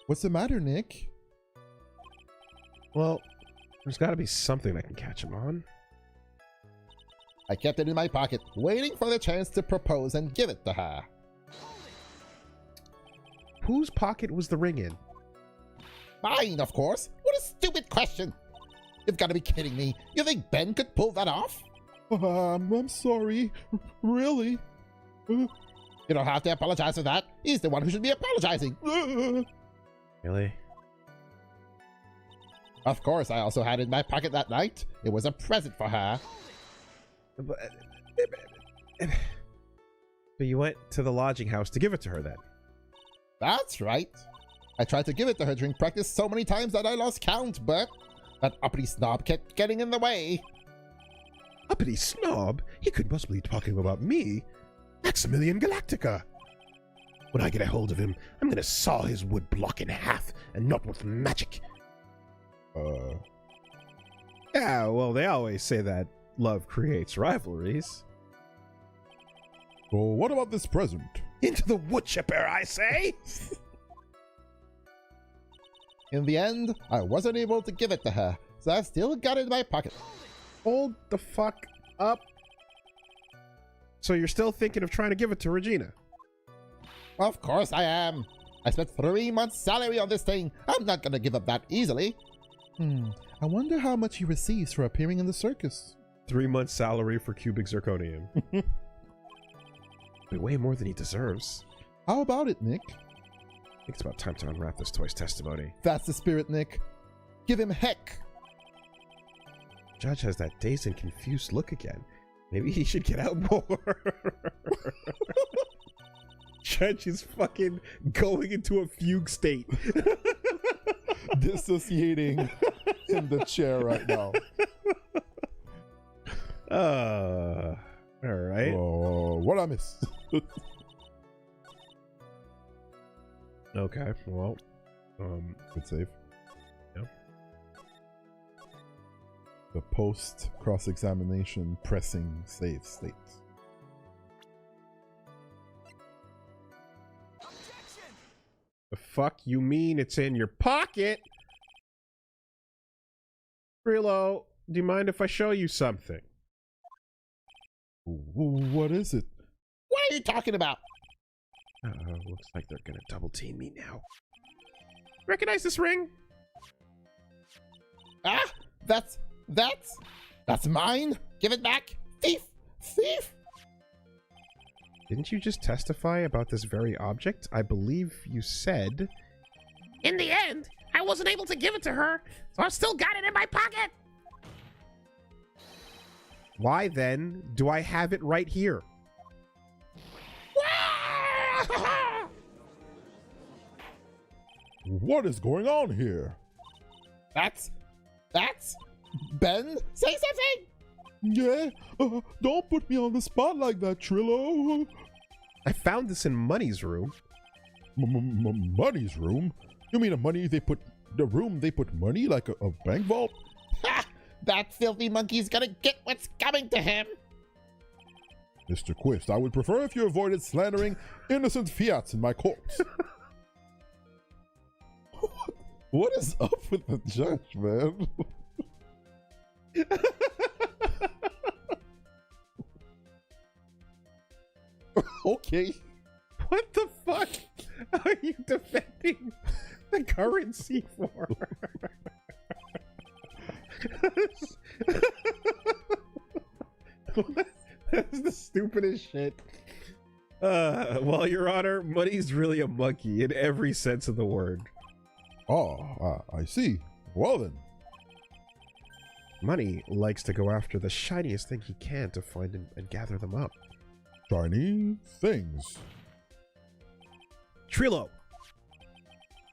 What's the matter, Nick? Well, there's got to be something I can catch him on. I kept it in my pocket, waiting for the chance to propose and give it to her. Whose pocket was the ring in? Mine, of course. What a stupid question. You've got to be kidding me. You think Ben could pull that off? I'm sorry. Really? You don't have to apologize for that. He's the one who should be apologizing. Really? Of course, I also had it in my pocket that night. It was a present for her. But you went to the lodging house to give it to her then? That's right. I tried to give it to her during practice so many times that I lost count, but that uppity snob kept getting in the way. Uppity snob? He could possibly be talking about me. Maximilian Galactica. When I get a hold of him, I'm gonna saw his wood block in half, and not with magic. Yeah, well, they always say that love creates rivalries. So what about this present? Into the wood chipper, I say! In the end, I wasn't able to give it to her, so I still got it in my pocket. Hold the fuck up. So you're still thinking of trying to give it to Regina? Of course I am. I spent 3 months' salary on this thing. I'm not gonna give up that easily. I wonder how much he receives for appearing in the circus. 3 months' salary for cubic zirconium. Way more than he deserves. How about it, Nick? think it's about time to unwrap this toy's testimony. That's the spirit, Nick. Give him heck. Judge has that dazed and confused look again. Maybe he should get out more. Judge is fucking going into a fugue state. Dissociating in the chair right now. All right. Oh, what I miss? Okay, well, Good save. Yep. The post cross-examination pressing save state. the fuck you mean it's in your pocket? Rilo, do you mind if I show you something? What is it? What are you talking about? Looks like they're gonna double team me now. Recognize this ring? Ah, that's mine. Give it back, thief, thief. Didn't you just testify about this very object? I believe you said... In the end, I wasn't able to give it to her, so I've still got it in my pocket. Why then do I have it right here? What is going on here? That's Ben. Say something. Yeah, don't put me on the spot like that, Trillo. I found this in Money's room. Money's room? You mean the room they put money, like a bank vault? Ha! That filthy monkey's gonna get what's coming to him. Mr. Quist, I would prefer if you avoided slandering innocent fiats in my court. What is up with the judge, man? Okay. What the fuck are you defending the currency for? That's the stupidest shit. Well, Your Honor, Money's really a monkey in every sense of the word. Oh, I see. Well then. Money likes to go after the shiniest thing he can to find and gather them up. Shiny things. Trillo,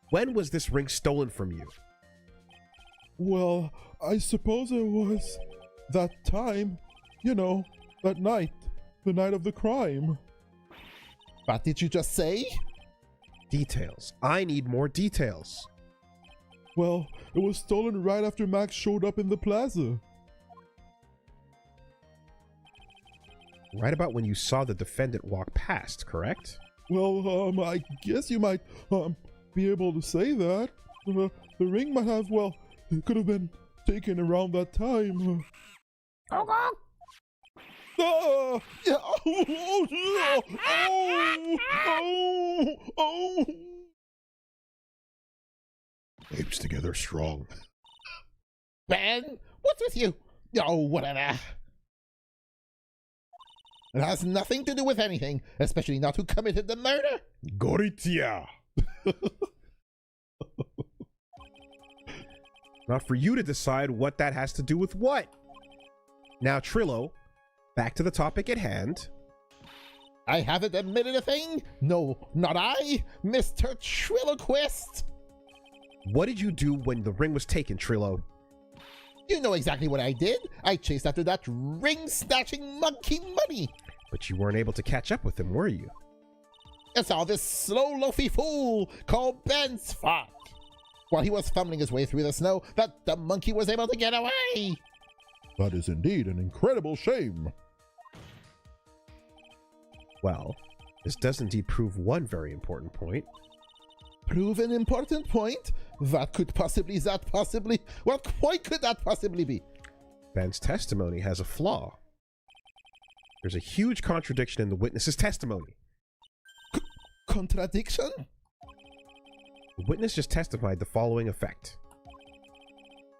when was this ring stolen from you? Well, I suppose it was that time, that night, the night of the crime. What did you just say? Details. I need more details. Well, it was stolen right after Max showed up in the plaza. Right about when you saw the defendant walk past, correct? Well, I guess you might, be able to say that. The ring might have, it could have been taken around that time. Oh, Ah! Yeah. Oh! Apes together strong. Ben, what's with you? Oh, whatever. It has nothing to do with anything, especially not who committed the murder. Goritia. Not for you to decide what that has to do with what. Now, Trillo, back to the topic at hand. I haven't admitted a thing. No, not I, Mr. Trilloquist. What did you do when the ring was taken, Trillo? You know exactly what I did. I chased after that ring-snatching monkey Money. But you weren't able to catch up with him, were you? It's all this slow, loafy fool called Ben's fault. While he was fumbling his way through the snow, that the monkey was able to get away. That is indeed an incredible shame. Well, this does indeed prove one very important point. Prove an important point? What could possibly what point could that possibly be? Ben's testimony has a flaw. There's a huge contradiction in the witness's testimony. Contradiction? The witness just testified the following effect.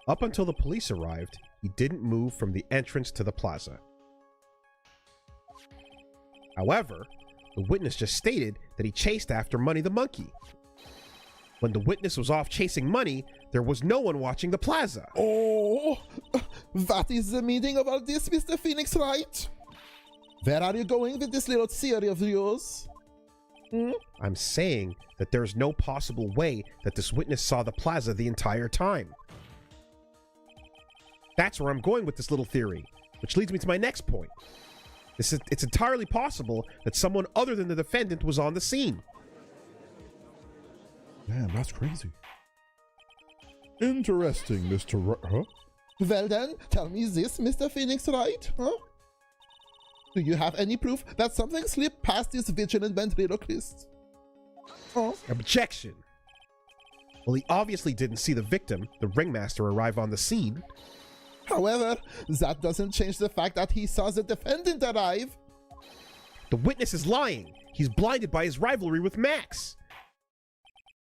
Up until the police arrived, he didn't move from the entrance to the plaza. However, the witness just stated that he chased after Money the monkey. When the witness was off chasing money, there was no one watching the plaza. Oh, that is the meaning of all this, Mr. Phoenix, right? Where are you going with this little theory of yours? I'm saying that there's no possible way that this witness saw the plaza the entire time. That's where I'm going with this little theory, which leads me to my next point. It's entirely possible that someone other than the defendant was on the scene. Man, that's crazy. Interesting, Mr. Huh? Well then, tell me this, Mr. Phoenix, right? Huh? Do you have any proof that something slipped past this vigilant ventriloquist? Huh? Objection. Well, he obviously didn't see the victim, the ringmaster, arrive on the scene. However, that doesn't change the fact that he saw the defendant arrive. The witness is lying. He's blinded by his rivalry with Max.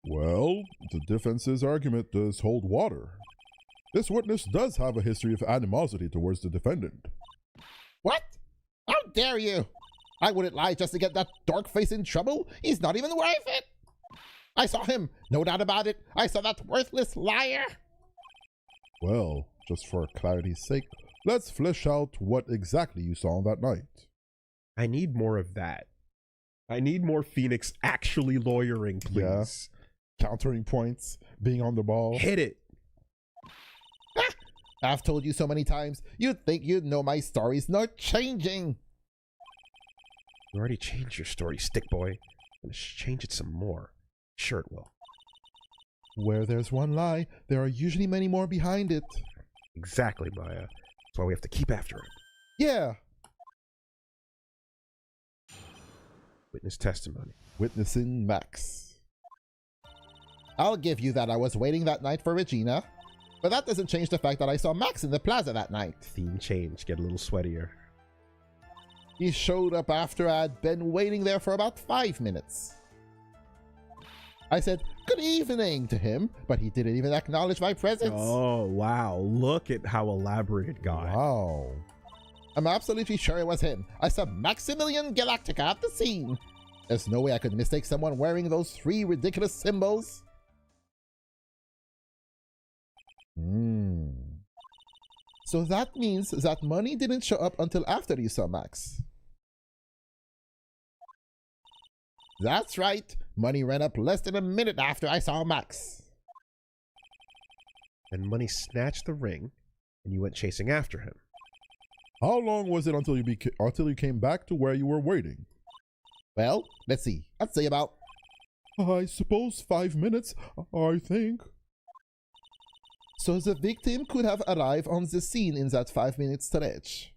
Well, the defense's argument does hold water. This witness does have a history of animosity towards the defendant. What? How dare you? I wouldn't lie just to get that dork face in trouble. He's not even worth it. I saw him, no doubt about it. I saw that worthless liar. Well, just for clarity's sake, let's flesh out what exactly you saw on that night. I need more of that. I need more Phoenix actually lawyering, please. Countering points, being on the ball. Hit it. I've told you so many times, you'd think you'd know my story's not changing. You already changed your story, stick boy. And change it some more. Sure it will. Where there's one lie, there are usually many more behind it. Exactly, Maya. That's why we have to keep after it. Yeah. Witness testimony. Witnessing Max. I'll give you that I was waiting that night for Regina, but that doesn't change the fact that I saw Max in the plaza that night. Theme change. Get a little sweatier. He showed up after I'd been waiting there for about 5 minutes. I said, "Good evening" to him, but he didn't even acknowledge my presence. Oh, wow. Look at how elaborate it got. Wow. I'm absolutely sure it was him. I saw Maximilian Galactica at the scene. There's no way I could mistake someone wearing those 3 ridiculous symbols. So that means that money didn't show up until after you saw Max. That's right. Money ran up less than a minute after I saw Max. And Money snatched the ring, and you went chasing after him. How long was it until you came back to where you were waiting? Well, let's see. I'd say about... I suppose 5 minutes, I think. So the victim could have arrived on the scene in that 5-minute stretch.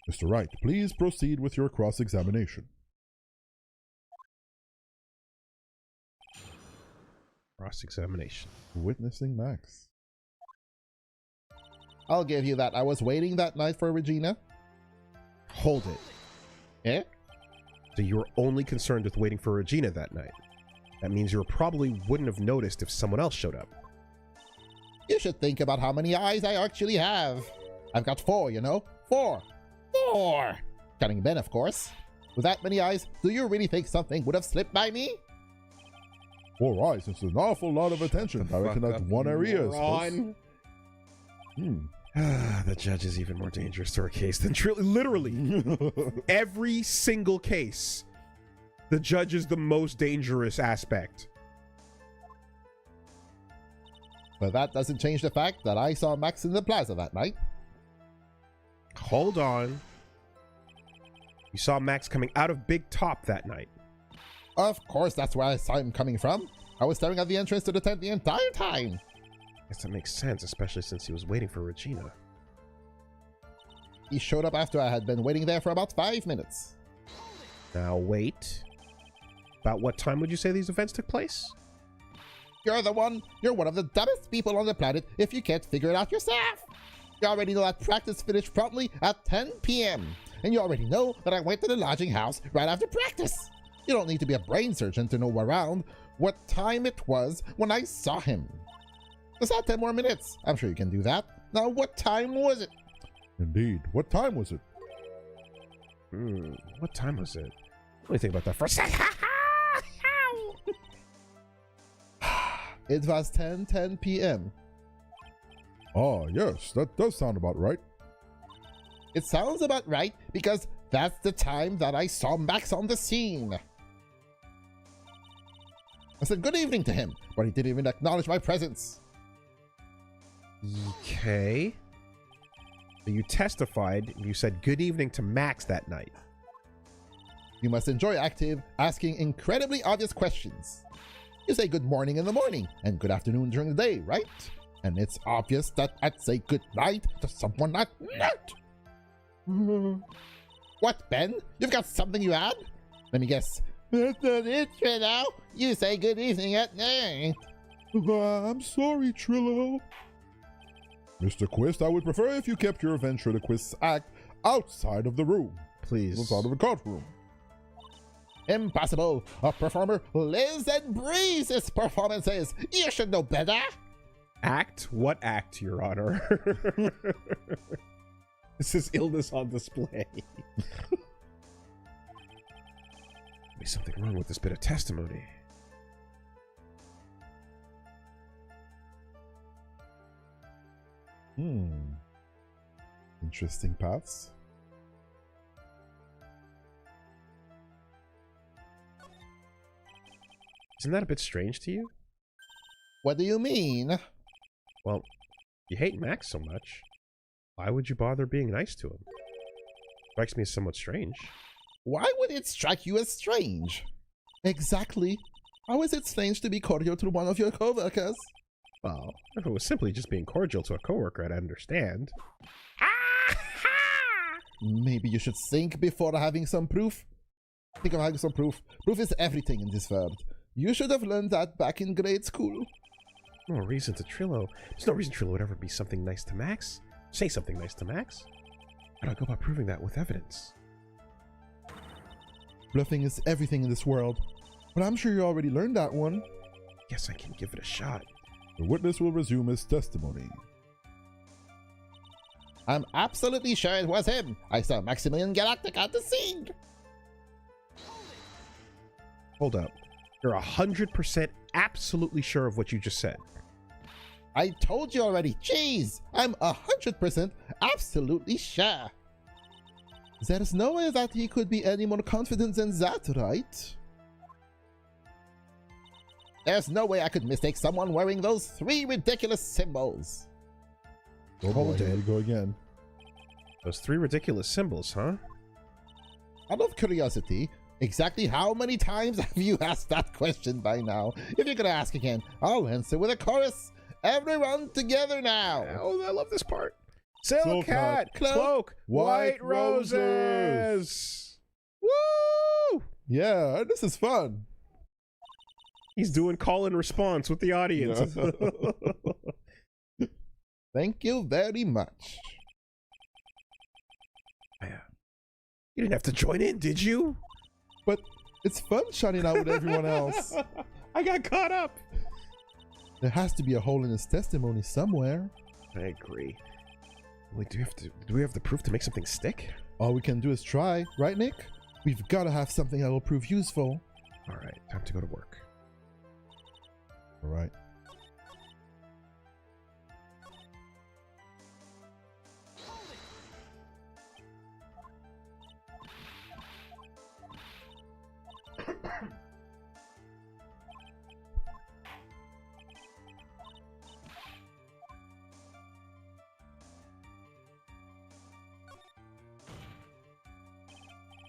Mr. Wright, please proceed with your cross-examination. Cross-examination. Witnessing Max. I'll give you that. I was waiting that night for Regina. Hold it. Eh? So you were only concerned with waiting for Regina that night. That means you probably wouldn't have noticed if someone else showed up. You should think about how many eyes I actually have. I've got 4, you know? 4. 4! Counting Ben, of course. With that many eyes, do you really think something would have slipped by me? 4 eyes, it's an awful lot of attention directed at one area. The judge is even more dangerous to our case than literally every single case. The judge is the most dangerous aspect. But that doesn't change the fact that I saw Max in the plaza that night. Hold on. You saw Max coming out of Big Top that night. Of course, that's where I saw him coming from. I was staring at the entrance to the tent the entire time. Guess that makes sense, especially since he was waiting for Regina. He showed up after I had been waiting there for about 5 minutes. Now wait. About what time would you say these events took place? You're one of the dumbest people on the planet if you can't figure it out yourself. You already know that practice finished promptly at 10 p.m. And you already know that I went to the lodging house right after practice. You don't need to be a brain surgeon to know around what time it was when I saw him. Just add 10 more minutes. I'm sure you can do that. Now, what time was it? Indeed. What time was it? What time was it? Let me think about that for a second. It was 10:10 p.m. Oh, yes, that does sound about right. It sounds about right because that's the time that I saw Max on the scene. I said good evening to him, but he didn't even acknowledge my presence. Okay. So you testified, you said good evening to Max that night. You must enjoy active, asking incredibly obvious questions. You say good morning in the morning and good afternoon during the day, right? And it's obvious that I'd say good night to someone at night. What, Ben? You've got something you add? Let me guess. That's not it, Trillo. You say good evening at night. I'm sorry, Trillo. Mr. Quist, I would prefer if you kept your ventriloquist act outside of the room. Please. Outside of the courtroom. Impossible. A performer lives and breathes his performances. You should know better. Act? What act, Your Honor? This is illness on display. Be something wrong with this bit of testimony. Interesting paths. Isn't that a bit strange to you? What do you mean? Well, you hate Max so much. Why would you bother being nice to him? Strikes me as somewhat strange. Why would it strike you as strange? Exactly. How is it strange to be cordial to one of your coworkers? Well, if it was simply just being cordial to a coworker, I'd understand. Maybe you should think before having some proof. Think of having some proof. Proof is everything in this world. You should have learned that back in grade school. No reason to Trillo. There's no reason Trillo would ever be something nice to Max. Say something nice to Max. How do I go about proving that with evidence? Bluffing is everything in this world. But I'm sure you already learned that one. Guess I can give it a shot. The witness will resume his testimony. I'm absolutely sure it was him. I saw Maximilian Galactic at the scene. Hold up. You're 100% absolutely sure of what you just said. I told you already. Jeez, I'm 100% absolutely sure. There's no way that he could be any more confident than that, right? There's no way I could mistake someone wearing those 3 ridiculous symbols. Oh boy, here we go again. Those 3 ridiculous symbols, huh? Out of curiosity, exactly how many times have you asked that question by now? If you're gonna ask again, I'll answer with a chorus. Everyone together now. Oh, I love this part. Silk hat, Cloak, cloak, white white roses. Woo! Yeah, this is fun. He's doing call and response with the audience. Yeah. Thank you very much. You didn't have to join in, did you? But it's fun shining out with everyone else. I got caught up. There has to be a hole in his testimony somewhere. I agree. Wait, do we have the proof to make something stick? All we can do is try, right, Nick? We've got to have something that will prove useful. All right, time to go to work. All right.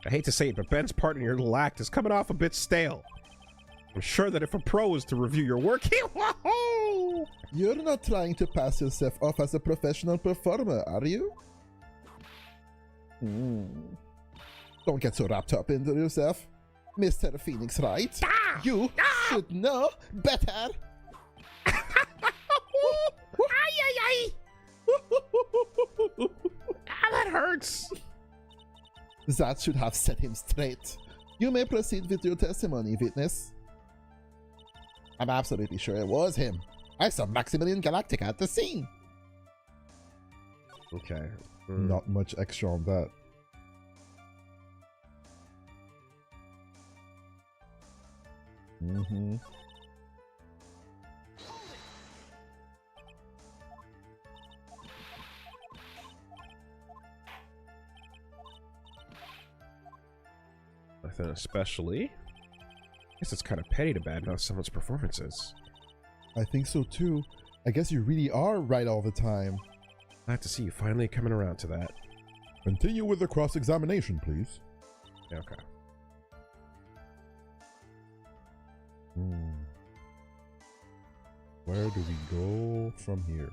I hate to say it, but Ben's part in your little act is coming off a bit stale. I'm sure that if a pro was to review your work, You're not trying to pass yourself off as a professional performer, are you? Don't get so wrapped up into yourself. Mr. Phoenix Wright. You should know better. That hurts. That should have set him straight. You may proceed with your testimony, witness. I'm absolutely sure it was him. I saw Maximilian Galactic at the scene. Okay. Not much extra on that. Nothing especially. I guess it's kind of petty to badmouth someone's performances. I think so too. I guess you really are right all the time. Glad to see you finally coming around to that. Continue with the cross-examination, please. Okay. Where do we go from here?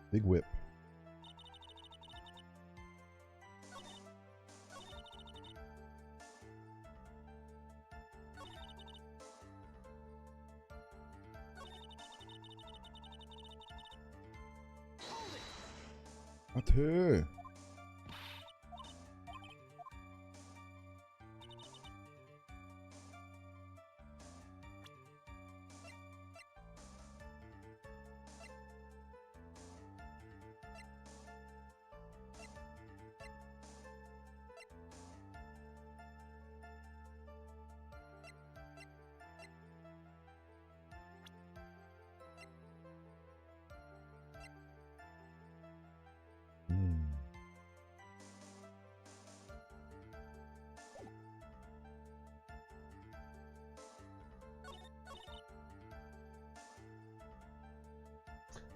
Big whip. Atte.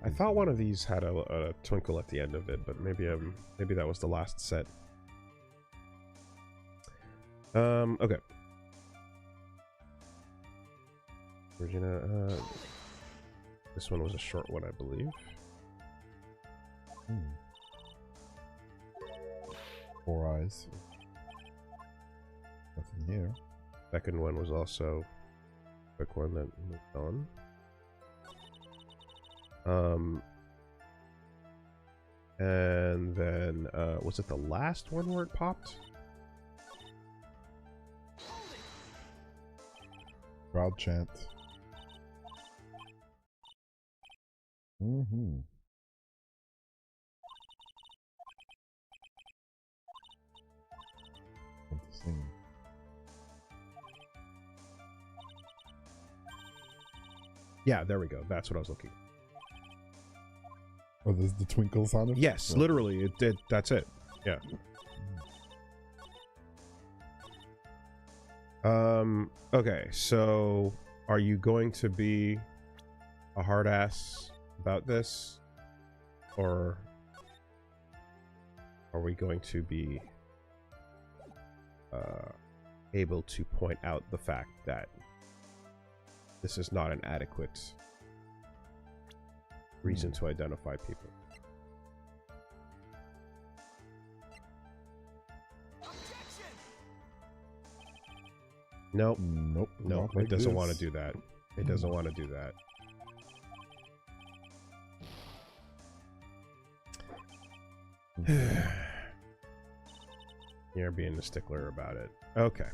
I thought one of these had a twinkle at the end of it, but maybe that was the last set. Okay. Regina, this one was a short one, I believe. 4 eyes. Nothing here. Second one was also a quick one that moved on. And then, was it the last one where it popped? Crowd chant. Want to sing. Yeah, there we go. That's what I was looking for. Oh, there's the twinkle sound? Yes, literally, it did. That's it. Yeah. Okay, so are you going to be a hard ass about this? Or are we going to be able to point out the fact that this is not an adequate reason to identify people? Nope. Nope. Nope. Like It doesn't this. want to do that. It doesn't want to do that. You're being a stickler about it. Okay.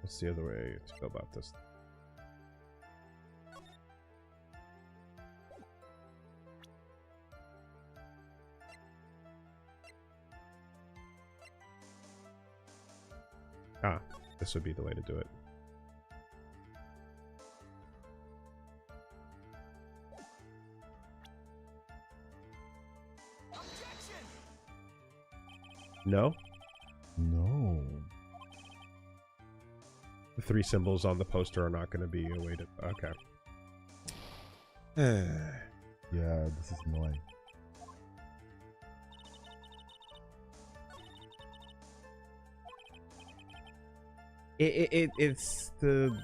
What's the other way to go about this? Ah, this would be the way to do it. No? No. The 3 symbols on the poster are not going to be a way to... Okay. Yeah, this is annoying. It's the...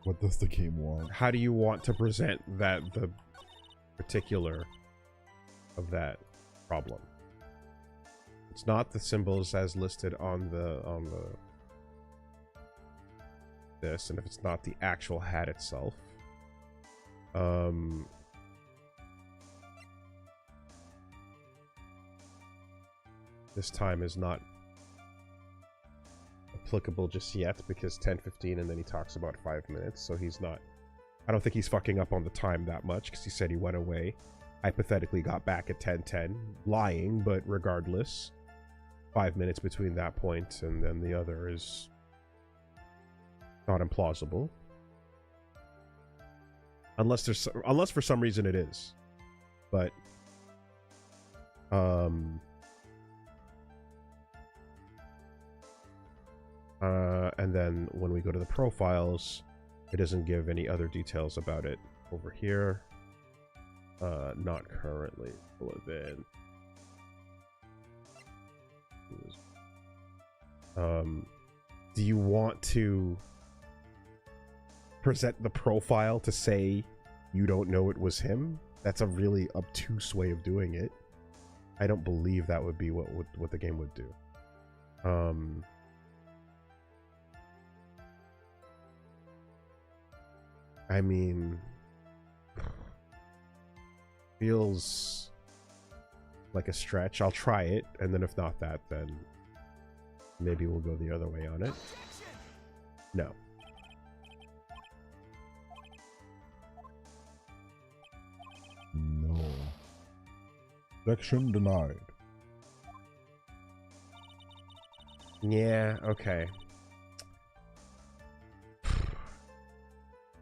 What does the game want? How do you want to present that the particular of that problem? It's not the symbols as listed on the this, and if it's not the actual hat itself, this time is not applicable just yet because 10:15 and then he talks about 5 minutes, so he's not. I don't think he's fucking up on the time that much because he said he went away. Hypothetically got back at 10:10, lying, but regardless, 5 minutes between that point and then the other is not implausible. Unless for some reason it is. But and then when we go to the profiles, it doesn't give any other details about it over here. Not currently. Will have been. Do you want to present the profile to say you don't know it was him? That's a really obtuse way of doing it. I don't believe that would be what the game would do. I mean, feels like a stretch. I'll try it, and then if not that, then maybe we'll go the other way on it. No. No. Objection denied. Yeah, okay.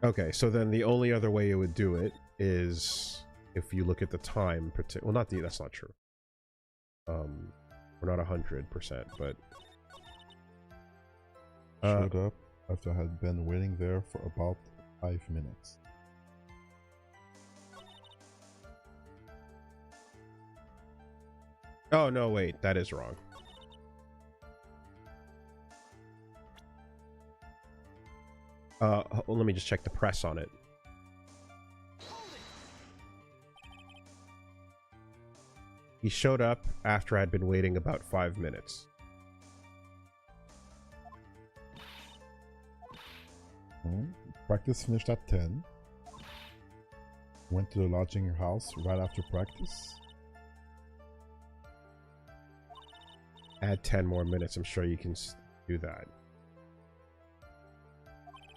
Okay, so then the only other way it would do it is if you look at the time. Well, that's not true. We're not 100%, but showed up after I had been waiting there for about 5 minutes. Oh no, wait, that is wrong. Let me just check the press on it. He showed up after I'd been waiting about 5 minutes. Practice finished at 10. Went to the lodging house right after practice. Add 10 more minutes. I'm sure you can do that.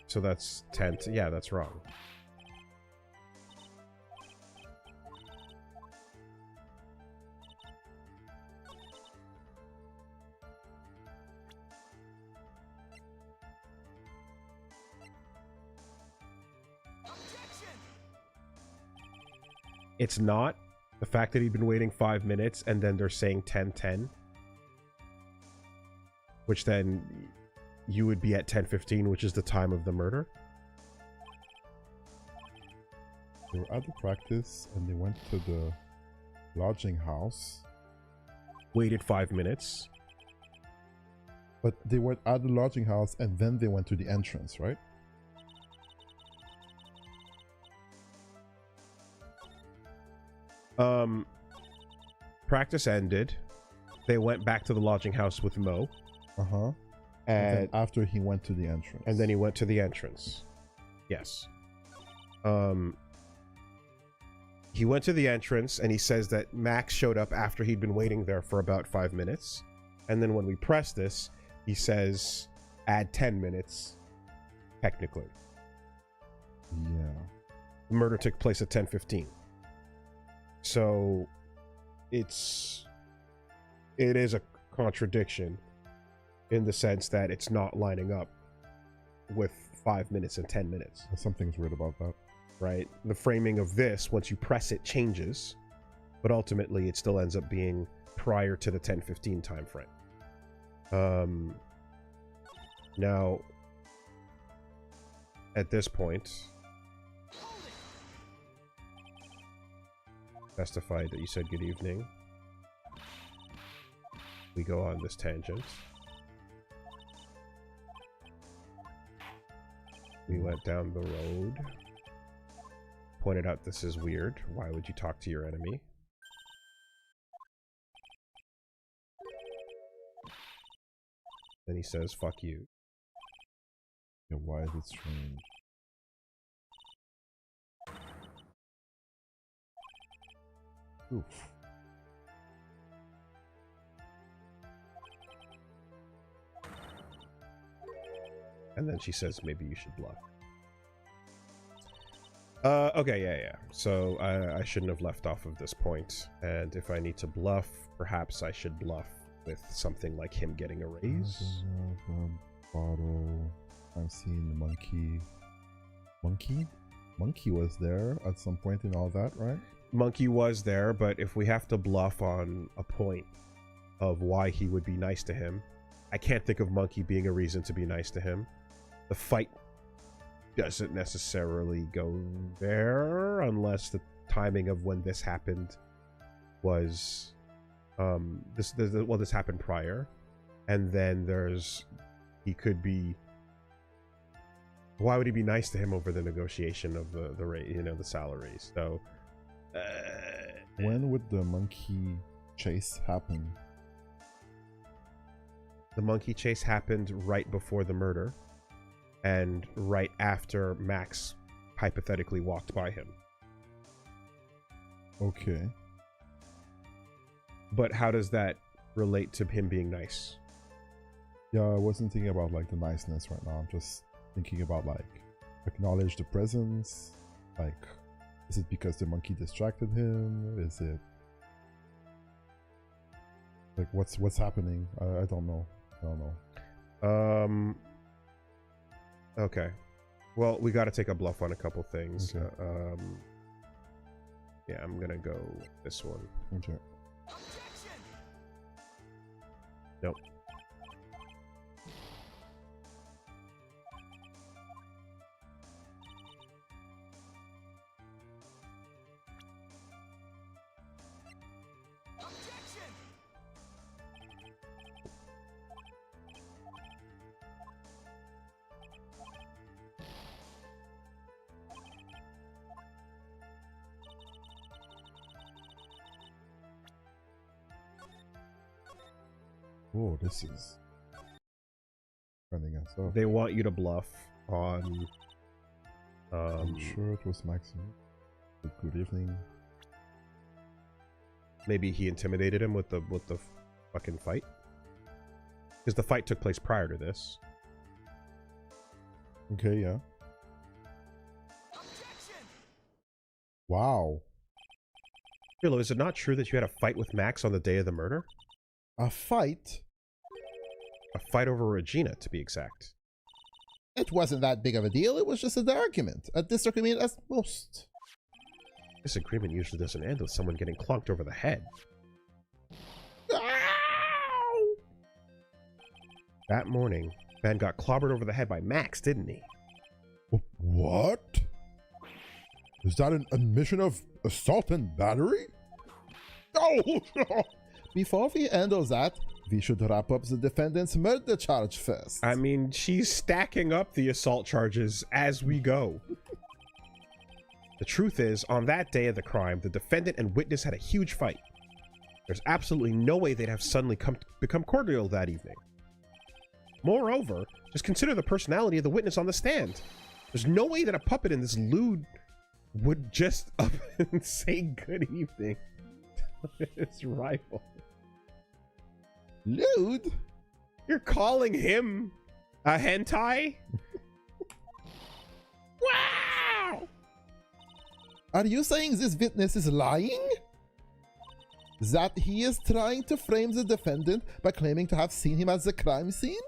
So that's 10. Yeah, that's wrong. It's not the fact that he'd been waiting 5 minutes and then they're saying 10:10, which then you would be at 10:15, which is the time of the murder. They were at the practice and they went to the lodging house. Waited 5 minutes. But they were at the lodging house and then they went to the entrance, right? Practice ended. They went back to the lodging house with Mo. Uh-huh. And then after he went to the entrance. And then he went to the entrance. Yes. He went to the entrance and he says that Max showed up after he'd been waiting there for about 5 minutes. And then when we press this, he says add 10 minutes, technically. Yeah. The murder took place at 10:15. So it is a contradiction in the sense that it's not lining up with 5 minutes and 10 minutes. Something's weird about that. Right? The framing of this, once you press it, changes, but ultimately it still ends up being prior to the 10:15 time frame. Now, at this point, testified that you said good evening. We go on this tangent. We went down the road. Pointed out this is weird. Why would you talk to your enemy? Then he says, fuck you. Yeah, why is it strange? Oof. And then she says, maybe you should bluff. Okay, yeah. So I shouldn't have left off of this point. And if I need to bluff, perhaps I should bluff with something like him getting a raise. Bottle. I've seen monkey. Monkey was there at some point in all that, right? Monkey was there, but if we have to bluff on a point of why he would be nice to him, I can't think of Monkey being a reason to be nice to him. The fight doesn't necessarily go there unless the timing of when this happened was this happened prior, and then he could be. Why would he be nice to him over the negotiation of the rate, the salaries? So when would the monkey chase happen? The monkey chase happened right before the murder and right after Max hypothetically walked by him. Okay. But how does that relate to him being nice? Yeah, I wasn't thinking about like the niceness right now. I'm just thinking about like acknowledge the presence. Like, is it because the monkey distracted him? Is it like what's happening? I don't know. Okay. Well, we got to take a bluff on a couple things. Okay. Yeah, I'm gonna go this one. Okay. Nope. Oh, this is running us off. They want you to bluff on. I'm sure it was Maxim. Good evening. Maybe he intimidated him with the fucking fight, because the fight took place prior to this. Okay, yeah. Wow. Philo, is it not true that you had a fight with Max on the day of the murder? A fight? A fight over Regina, to be exact. It wasn't that big of a deal. It was just an argument. A disagreement at most. Disagreement usually doesn't end with someone getting clunked over the head. Ow! That morning, Ben got clobbered over the head by Max, didn't he? What? Is that an admission of assault and battery? Oh! Before we handle that, we should wrap up the defendant's murder charge first. I mean, she's stacking up the assault charges as we go. The truth is, on that day of the crime, the defendant and witness had a huge fight. There's absolutely no way they'd have suddenly become cordial that evening. Moreover, just consider the personality of the witness on the stand. There's no way that a puppet in this lewd would just up and say good evening to his rival. Lewd? You're calling him a hentai? Wow! Are you saying this witness is lying? That he is trying to frame the defendant by claiming to have seen him at the crime scene?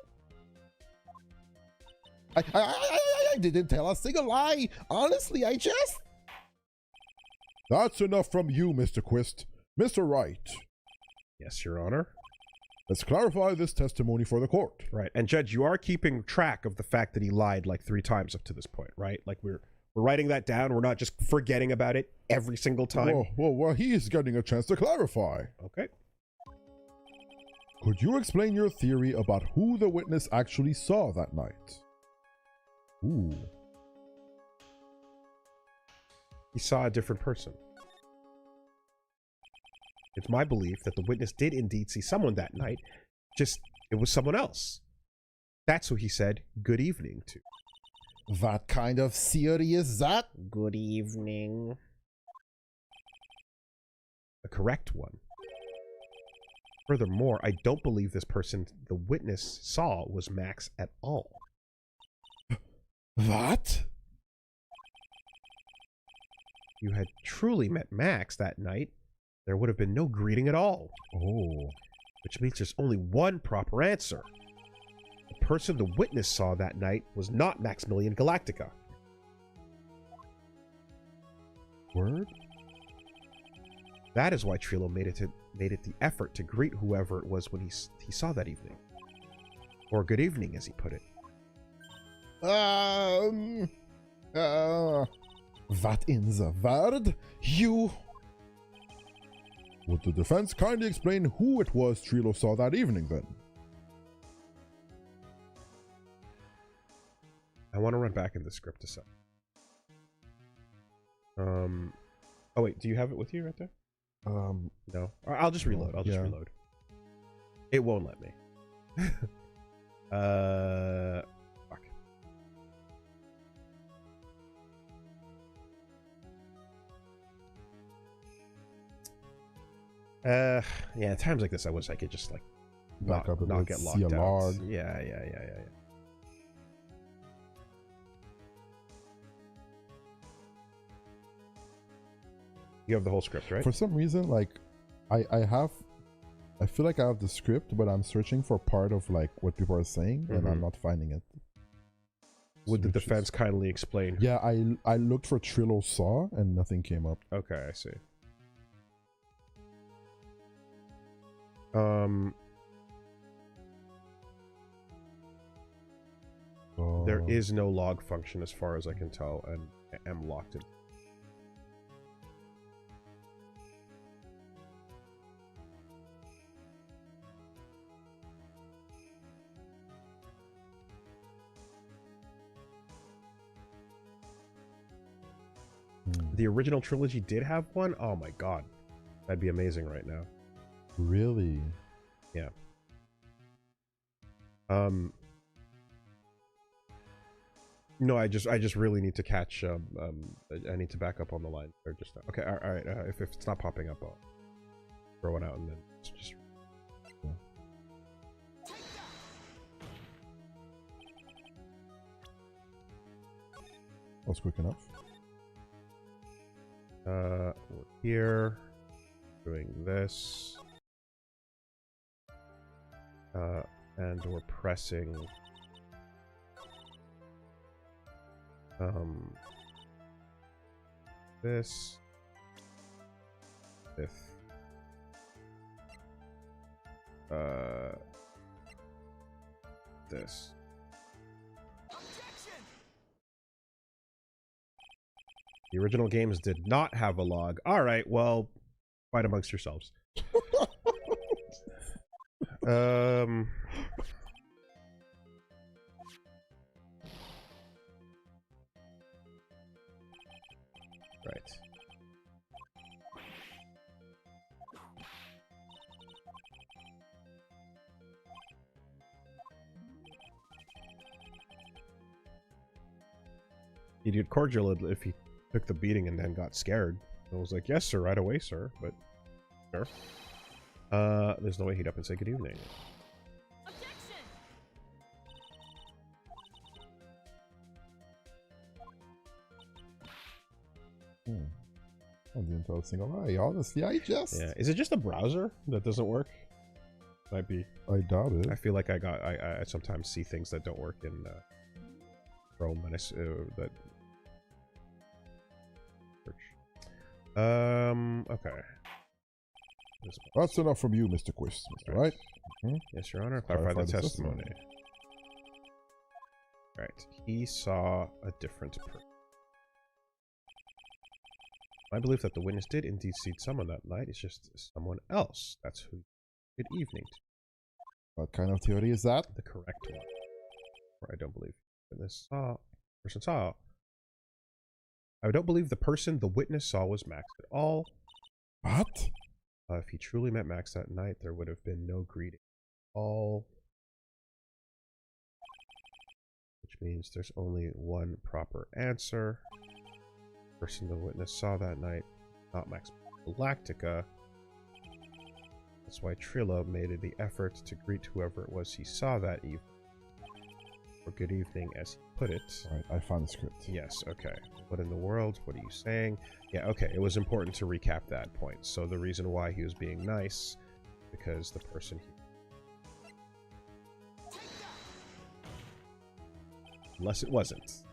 I didn't tell a single lie. Honestly, I just... That's enough from you, Mr. Quist. Mr. Wright. Yes, Your Honor. Let's clarify this testimony for the court. Right. And Judge, you are keeping track of the fact that he lied like 3 times up to this point, right? Like we're writing that down. We're not just forgetting about it every single time. Well, he is getting a chance to clarify. Okay. Could you explain your theory about who the witness actually saw that night? Ooh. He saw a different person. It's my belief that the witness did indeed see someone that night, just it was someone else. That's who he said good evening to. What kind of theory is that? Good evening. The correct one. Furthermore, I don't believe this person the witness saw was Max at all. What? If you had truly met Max that night, there would have been no greeting at all. Oh. Which means there's only one proper answer. The person the witness saw that night was not Maximilian Galactica. Word? That is why Trilo made it the effort to greet whoever it was when he saw that evening. Or good evening, as he put it. What in the world? You... Would the defense kindly explain who it was Trilo saw that evening, then? I want to run back in the script a sec. Oh wait, do you have it with you right there? No. I'll just reload. I'll just reload. It won't let me. Fuck. Yeah, at times like this I wish I could just like Back up a not bit, get see locked a out. log. Yeah. You have the whole script, right? For some reason, like, I feel like I have the script, but I'm searching for part of, like, what people are saying, and I'm not finding it. Would the Which is- defense kindly explain? Yeah, I looked for Trilo saw, and nothing came up. Okay, I see. There is no log function as far as I can tell, and I am locked in. The original trilogy did have one? Oh my god. That'd be amazing right now. Really? Yeah. No, I just really need to catch I need to back up on the line. Or just okay, alright, if it's not popping up, I'll throw it out and then just That's quick enough. we're here doing this. And we're pressing this this. The original games did not have a log. All right, well, fight amongst yourselves. Right. He'd get cordial if he took the beating and then got scared. I was like, yes, sir, right away, sir. But, sure. There's no way he'd up and say good evening. I didn't tell a single lie. Honestly, I just... Yeah, is it just a browser that doesn't work? Might be. I doubt it. I feel like I sometimes see things that don't work in Chrome, and that search. Okay. That's enough from you, Mr. Quist. Right? Yes, Your Honor. Clarify the testimony. Right. He saw a different person. My belief that the witness did indeed see someone that night is just someone else. That's who. Good evening. What kind of theory is that? The correct one. Or I don't believe witness saw. Person saw. I don't believe the person the witness saw was Max at all. What? If he truly met Max that night, there would have been no greeting at all. Which means there's only one proper answer. The person the witness saw that night, not Max Galactica. That's why Trilo made the effort to greet whoever it was he saw that evening. or good evening as he put it. Right, I found the script. Yes, okay. What in the world? What are you saying? Yeah, okay. It was important to recap that point. So the reason why he was being nice, because the person unless it wasn't.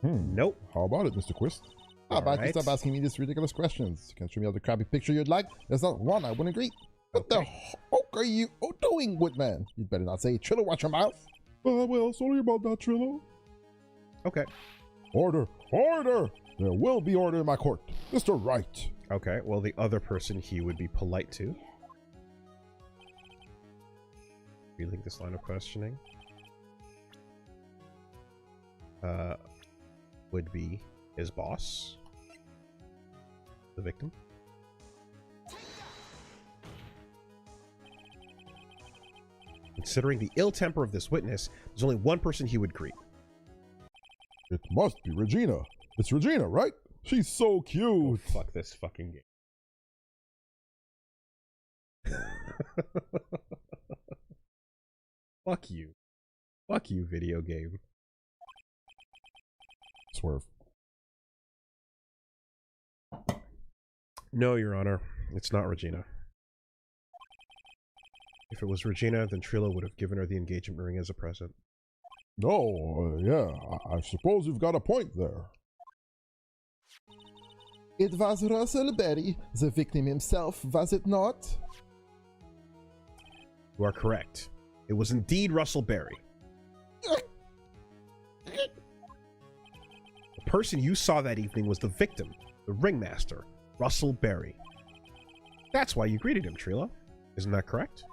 Nope. How about it, Mr. Quist? How about you stop asking me these ridiculous questions? You can show me all the crappy picture you'd like. There's not one I wouldn't agree. What the fuck are you doing, Woodman? You'd better not say Trillo, watch your mouth. Well, sorry about that, Trillo. Okay. Order! Order! There will be order in my court. Mr. Wright. Okay, well, the other person he would be polite to. Feeling this line of questioning. Would be his boss. The victim. Considering the ill temper of this witness, there's only one person he would greet. It must be Regina. It's Regina, right? She's so cute. Oh, fuck this fucking game. Fuck you. Fuck you, video game. Swerve. No, Your Honor. It's not Regina. If it was Regina, then Trillo would have given her the engagement ring as a present. No, yeah, I suppose you've got a point there. It was Russell Berry, the victim himself, was it not? You are correct. It was indeed Russell Berry. The person you saw that evening was the victim, the ringmaster, Russell Berry. That's why you greeted him, Trillo. Isn't that correct?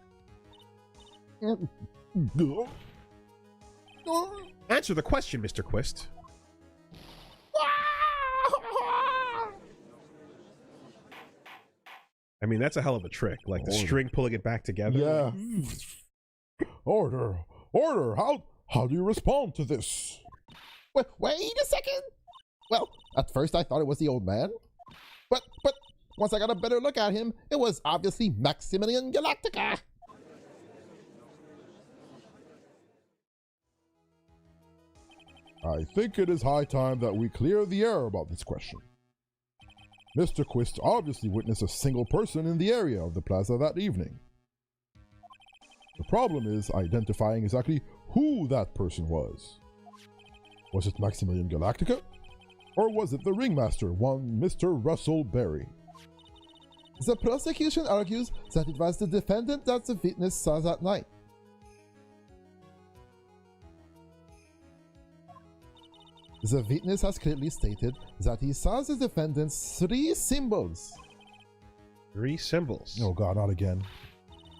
Answer the question, Mr. Quist. I mean, that's a hell of a trick. Like the string pulling it back together. Yeah. Order. Order. How do you respond to this? Wait a second. Well, at first I thought it was the old man. But once I got a better look at him, it was obviously Maximilian Galactica. I think it is high time that we clear the air about this question. Mr. Quist obviously witnessed a single person in the area of the plaza that evening. The problem is identifying exactly who that person was. Was it Maximilian Galactica? Or was it the ringmaster, one Mr. Russell Berry? The prosecution argues that it was the defendant that the witness saw that night. The witness has clearly stated that he saw the defendant's 3 symbols. 3 symbols? Oh god, not again.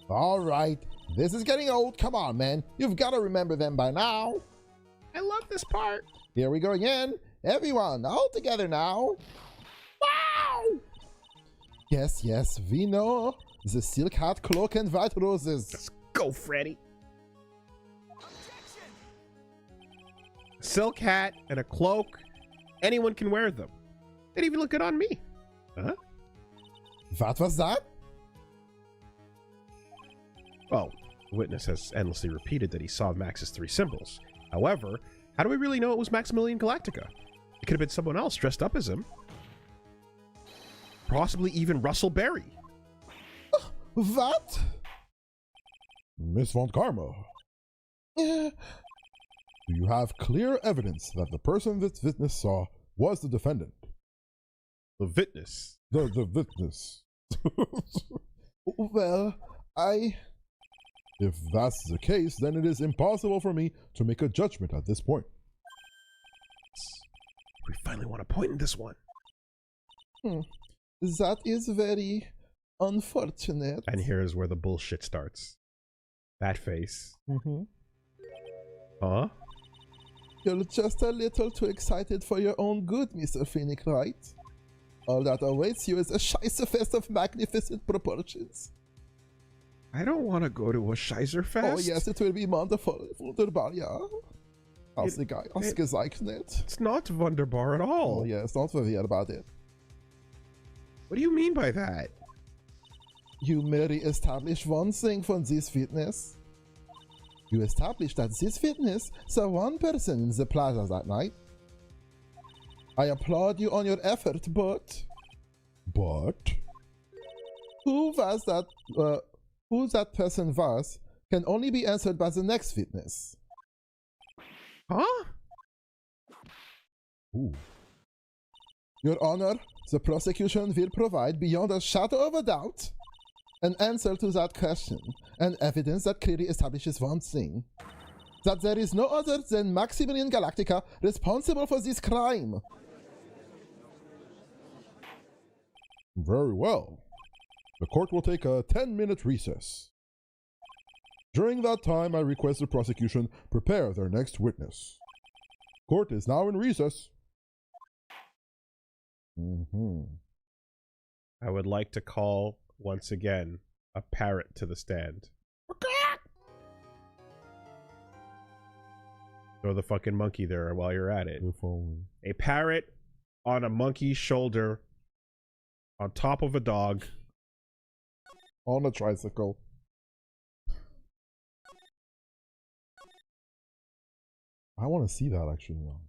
Alright, this is getting old. Come on, man. You've got to remember them by now. I love this part. Here we go again. Everyone, all together now. Wow! Yes, we know. The silk hat, cloak, and white roses. Let's go, Freddy. Silk hat and a cloak. Anyone can wear them. They'd even look good on me. Huh? What was that? Well, the witness has endlessly repeated that he saw Max's 3 symbols. However, how do we really know it was Maximilian Galactica? It could have been someone else dressed up as him. Possibly even Russell Berry. What? Miss Von Karma. Do you have clear evidence that the person this witness saw was the defendant? The witness? The witness. Well, If that's the case, then it is impossible for me to make a judgment at this point. We finally want a point in this one. That is very unfortunate. And here's where the bullshit starts. That face. Huh? You're just a little too excited for your own good, Mr. Phoenix, right? All that awaits you is a Scheisserfest of magnificent proportions. I don't want to go to a Scheisserfest. Oh yes, it will be wonderful. Wunderbar, ja. Ausgezeichnet. It's not wunderbar at all. Oh yes, don't worry about it. What do you mean by that? You merely establish one thing from this witness. You established that this witness saw one person in the plaza that night. I applaud you on your effort, but who that person was can only be answered by the next witness. Huh? Ooh. Your Honor, the prosecution will provide beyond a shadow of a doubt an answer to that question, and evidence that clearly establishes one thing: that there is no other than Maximilian Galactica responsible for this crime. Very well. The court will take a 10-minute recess. During that time, I request the prosecution prepare their next witness. Court is now in recess. I would like to call, once again, a parrot to the stand. Throw the fucking monkey there while you're at it. If only. A parrot on a monkey's shoulder, on top of a dog. On a tricycle. I want to see that actually now.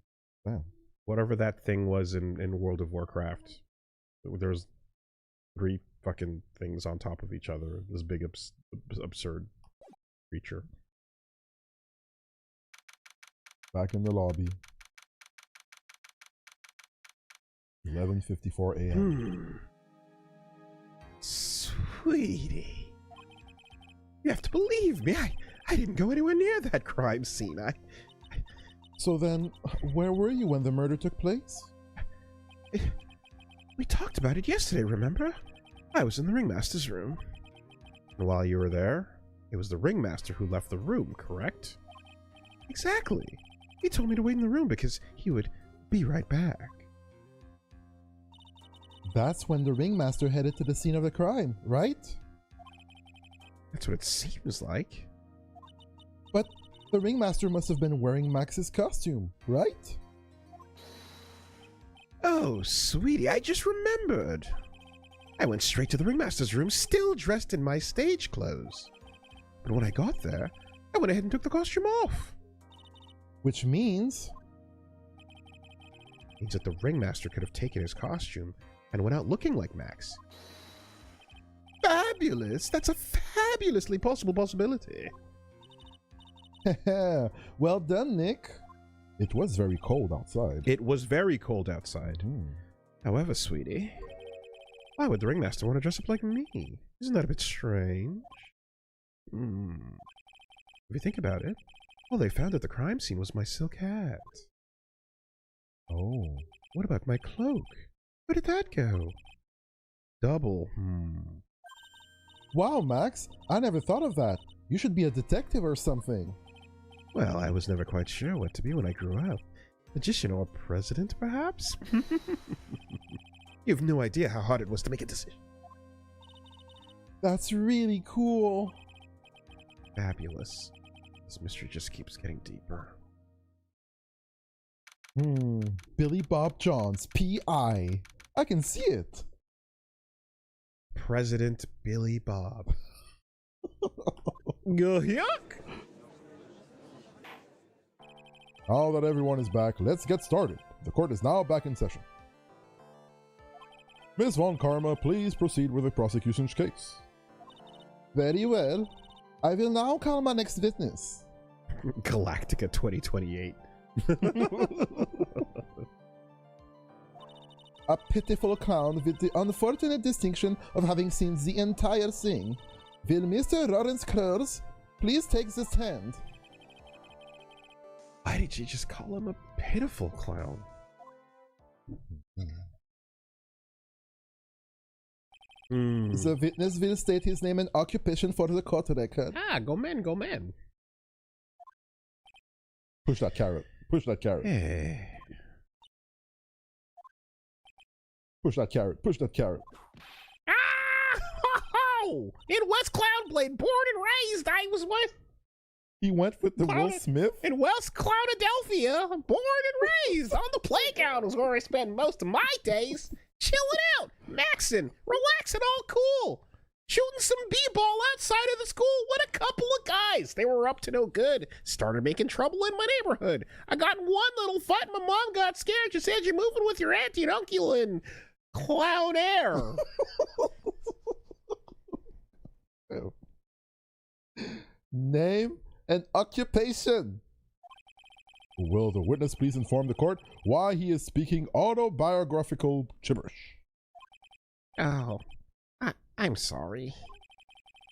Damn. Whatever that thing was in World of Warcraft. There's 3 fucking things on top of each other. This big absurd creature. Back in the lobby. 11:54 a.m. Sweetie. You have to believe me. I didn't go anywhere near that crime scene. So then, where were you when the murder took place? We talked about it yesterday, remember? I was in the ringmaster's room. And while you were there, it was the ringmaster who left the room, correct? Exactly. He told me to wait in the room because he would be right back. That's when the ringmaster headed to the scene of the crime, right? That's what it seems like. But the ringmaster must have been wearing Max's costume, right? Oh, sweetie, I just remembered. I went straight to the ringmaster's room, still dressed in my stage clothes. But when I got there, I went ahead and took the costume off. Which means That the ringmaster could have taken his costume and went out looking like Max. Fabulous! That's a fabulously possible possibility. well done, Nick. It was very cold outside. It was very cold outside. However, sweetie, why would the ringmaster want to dress up like me? Isn't that a bit strange? If you think about it, all they found at the crime scene was my silk hat. Oh. What about my cloak? Where did that go? Double. Wow, Max, I never thought of that. You should be a detective or something. Well, I was never quite sure what to be when I grew up. Magician or president, perhaps? You have no idea how hard it was to make a decision. That's really cool. Fabulous. This mystery just keeps getting deeper. Billy Bob Johns, P.I. I can see it. President Billy Bob. Yuck! Now that everyone is back, let's get started. The court is now back in session. Ms. Von Karma, please proceed with the prosecution's case. Very well. I will now call my next witness. Galactica 2028. A pitiful clown with the unfortunate distinction of having seen the entire thing. Will Mr. Lawrence Krurs please take the stand? Why did you just call him a pitiful clown? The witness will state his name and occupation for the court record. Go man. Push that carrot. Push that carrot. Hey. Push that carrot. Push that carrot. In West Cloudblade, born and raised, I was with. He went with the Will Smith? In West Cloudadelphia, born and raised on the playground is where I spend most of my days chilling out, maxing, relaxing, all cool. shooting some b-ball outside of the school with a couple of guys. They were up to no good. Started making trouble in my neighborhood. I got in one little fight. My mom got scared. She said, "You're moving with your auntie and uncle in clown air." Name and occupation. Will the witness please inform the court why he is speaking autobiographical gibberish? Oh, I'm sorry.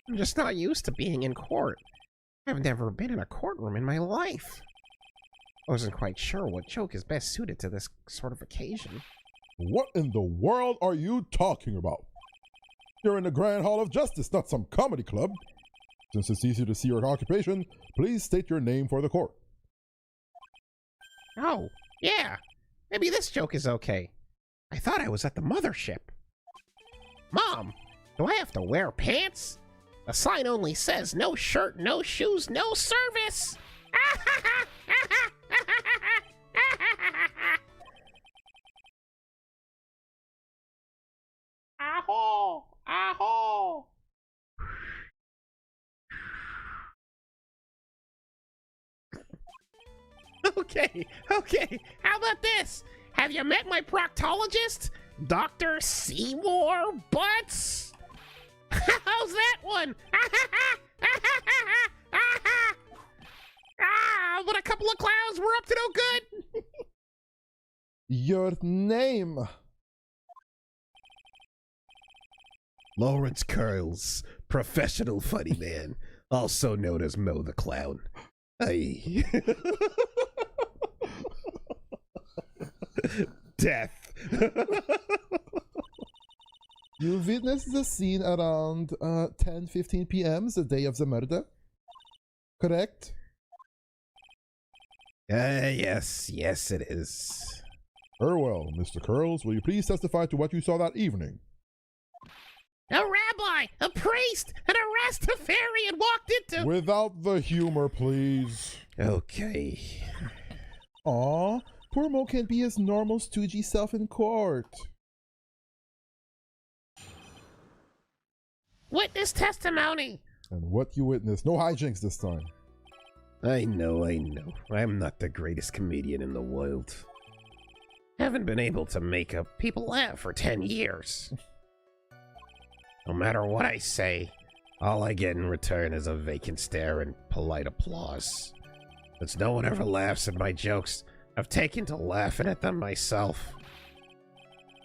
I'm just not used to being in court. I've never been in a courtroom in my life. I wasn't quite sure what joke is best suited to this sort of occasion. What in the world are you talking about? You're in the Grand Hall of Justice, not some comedy club. Since it's easy to see your occupation, please state your name for the court. Oh, yeah. Maybe this joke is okay. I thought I was at the mothership. Mom, do I have to wear pants? The sign only says no shirt, no shoes, no service. Aho! Aho! Okay. How about this? Have you met my proctologist, Dr. Seymour Butts? How's that one? But a couple of clowns were up to no good. Your name. Lawrence Curls, professional funny man, also known as Mo the Clown. Aye. Death. You witnessed the scene around 10:15 p.m. the day of the murder, correct? Yes, it is. Very well, Mr. Curls, will you please testify to what you saw that evening? A rabbi, a priest, and a Rastafarian walked into... Without the humor, please. Okay. Aw, poor Mo can't be his normal stoogey self in court. Witness testimony. And what you witnessed, no hijinks this time. I know. I'm not the greatest comedian in the world. Haven't been able to make people laugh for 10 years. No matter what I say, all I get in return is a vacant stare and polite applause. Since no one ever laughs at my jokes, I've taken to laughing at them myself.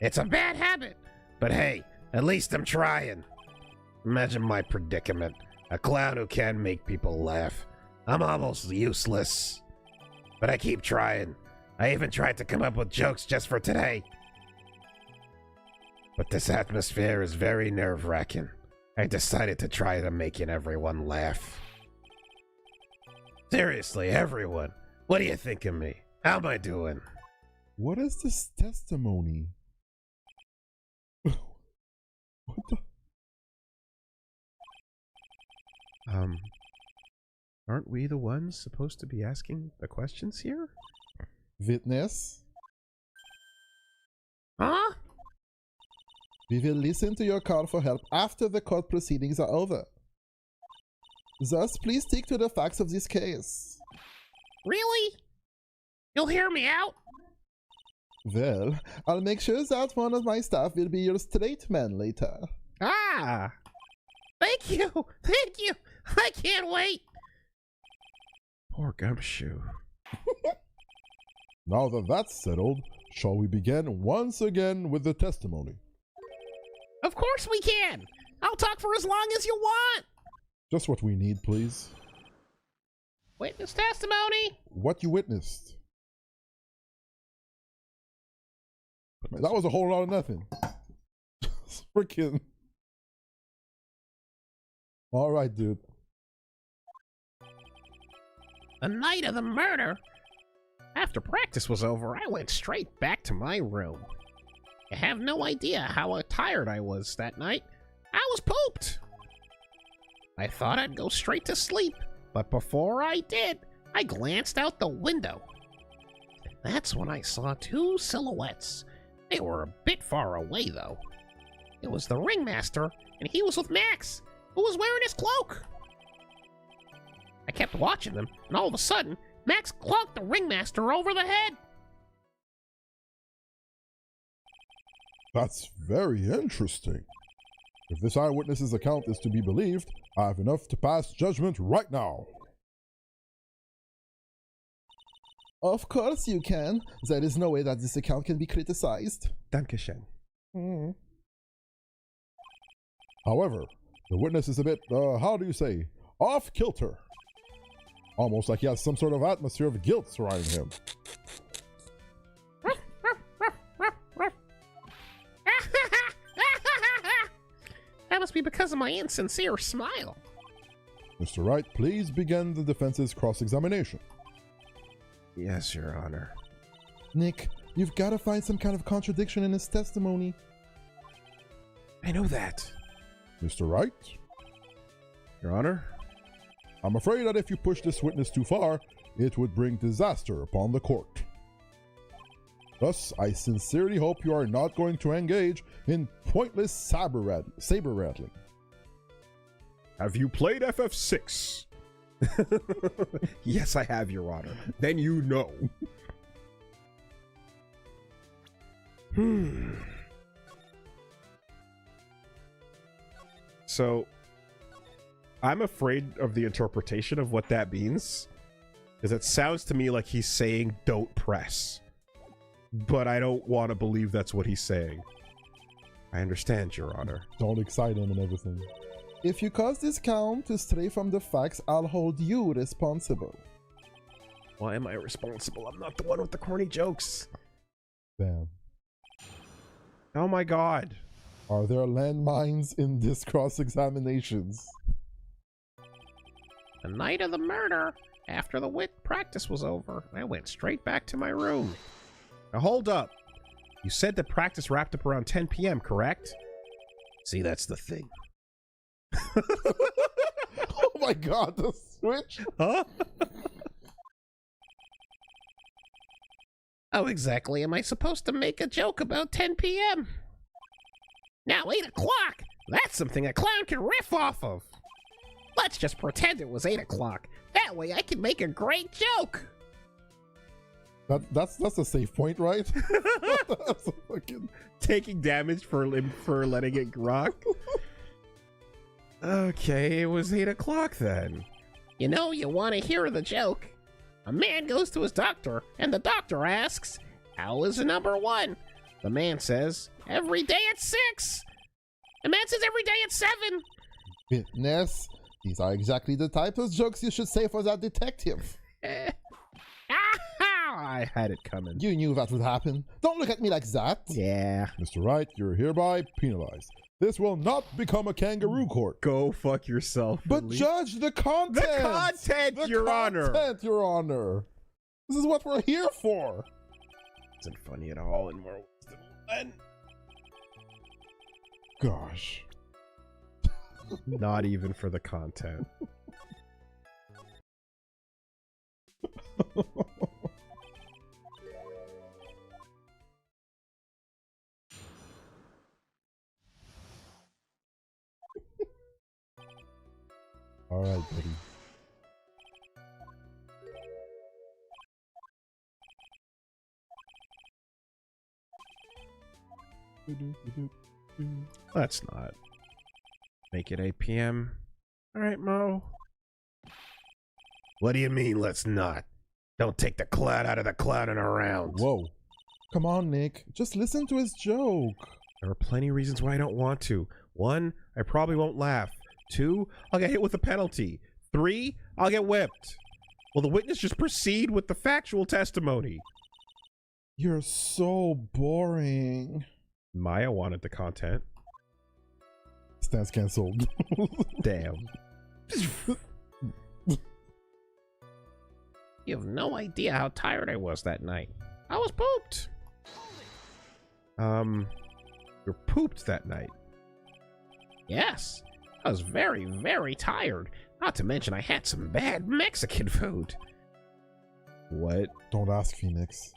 It's a bad habit, but hey, at least I'm trying. Imagine my predicament. A clown who can make people laugh. I'm almost useless. But I keep trying. I even tried to come up with jokes just for today. But this atmosphere is very nerve-wracking. I decided to try to making everyone laugh. Seriously, everyone. What do you think of me? How am I doing? What is this testimony? What the? Aren't we the ones supposed to be asking the questions here? Witness, Huh? we will listen to your call for help after the court proceedings are over. Thus, please stick to the facts of this case. Really? You'll hear me out? Well, I'll make sure that one of my staff will be your straight man later. Ah! Thank you! I can't wait! Poor Gumshoe. Now that that's settled, shall we begin once again with the testimony? Of course we can! I'll talk for as long as you want! Just what we need, please. Witness testimony! What you witnessed. Man, that was a whole lot of nothing. Freaking. Alright, dude. The night of the murder? After practice was over, I went straight back to my room. I have no idea how tired I was that night. I was pooped! I thought I'd go straight to sleep, but before I did, I glanced out the window. That's when I saw two silhouettes. They were a bit far away, though. It was the ringmaster and he was with Max, who was wearing his cloak. I kept watching them, and all of a sudden, Max clonked the ringmaster over the head. That's very interesting. If this eyewitness's account is to be believed, I have enough to pass judgment right now. Of course you can. There is no way that this account can be criticized. Dankeschön. However, the witness is a bit, how do you say, off kilter. Almost like he has some sort of atmosphere of guilt surrounding him. That must be because of my insincere smile. Mr. Wright, please begin the defense's cross-examination. Yes, Your Honor. Nick, you've got to find some kind of contradiction in his testimony. I know that. Mr. Wright? Your Honor? I'm afraid that if you push this witness too far, it would bring disaster upon the court. Thus, I sincerely hope you are not going to engage in pointless saber rattling. Have you played FF6? Yes, I have, Your Honor. Then you know. So, I'm afraid of the interpretation of what that means, because it sounds to me like he's saying don't press. But I don't want to believe that's what he's saying. I understand, Your Honor. Don't excite him and everything. If you cause this count to stray from the facts, I'll hold you responsible. Why am I responsible? I'm not the one with the corny jokes. Damn. Oh my god. Are there landmines in this cross-examinations? The night of the murder, after the wit practice was over, I went straight back to my room. Now hold up. You said that practice wrapped up around 10 p.m., correct? See, that's the thing. Oh my god, the switch? Huh? How exactly am I supposed to make a joke about 10 p.m.? Now 8 o'clock! That's something a clown can riff off of! Let's just pretend it was 8 o'clock. That way I can make a great joke! That's a safe point, right? That's a fucking... Taking damage for letting it rock? Okay, it was 8 o'clock then. You know, you want to hear the joke. A man goes to his doctor, and the doctor asks, "How is number 1? The man says, "Every day at 6. The man says, "Every day at 7. Witness, these are exactly the type of jokes you should say for that detective. I had it coming. You knew that would happen. Don't look at me like that. Yeah. Mr. Wright, you're hereby penalized. This will not become a kangaroo court. Go fuck yourself. But Woolie. judge the content. The content, Your Honor. Your Honor. This is what we're here for. Isn't funny at all in more ways than one. Gosh. Not even for the content. All right, buddy. Let's not make it 8 p.m. All right, Mo. What do you mean, let's not? Don't take the cloud out of the clowning around. Whoa. Come on, Nick. Just listen to his joke. There are plenty of reasons why I don't want to. 1, I probably won't laugh. 2, I'll get hit with a penalty. 3, I'll get whipped. Will the witness just proceed with the factual testimony? You're so boring. Maya wanted the content. Stance cancelled. Damn. You have no idea how tired I was that night. I was pooped. You're pooped that night. Yes. I was very, very tired. Not to mention I had some bad Mexican food. What? Don't ask, Phoenix.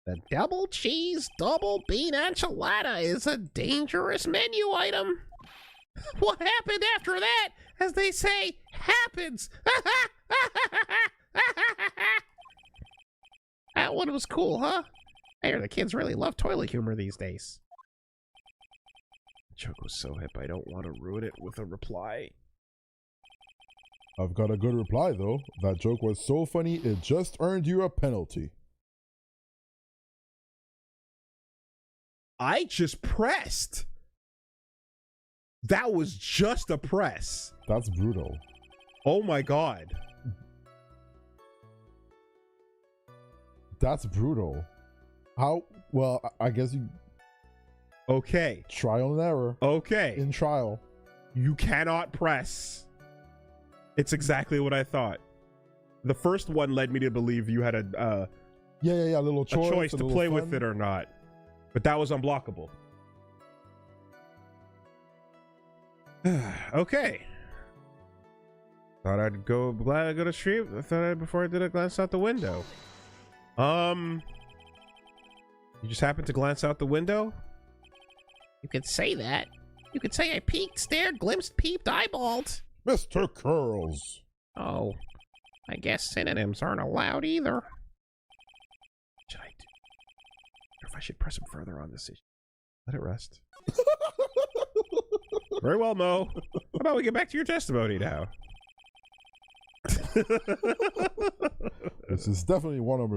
The double cheese, double bean enchilada is a dangerous menu item. What happened after that, as they say, happens. That one was cool, huh? I hear the kids really love toilet humor these days. The joke was so hip, I don't want to ruin it with a reply. I've got a good reply, though. That joke was so funny, it just earned you a penalty. I just pressed. That was just a press. That's brutal. Oh my god. That's brutal. How? Well, I guess you... Okay. Trial and error. Okay. In trial. You cannot press. It's exactly what I thought. The first one led me to believe you had a little choice, a choice to play fun. with it or not. But that was unblockable. Okay. Thought I'd go. Glad I go to stream. I thought before I did a glance out the window. You just happened to glance out the window? You could say that. You could say I peeked, stared, glimpsed, peeped, eyeballed. Mr. Curls. Oh, I guess synonyms aren't allowed either. What should I do? Or if I should press him further on this issue. Let it rest. Very well, Mo. How about we get back to your testimony now? This is definitely one of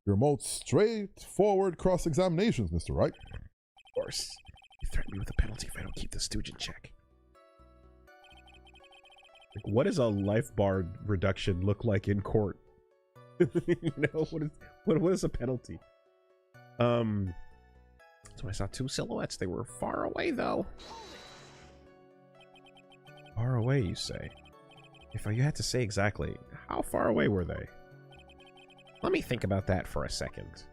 your most straightforward cross-examinations, Mr. Wright. Of course. You threaten me with a penalty if I don't keep the stooge in check. Like, what does a life bar reduction look like in court? You know, what is a penalty? So I saw two silhouettes. They were far away, though. Far away, you say? If you had to say exactly, how far away were they? Let me think about that for a second.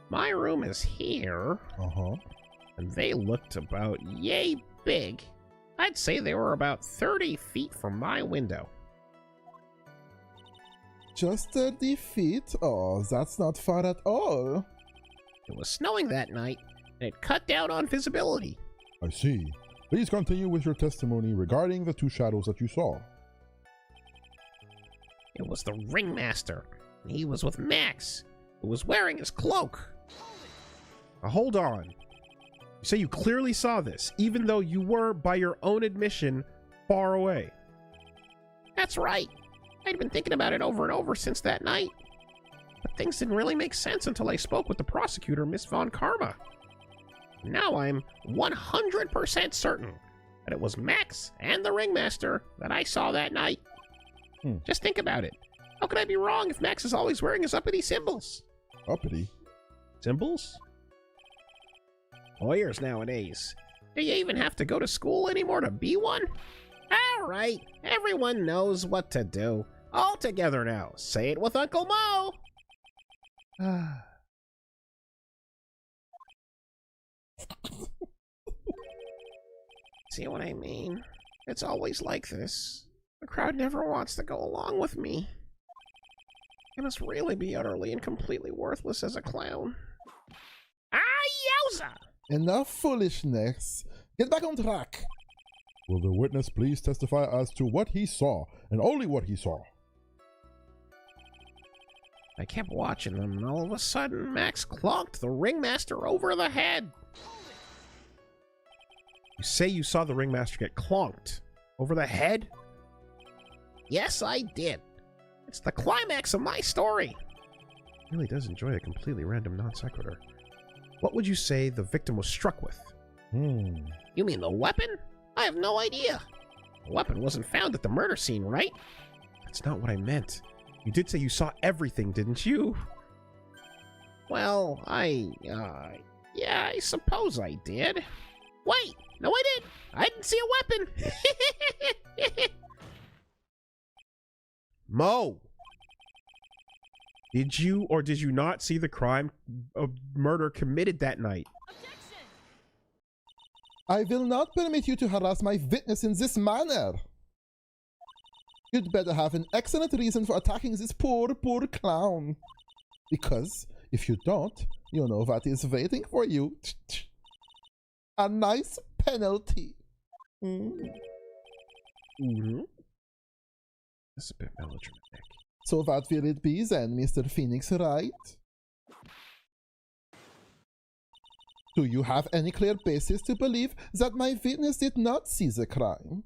My room is here. Uh-huh. And they looked about yay big. I'd say they were about 30 feet from my window. Just 30 feet? Oh, that's not far at all. It was snowing that night, and it cut down on visibility. I see. Please continue with your testimony regarding the two shadows that you saw. It was the ringmaster, and he was with Max, who was wearing his cloak. Now, hold on. You say you clearly saw this, even though you were, by your own admission, far away. That's right. I'd been thinking about it over and over since that night. But things didn't really make sense until I spoke with the prosecutor, Miss Von Karma. Now I'm 100% certain that it was Max and the ringmaster that I saw that night. Just think about it. How could I be wrong if Max is always wearing his uppity symbols? Uppity? Symbols? Lawyers nowadays. Do you even have to go to school anymore to be one? All right, everyone knows what to do. All together now. Say it with Uncle Mo. See what I mean? It's always like this. The crowd never wants to go along with me. I must really be utterly and completely worthless as a clown. Ah, yowza! Enough foolishness. Get back on track. Will the witness please testify as to what he saw, and only what he saw? I kept watching them, and all of a sudden, Max clonked the ringmaster over the head. You say you saw the ringmaster get clonked over the head? Yes, I did. It's the climax of my story. He really does enjoy a completely random non sequitur. What would you say the victim was struck with? You mean the weapon? I have no idea. The weapon wasn't found at the murder scene, right? That's not what I meant. You did say you saw everything, didn't you? Well, yeah, I suppose I did. Wait, no I didn't. I didn't see a weapon. Mo! Did you or did you not see the crime of murder committed that night? I will not permit you to harass my witness in this manner. You'd better have an excellent reason for attacking this poor clown. Because if you don't, you know what is waiting for you. A nice penalty. Mm-hmm. This is a bit melodramatic. So what will it be then, Mr. Phoenix Wright? Do you have any clear basis to believe that my witness did not see the crime?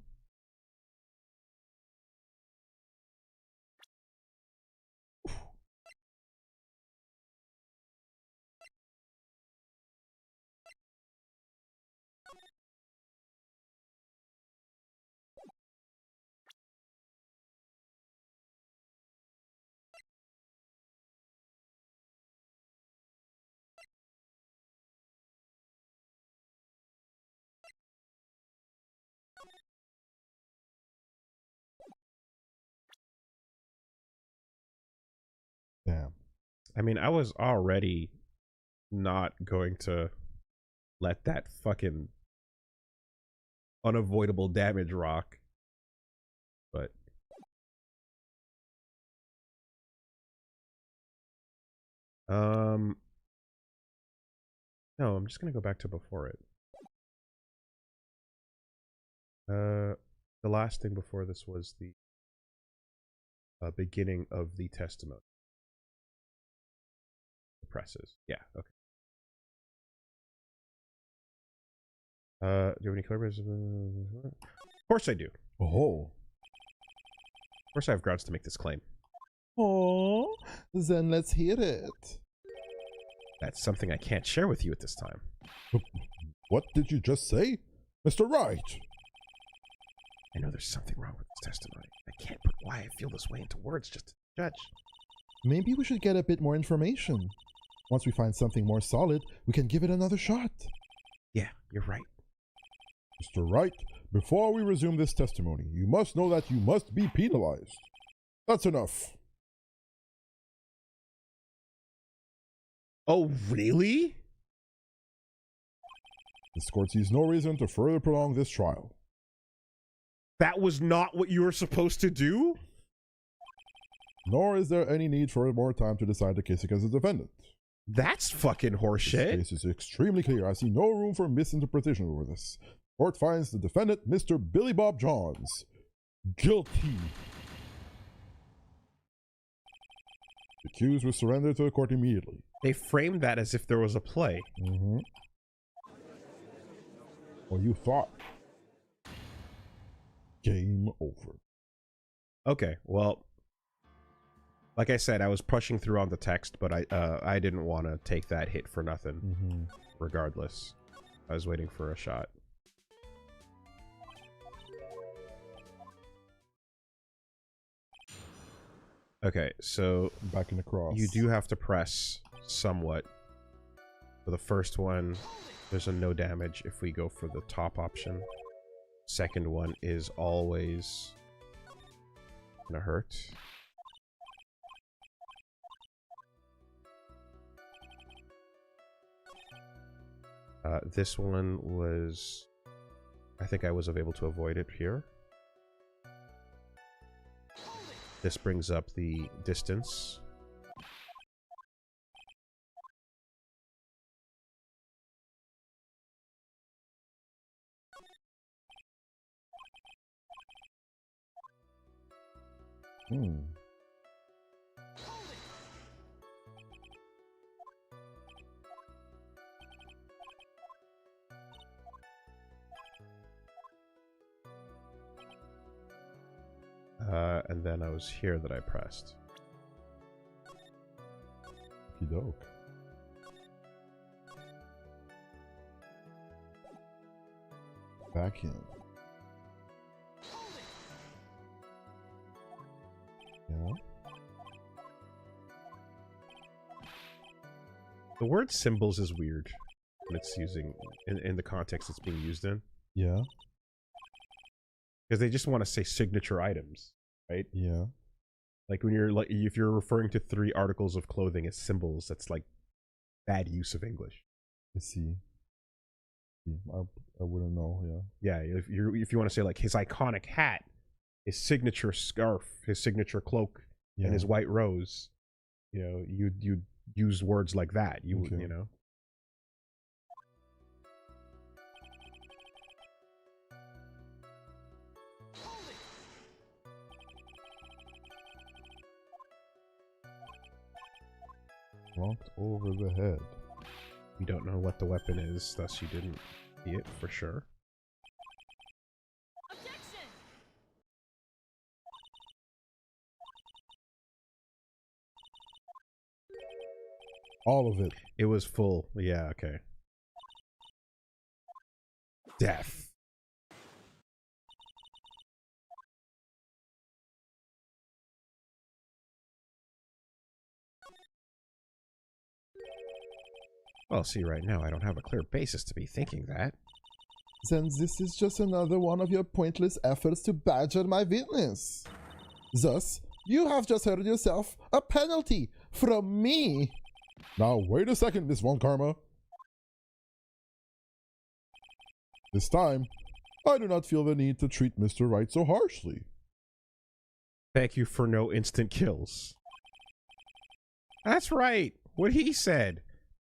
Damn. I mean, I was already not going to let that fucking unavoidable damage rock. But no, I'm just gonna go back to before it. The last thing before this was the beginning of the testimony. The presses. Yeah, okay. Do you have any clear? Of course I do. Oh. Of course I have grounds to make this claim. Oh, then let's hear it. That's something I can't share with you at this time. What did you just say? Mr. Wright? I know there's something wrong with this testimony. I can't put why I feel this way into words just to judge. Maybe we should get a bit more information. Once we find something more solid, we can give it another shot. Yeah, you're right. Mr. Wright, before we resume this testimony, you must know that you must be penalized. That's enough. Oh, really? This court sees no reason to further prolong this trial. That was not what you were supposed to do? Nor is there any need for more time to decide the case against the defendant. That's fucking This horseshit. case is extremely clear. I see no room for misinterpretation over this. Court finds the defendant, Mr. Billy Bob Johns, guilty. The accused was surrendered to the court immediately. They framed that as if there was a play. Well, you thought. Game over. Okay, well, like I said, I was pushing through on the text, but I didn't want to take that hit for nothing. Regardless, I was waiting for a shot. Okay, so Back in the cross. you do have to press somewhat. For the first one, there's a no damage if we go for the top option. Second one is always gonna hurt. This one was... I think I was able to avoid it here. This brings up the distance. And then I was here that I pressed. Okey-doke. Back in. Yeah. The word symbols is weird when it's using in the context it's being used in. Yeah. Because they just want to say signature items, right? Yeah. Like when you're like if you're referring to 3 articles of clothing as symbols, that's like bad use of English. I see. I wouldn't know, yeah. Yeah, if you want to say like his iconic hat, his signature scarf, his signature cloak, Yeah. and his white rose, you know, you use words like that. You Okay. you know. Clonked over the head. You don't know what the weapon is, thus you didn't see it for sure. All of it. It was full. Yeah, okay. Death. Well, see, right now I don't have a clear basis to be thinking that. Then this is just another one of your pointless efforts to badger my witness. Thus, you have just heard yourself a penalty from me. Now, wait a second, Miss Von Karma. This time, I do not feel the need to treat Mr. Wright so harshly. Thank you for no instant kills. That's right. What he said.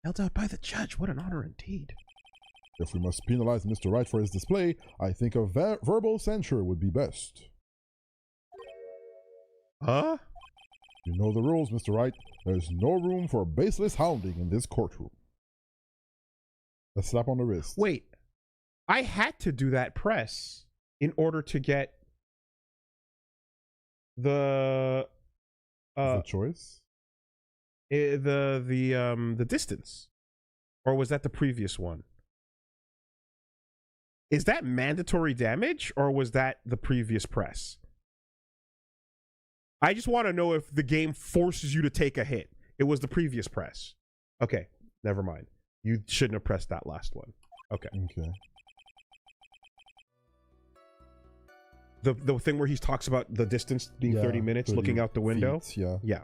Held out by the judge. What an honor indeed. If we must penalize Mr. Wright for his display, I think a verbal censure would be best. Huh? You know the rules, Mr. Wright. There's no room for baseless hounding in this courtroom. A slap on the wrist. Wait. I had to do that press in order to get the choice? The distance. Or was that the previous one? Is that mandatory damage or was that the previous press? I just want to know if the game forces you to take a hit. It was the previous press. Okay, never mind. You shouldn't have pressed that last one. Okay. Okay. The thing where he talks about the distance being 30 minutes, 30 looking out the window. feet, yeah. Yeah.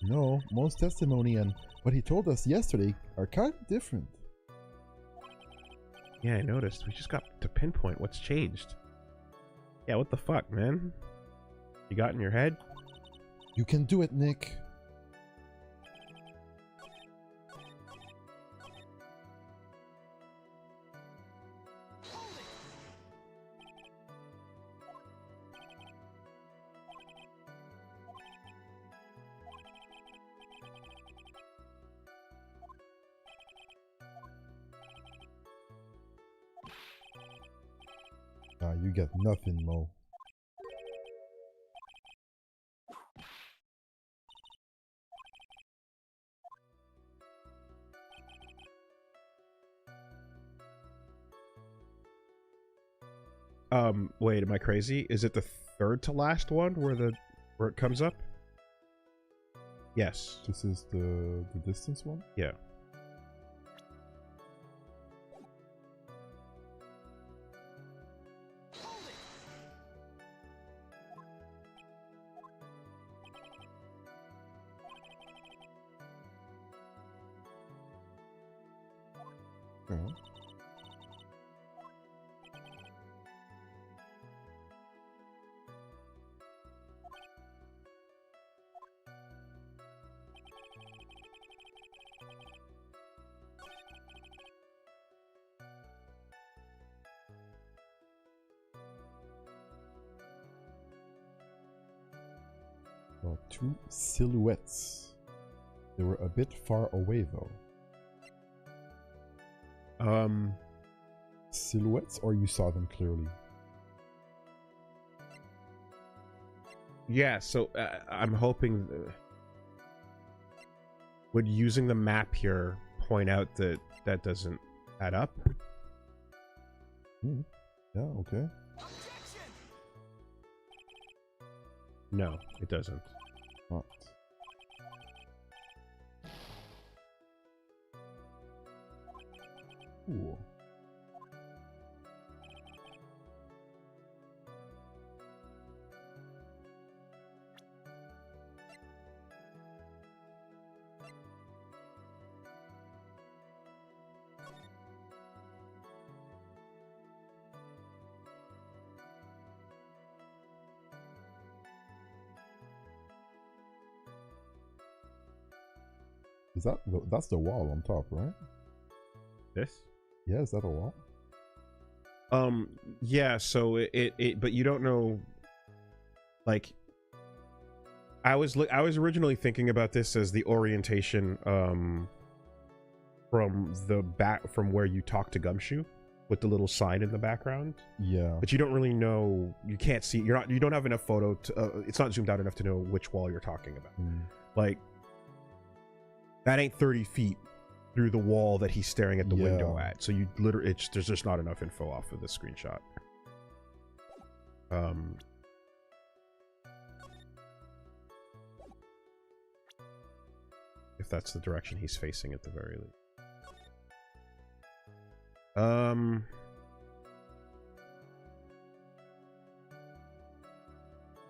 No, Mo's testimony and what he told us yesterday are kind of different. Yeah, I noticed. We just got to pinpoint what's changed. Yeah, what the fuck, man? You got in your head? You can do it, Nick. You get nothing, Mo. Wait, am I crazy? Is it the third to last one where it comes up? Yes. This is the distance one? Yeah. Yeah. Well, two silhouettes. They were a bit far away, though. Silhouettes, or you saw them clearly? Yeah, so I'm hoping... would using the map here point out that that doesn't add up? Yeah, okay. No, it doesn't. Not. Ooh. Is that's the wall on top, right? This? Yeah, is that a wall? Yeah, so it but you don't know, like, I was originally thinking about this as the orientation from the back, from where you talk to Gumshoe, with the little sign in the background. Yeah. But you don't really know. You can't see. You don't have enough photo to. It's not zoomed out enough to know which wall you're talking about. Like, that ain't 30 feet through the wall that he's staring at the window at. So you literally, there's just not enough info off of this screenshot. If that's the direction he's facing at the very least.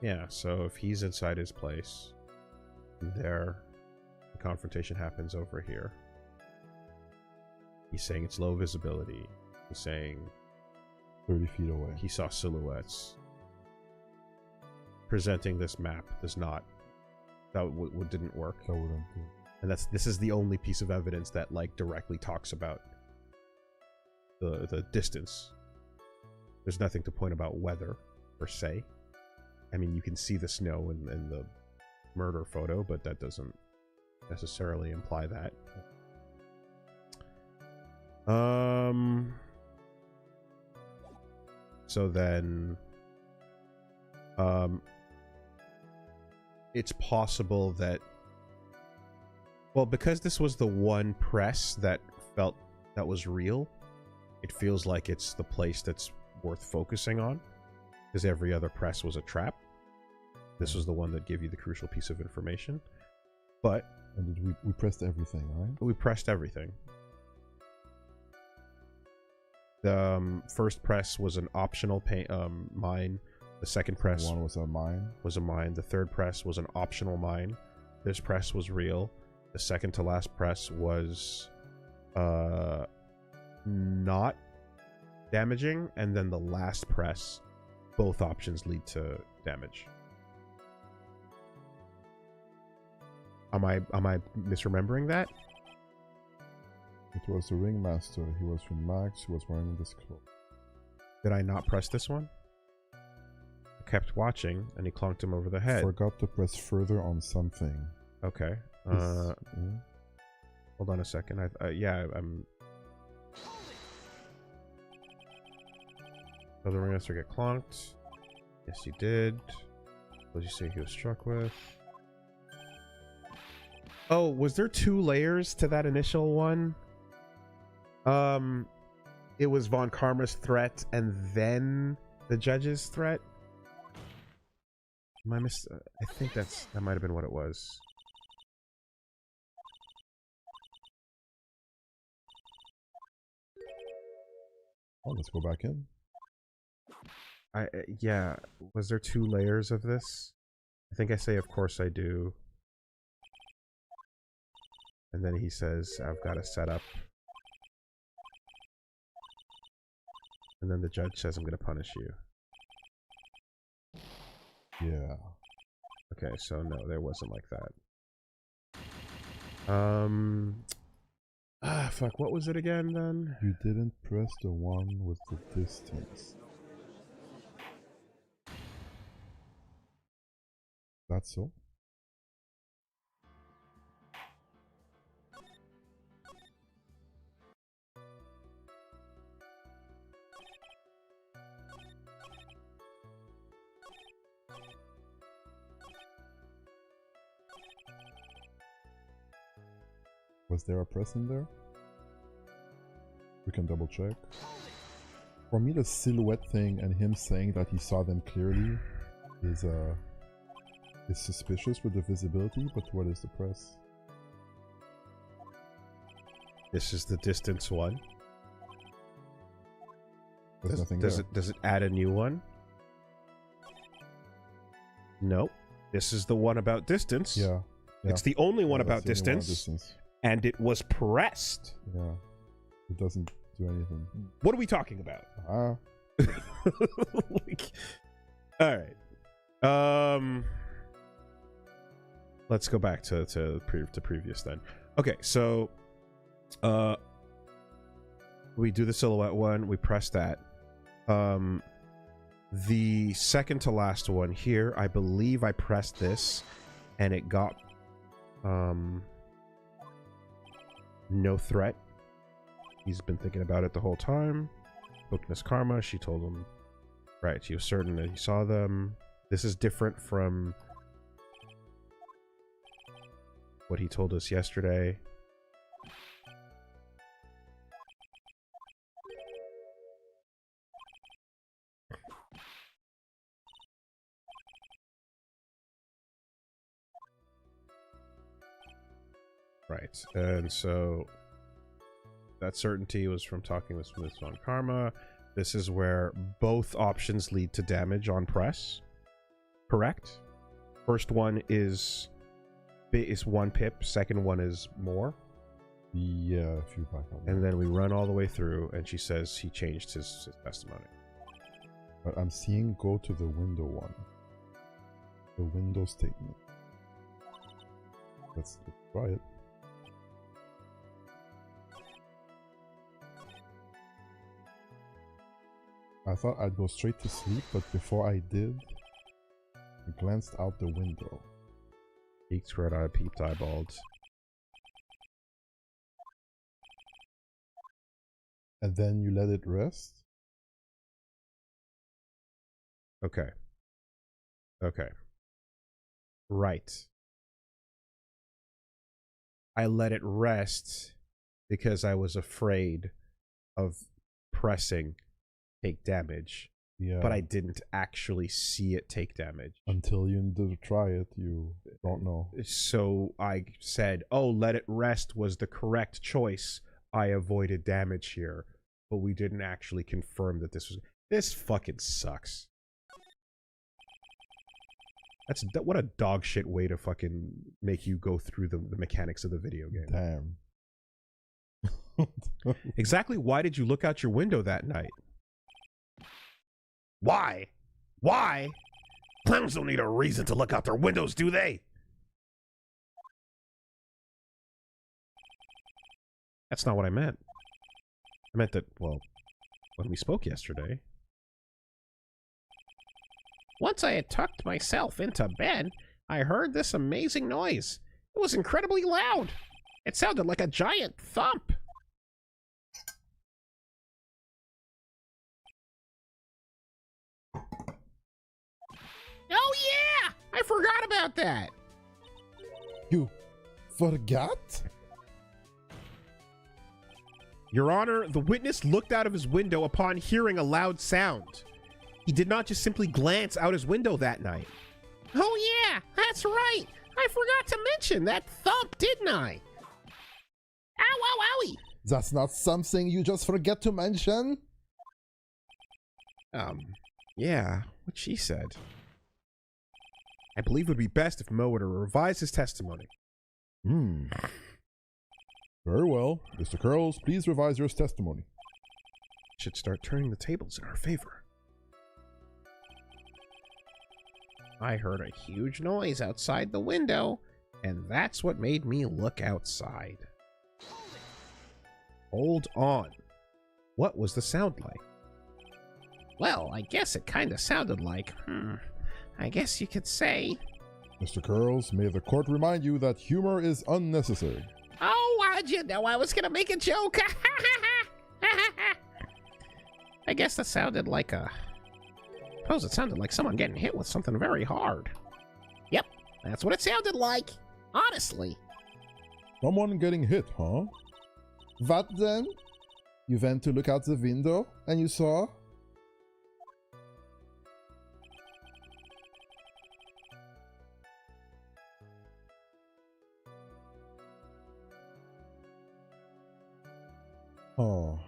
Yeah, so if he's inside his place, there, the confrontation happens over here. He's saying it's low visibility. He's saying 30 feet away. He saw silhouettes. Presenting this map does not. That didn't work. That wouldn't do. And this is the only piece of evidence that like directly talks about the distance. There's nothing to point about weather per se. I mean, you can see the snow in the murder photo, but that doesn't necessarily imply that. So then it's possible that, well, because this was the one press that felt that was real, it feels like it's the place that's worth focusing on, because every other press was a trap. This was the one that gave you the crucial piece of information. But and we pressed everything, right? We pressed everything. The first press was an optional mine. The second press was a mine. The third press was an optional mine. This press was real. The second to last press was not damaging, and then the last press, both options lead to damage. Am I misremembering that? It was the ringmaster. He was from Max. He was wearing this cloak. Did I not press this one? I kept watching, and he clonked him over the head. Forgot to press further on something. Okay. Hold on a second. I'm. Does the ringmaster get clonked? Yes, he did. What did you say he was struck with? Oh, was there 2 layers to that initial one? It was Von Karma's threat and then the judge's threat. I think that might have been what it was. Oh, let's go back in. Yeah. Was there 2 layers of this? I think I say, of course I do. And then he says, I've got a setup. And then the judge says, I'm going to punish you. Yeah. Okay, so no, there wasn't like that. Fuck, what was it again then? You didn't press the one with the distance. That's so? Was there a press in there? We can double check. For me, the silhouette thing and him saying that he saw them clearly is suspicious with the visibility, but what is the press? This is the distance one. There's nothing does there. Does it add a new one? Nope. This is the one about distance. Yeah. It's the only one about distance. And it was pressed. Yeah. It doesn't do anything. What are we talking about? All right. Let's go back to previous then. Okay, so we do the silhouette one, we press that. The second to last one here, I believe I pressed this and it got no threat. He's been thinking about it the whole time. Spoke to Miss Karma. She told him, right, she was certain that he saw them. This is different from what he told us yesterday. Right, and so that certainty was from talking with Smith on Karma. This is where both options lead to damage on press. Correct? First one is 1 pip, second one is more. Yeah, if you back up. And then we run all the way through, and she says he changed his testimony. But I'm seeing go to the window one. The window statement. Let's try it. I thought I'd go straight to sleep, but before I did, I glanced out the window. Peeked, red eye, peeped, eyeballed. And then you let it rest? Okay. Okay. Right. I let it rest because I was afraid of pressing take damage. Yeah. But I didn't actually see it take damage. Until you try it, you don't know. So I said, oh, let it rest was the correct choice. I avoided damage here. But we didn't actually confirm that this was... This fucking sucks. What a dog shit way to fucking make you go through the mechanics of the video game. Damn. Exactly why did you look out your window that night? Why? Why? Clowns don't need a reason to look out their windows, do they? That's not what I meant. I meant that, well, when we spoke yesterday... Once I had tucked myself into bed, I heard this amazing noise. It was incredibly loud. It sounded like a giant thump. Oh yeah! I forgot about that. You forgot? Your Honor, the witness looked out of his window upon hearing a loud sound. He did not just simply glance out his window that night. Oh yeah, that's right. I forgot to mention that thump, didn't I? Ow, ow, owie. That's not something you just forget to mention? Yeah, what she said. I believe it would be best if Mo were to revise his testimony. Very well. Mr. Curls, please revise your testimony. Should start turning the tables in our favor. I heard a huge noise outside the window, and that's what made me look outside. Hold on. What was the sound like? Well, I guess it kind of sounded like, I guess you could say... Mr. Curls, may the court remind you that humor is unnecessary. Oh, how'd you know I was gonna make a joke? I guess that sounded like a... I suppose it sounded like someone getting hit with something very hard. Yep, that's what it sounded like. Honestly. Someone getting hit, huh? What then? You went to look out the window and you saw? Oh.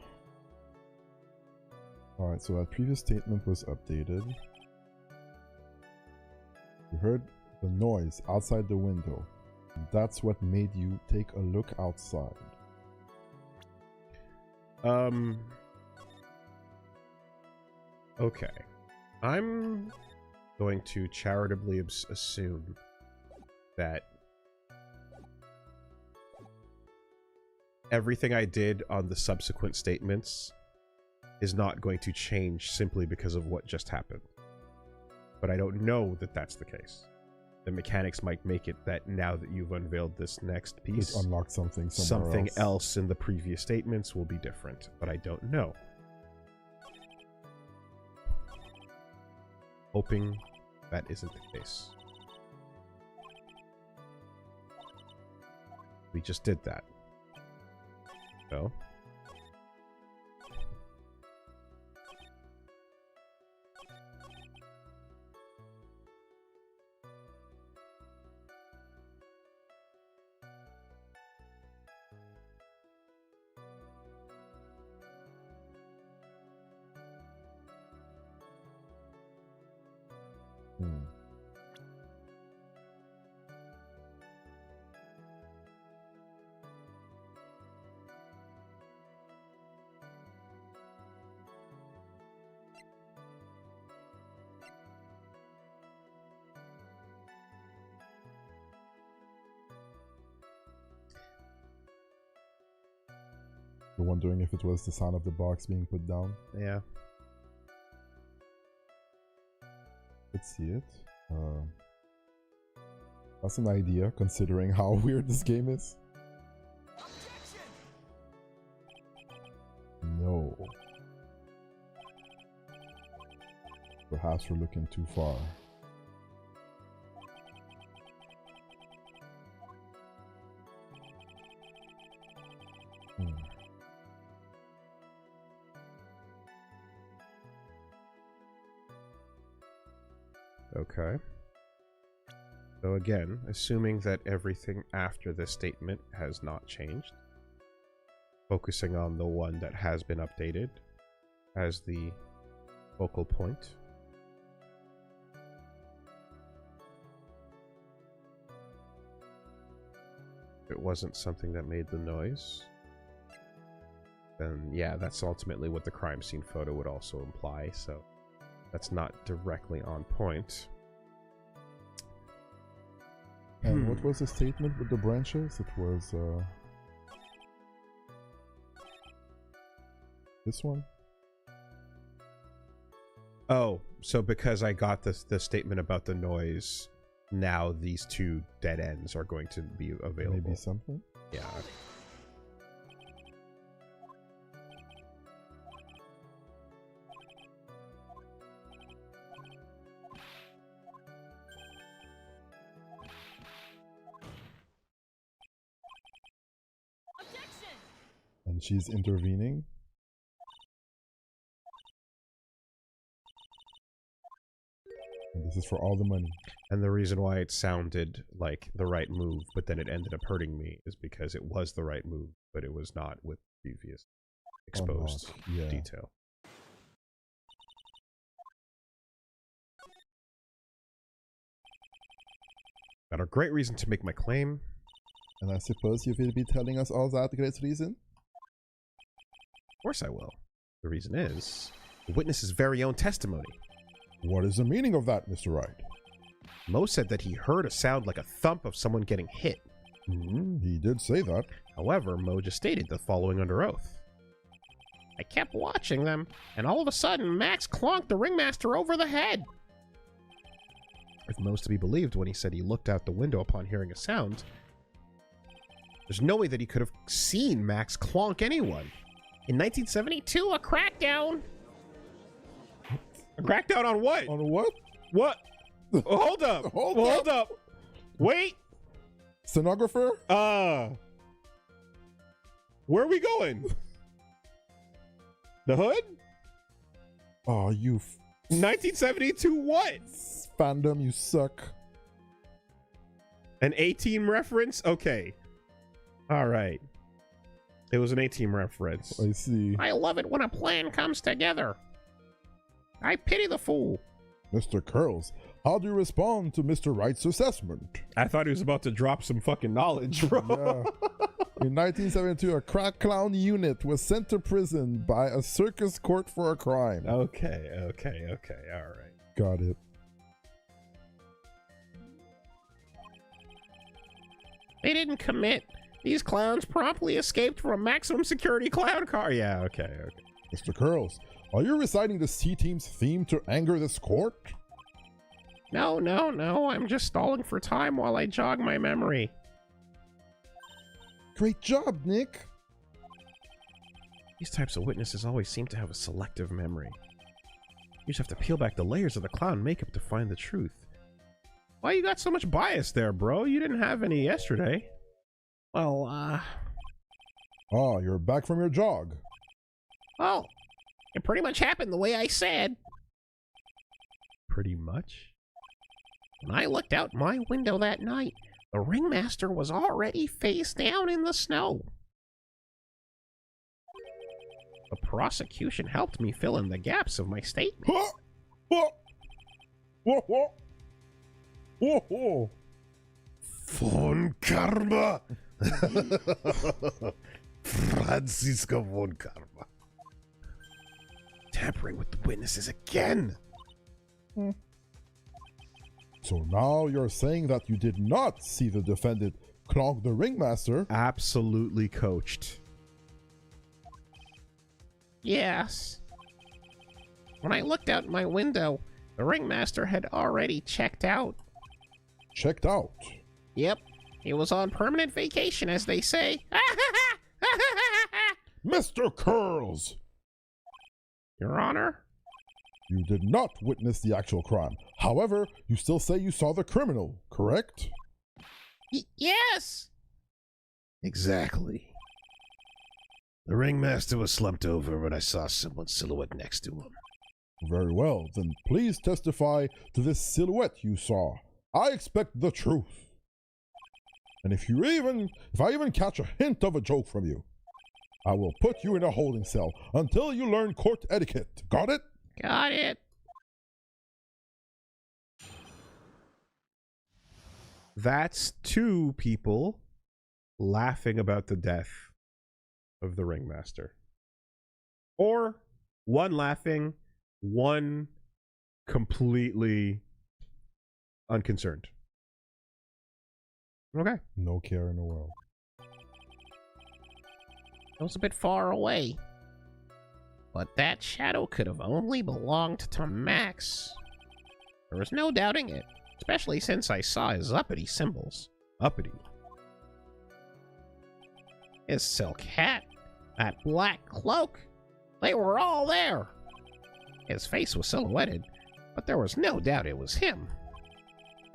Alright, so that previous statement was updated. You heard the noise outside the window. And that's what made you take a look outside. Okay. I'm going to charitably assume that everything I did on the subsequent statements is not going to change simply because of what just happened. But I don't know that that's the case. the mechanics might make it that now that you've unveiled this next piece, Just unlock something somewhere something else in the previous statements will be different, but I don't know. Hoping that isn't the case. We just did that. So. You're wondering if it was the sound of the box being put down? Yeah. Let's see it. That's an idea, considering how weird this game is. No. Perhaps we're looking too far. Okay. So again, assuming that everything after this statement has not changed, focusing on the one that has been updated as the focal point. If it wasn't something that made the noise, then yeah, that's ultimately what the crime scene photo would also imply, so that's not directly on point. And what was the statement with the branches? It was this one? Oh, so because I got the statement about the noise, now these two dead ends are going to be available. Maybe something? Yeah. And she's intervening. And this is for all the money. And the reason why it sounded like the right move, but then it ended up hurting me, is because it was the right move, but it was not with previous exposed detail. Got a great reason to make my claim. And I suppose you will be telling us all that great reason? Of course I will. The reason is the witness's very own testimony. What is the meaning of that, Mr. Wright? Mo said that he heard a sound like a thump of someone getting hit. He did say that. However, Mo just stated the following under oath. I kept watching them, and all of a sudden, Max clonked the ringmaster over the head. If Mo's to be believed when he said he looked out the window upon hearing a sound, there's no way that he could have seen Max clonk anyone. In 1972, a crackdown. A crackdown on what? On what? What? Hold up. Hold up. Wait. Stenographer? Where are we going? The hood? Oh, you 1972 what? Fandom, you suck. An A-Team reference? Okay. Alright. It was an A-Team reference. I see. I love it when a plan comes together. I pity the fool. Mr. Curls, how do you respond to Mr. Wright's assessment? I thought he was about to drop some fucking knowledge, bro. Yeah. In 1972, a crack clown unit was sent to prison by a circus court for a crime. Okay, alright. Got it. They didn't commit. These clowns promptly escaped from a maximum security clown car. Yeah, okay. Mr. Curls, are you reciting the C-Team's theme to anger this court? No, no, no, I'm just stalling for time while I jog my memory. Great job, Nick. These types of witnesses always seem to have a selective memory. You just have to peel back the layers of the clown makeup to find the truth. Why you got so much bias there, bro? You didn't have any yesterday. Well, Ah, you're back from your jog. well, it pretty much happened the way I said. Pretty much? When I looked out my window that night, the ringmaster was already face down in the snow. The prosecution helped me fill in the gaps of my statement. Huh? Whoa! Whoa, whoa! Whoa, whoa! Von Karma! Franziska von Karma. Tampering with the witnesses again! So now you're saying that you did not see the defendant clog the ringmaster? Absolutely coached. Yes. When I looked out my window, the ringmaster had already checked out. Checked out. Yep, he was on permanent vacation, as they say. Mr. Curls! Your Honor? You did not witness the actual crime. However, you still say you saw the criminal, correct? Yes! Exactly. The ringmaster was slumped over when I saw someone's silhouette next to him. Very well, then please testify to this silhouette you saw. I expect the truth. And if I even catch a hint of a joke from you, I will put you in a holding cell until you learn court etiquette. Got it? Got it. That's two people laughing about the death of the ringmaster. Or one laughing, one completely unconcerned. Okay. No care in the world. It was a bit far away. But that shadow could have only belonged to Max. There was no doubting it, especially since I saw his uppity symbols. Uppity. His silk hat, that black cloak, they were all there. His face was silhouetted, but there was no doubt it was him.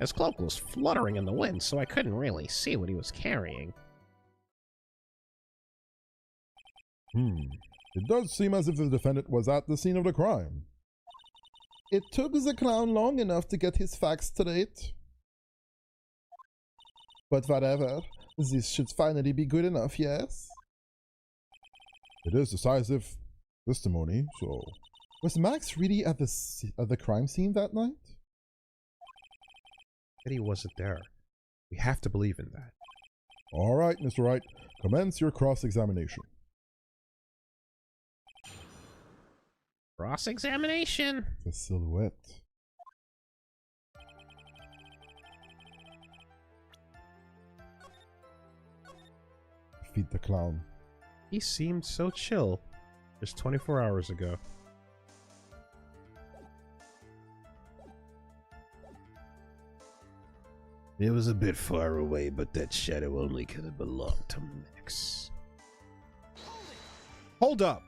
His cloak was fluttering in the wind, so I couldn't really see what he was carrying. It does seem as if the defendant was at the scene of the crime. It took the clown long enough to get his facts straight. But whatever, this should finally be good enough, yes? It is decisive testimony, so... Was Max really at the crime scene that night? That he wasn't there. We have to believe in that. All right, Mr. Wright. Commence your cross-examination. Cross-examination. The silhouette. Defeat the clown. He seemed so chill just 24 hours ago. It was a bit far away, but that shadow only could have belonged to Max. Hold up!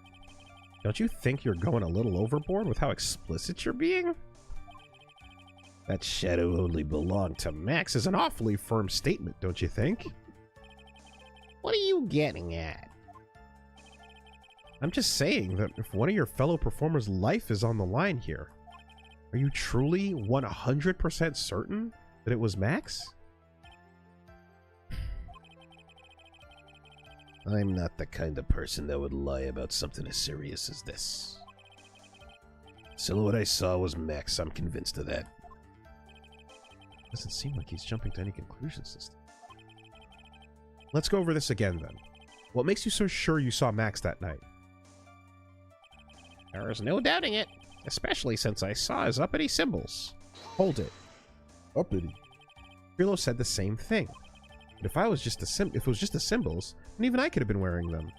Don't you think you're going a little overboard with how explicit you're being? That shadow only belonged to Max is an awfully firm statement, don't you think? What are you getting at? I'm just saying that if one of your fellow performers' life is on the line here, are you truly 100% certain that it was Max? I'm not the kind of person that would lie about something as serious as this. Silhouette I saw was Max, I'm convinced of that. Doesn't seem like he's jumping to any conclusions this time. Let's go over this again then. What makes you so sure you saw Max that night? There is no doubting it, especially since I saw his uppity symbols. Hold it. Uppity. Grillo said the same thing. But if it was just the symbols, then even I could have been wearing them.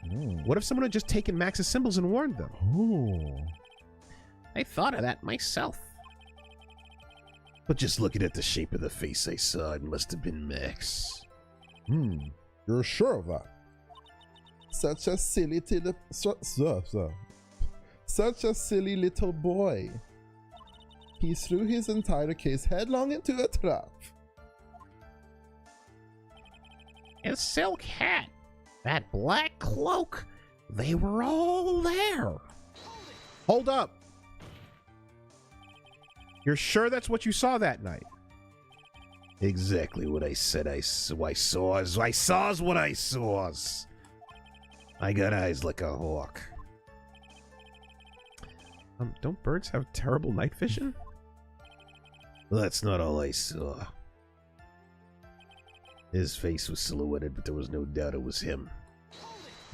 What if someone had just taken Max's symbols and worn them? Oh. I thought of that myself. But just looking at the shape of the face I saw, it must have been Max. You're sure of that? Such a silly such a silly little boy. He threw his entire case headlong into a trap. His silk hat, that black cloak, they were all there. Hold up. You're sure that's what you saw that night? Exactly what I said I saw what I saw. I got eyes like a hawk. Don't birds have terrible night vision? Well, that's not all I saw. His face was silhouetted, but there was no doubt it was him.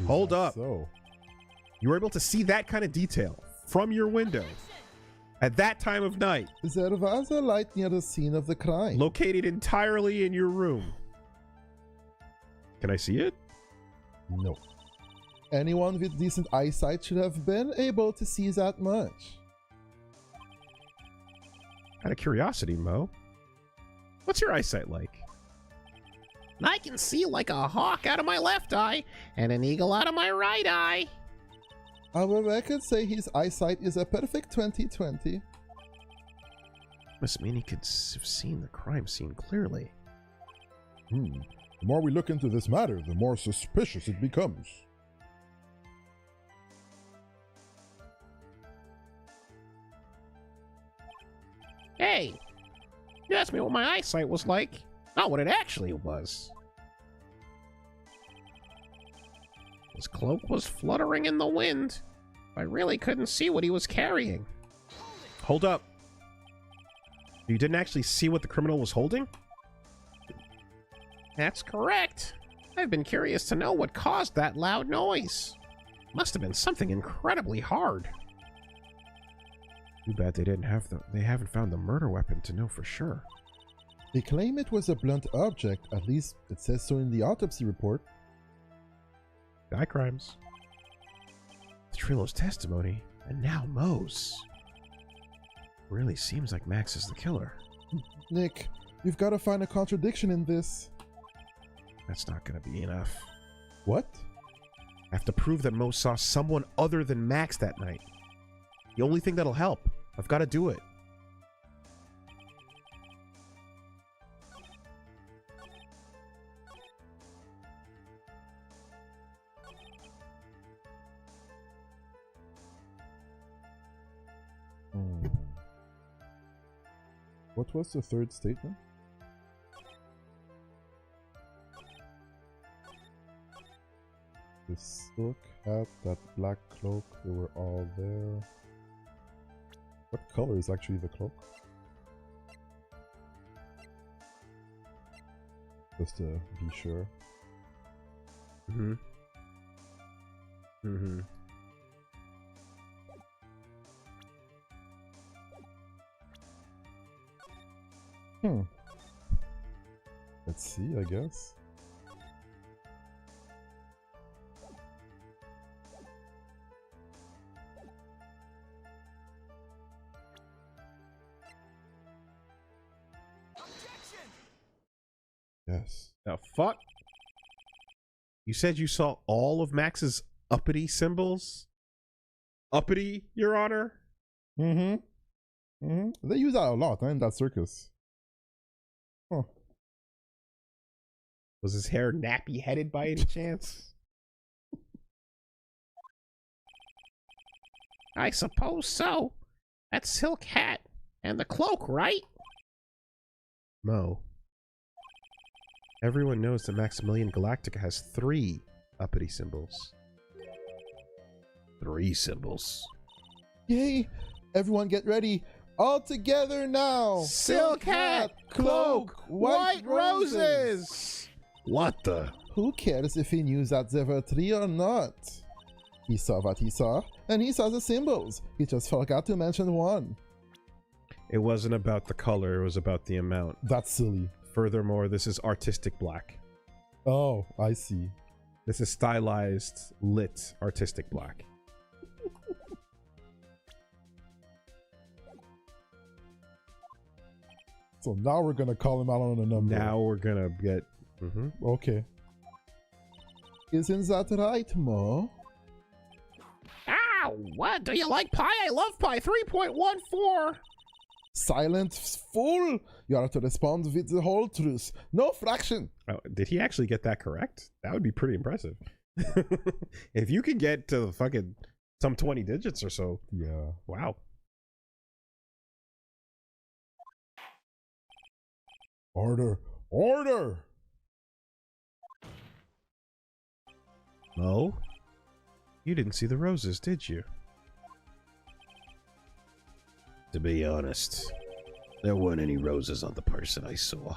Hold up. So, You were able to see that kind of detail from your window at that time of night, there was a light near the scene of the crime. located entirely in your room. Can I see it? No. Anyone with decent eyesight should have been able to see that much. Out of curiosity, Mo, what's your eyesight like? I can see like a hawk out of my left eye and an eagle out of my right eye. Our records say his eyesight is a perfect 20/20. Must mean he could have seen the crime scene clearly. The more we look into this matter, the more suspicious it becomes. Hey, you asked me what my eyesight was like, not what it actually was. His cloak was fluttering in the wind. I really couldn't see what he was carrying. Hold up. You didn't actually see what the criminal was holding? That's correct. I've been curious to know what caused that loud noise. Must have been something incredibly hard. Too bad they haven't found the murder weapon to know for sure. They claim it was a blunt object, at least it says so in the autopsy report. Guy crimes. Trillo's testimony, and now Mo's. Really seems like Max is the killer. Nick, you've got to find a contradiction in this. That's not gonna be enough. What? I have to prove that Mo saw someone other than Max that night. The only thing that'll help. I've got to do it. What was the third statement? The silk hat, that black cloak, they were all there. What color is actually the cloak? Just to be sure. Let's see, I guess. Yes. The fuck? You said you saw all of Max's uppity symbols? Uppity, Your Honor? They use that a lot, in that circus. Huh. Was his hair nappy-headed by any chance? I suppose so. That silk hat and the cloak, right? Mo. Everyone knows that Maximilian Galactica has 3 uppity symbols. 3 symbols. Yay! Everyone get ready. All together now! Silk hat, cloak, white roses! What the? Who cares if he knew that there were 3 or not? He saw what he saw, and he saw the symbols. He just forgot to mention one. It wasn't about the color, it was about the amount. That's silly. Furthermore, this is artistic black. Oh, I see. This is stylized, lit, artistic black. So now we're gonna call him out on a number. Now we're gonna get. Okay. Isn't that right, Mo? Ow! What? Do you like pie? I love pie. 3.14. Silent fool! You are to respond with the whole truth. No fraction. Oh, did he actually get that correct? That would be pretty impressive. If you could get to fucking some 20 digits or so. Yeah. Wow. Order. Order! Mo? You didn't see the roses, did you? To be honest, there weren't any roses on the person I saw.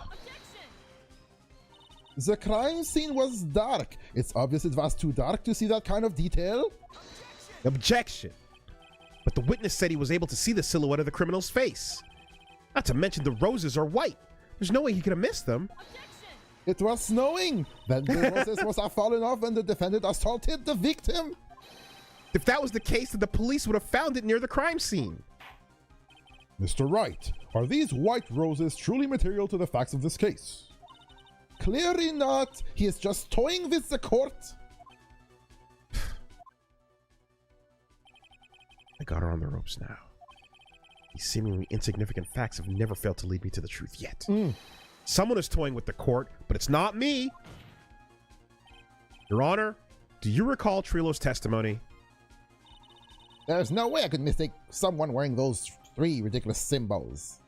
The crime scene was dark. It's obvious it was too dark to see that kind of detail. Objection! But the witness said he was able to see the silhouette of the criminal's face. Not to mention the roses are white. There's no way he could have missed them. It was snowing. Then the roses must have fallen off when the defendant assaulted the victim. If that was the case, then the police would have found it near the crime scene. Mr. Wright, are these white roses truly material to the facts of this case? Clearly not. He is just toying with the court. I got her on the ropes now. These seemingly insignificant facts have never failed to lead me to the truth yet. Someone is toying with the court, but it's not me. Your Honor, do you recall Trilo's testimony? There's no way I could mistake someone wearing those 3 ridiculous symbols.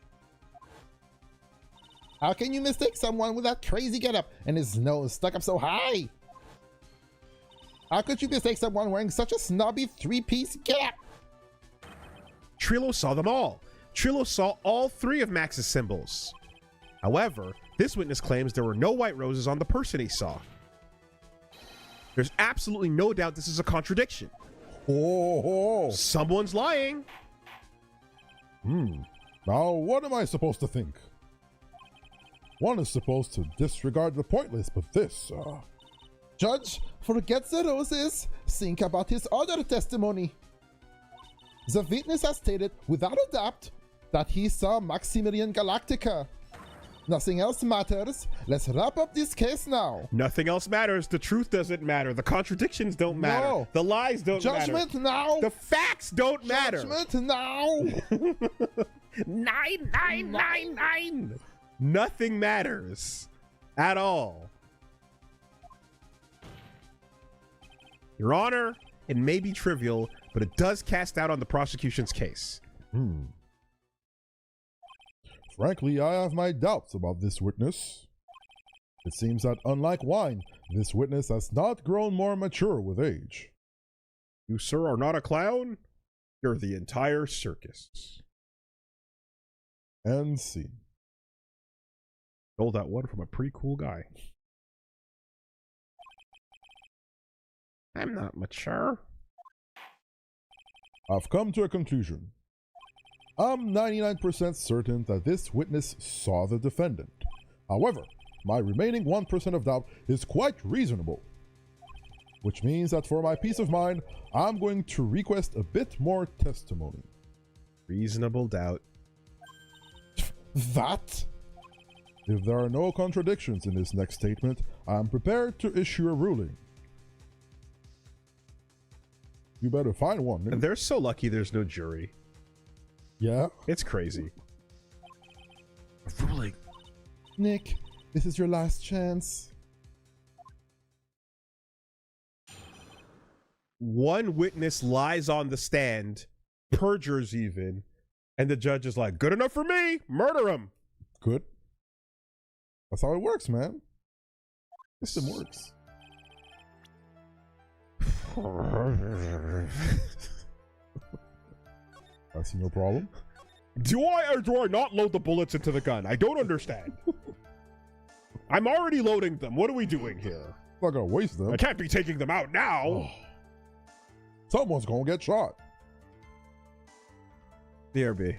How can you mistake someone with that crazy getup and his nose stuck up so high? How could you mistake someone wearing such a snobby 3-piece getup? Trilo saw them all. Trilo saw all 3 of Max's symbols. However, this witness claims there were no white roses on the person he saw. There's absolutely no doubt this is a contradiction. Oh. Someone's lying. Now, what am I supposed to think? One is supposed to disregard the pointless, but this, Judge, forget the roses. Think about his other testimony. The witness has stated, without a doubt, that he saw Maximilian Galactica. Nothing else matters. Let's wrap up this case now. Nothing else matters. The truth doesn't matter. The contradictions don't matter. No. The lies don't Judgment matter. now. The facts don't matter. Judgment now. 99999. Nothing matters at all. Your Honor, it may be trivial, but it does cast doubt on the prosecution's case. Frankly, I have my doubts about this witness. It seems that unlike wine, this witness has not grown more mature with age. You, sir, are not a clown. You're the entire circus. And scene. Stole that one from a pretty cool guy. I'm not mature. I've come to a conclusion. I'm 99% certain that this witness saw the defendant. However, my remaining 1% of doubt is quite reasonable. Which means that for my peace of mind, I'm going to request a bit more testimony. Reasonable doubt. That? If there are no contradictions in this next statement, I'm prepared to issue a ruling. You better find one, Nick. And they're so lucky there's no jury. Yeah? It's crazy. A ruling. Nick, this is your last chance. One witness lies on the stand, perjures even, and the judge is like, good enough for me, murder him. Good. That's how it works, man. System works. I see no problem. Do I or do I not load the bullets into the gun? I don't understand. I'm already loading them. What are we doing here? I'm not gonna waste them. I can't be taking them out now. Oh. Someone's gonna get shot. BRB.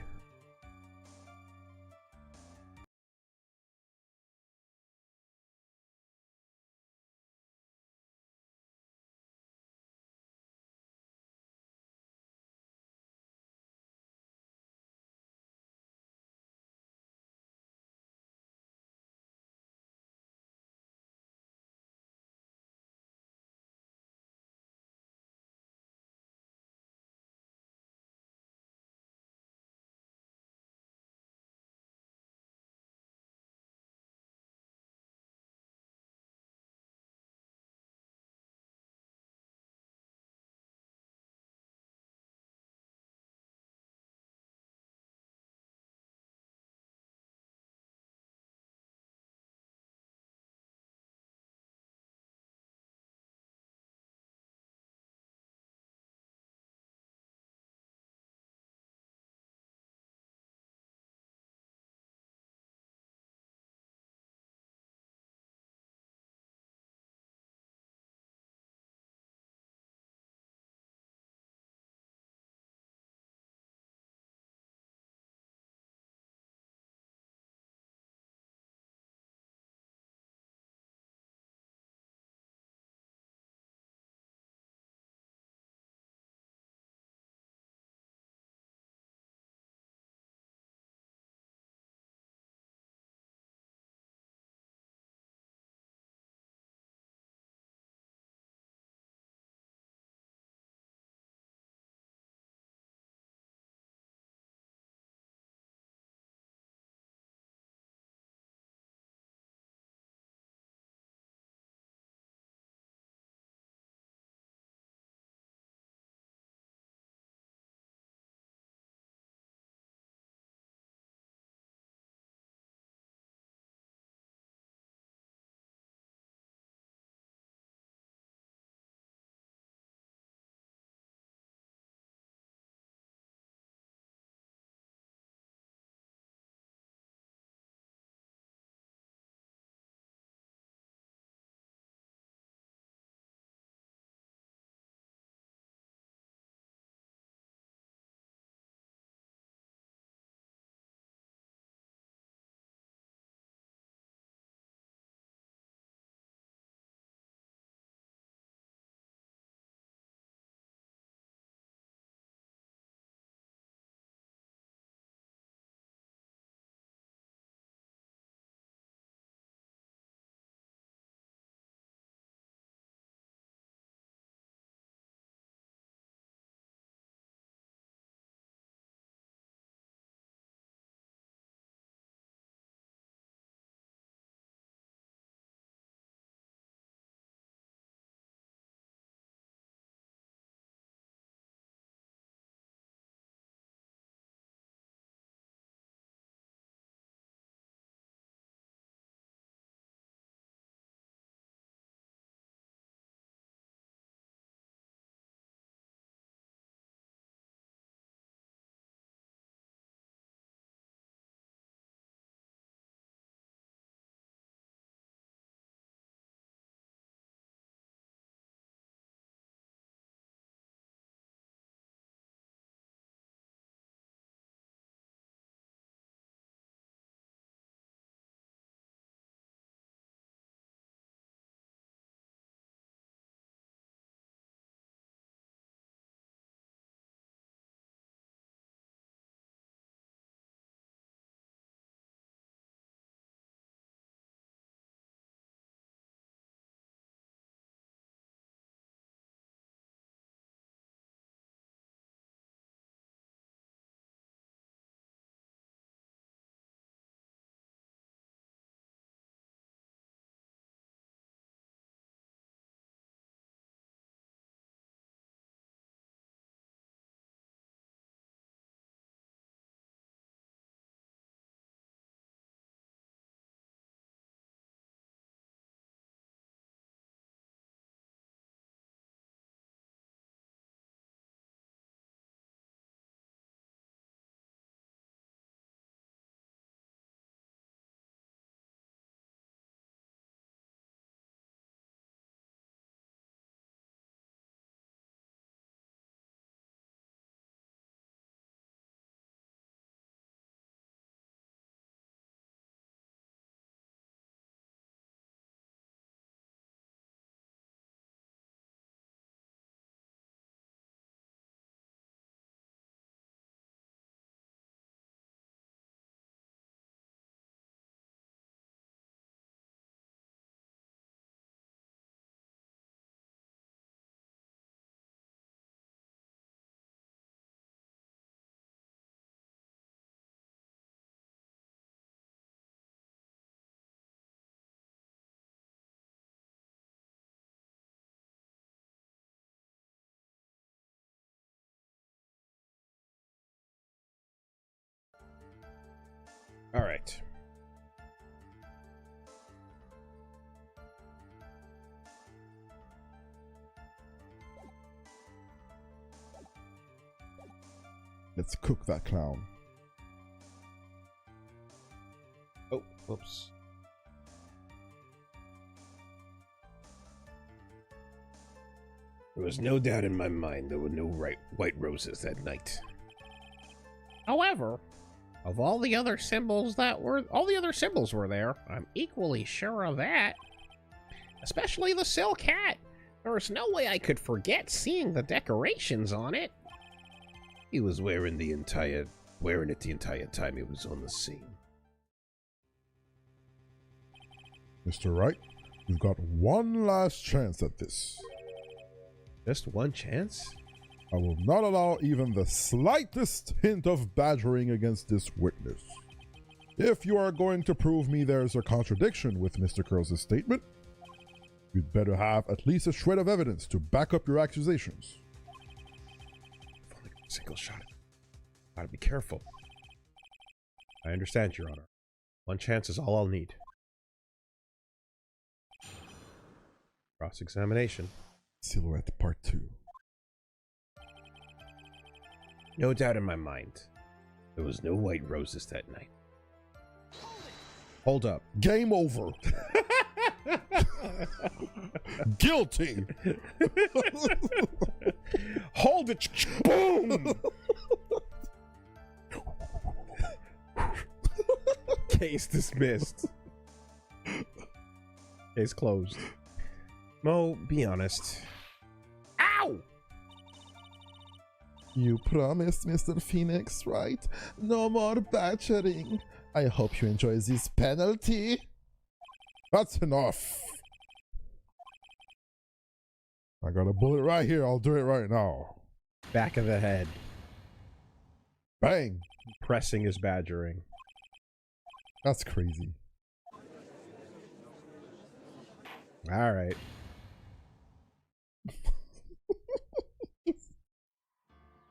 All right. Let's cook that clown. Oh, whoops. There was no doubt in my mind there were no white roses that night. However, of all the other symbols were there. I'm equally sure of that. Especially the silk hat. There's no way I could forget seeing the decorations on it. He was wearing it the entire time he was on the scene. Mr. Wright, you've got one last chance at this. Just one chance? I will not allow even the slightest hint of badgering against this witness. If you are going to prove me there's a contradiction with Mr. Curls' statement, you'd better have at least a shred of evidence to back up your accusations. Only single shot. Gotta be careful. I understand, Your Honor. One chance is all I'll need. Cross-examination. Silhouette Part 2. No doubt in my mind, there was no white roses that night. Hold up. Game over. Guilty. Hold it. Boom. Case dismissed. Case closed. Mo, be honest. Ow! You promised, Mr. Phoenix, right? No more badgering. I hope you enjoy this penalty. That's enough. I got a bullet right here. I'll do it right now. Back of the head. Bang. Pressing is badgering. That's crazy. All right.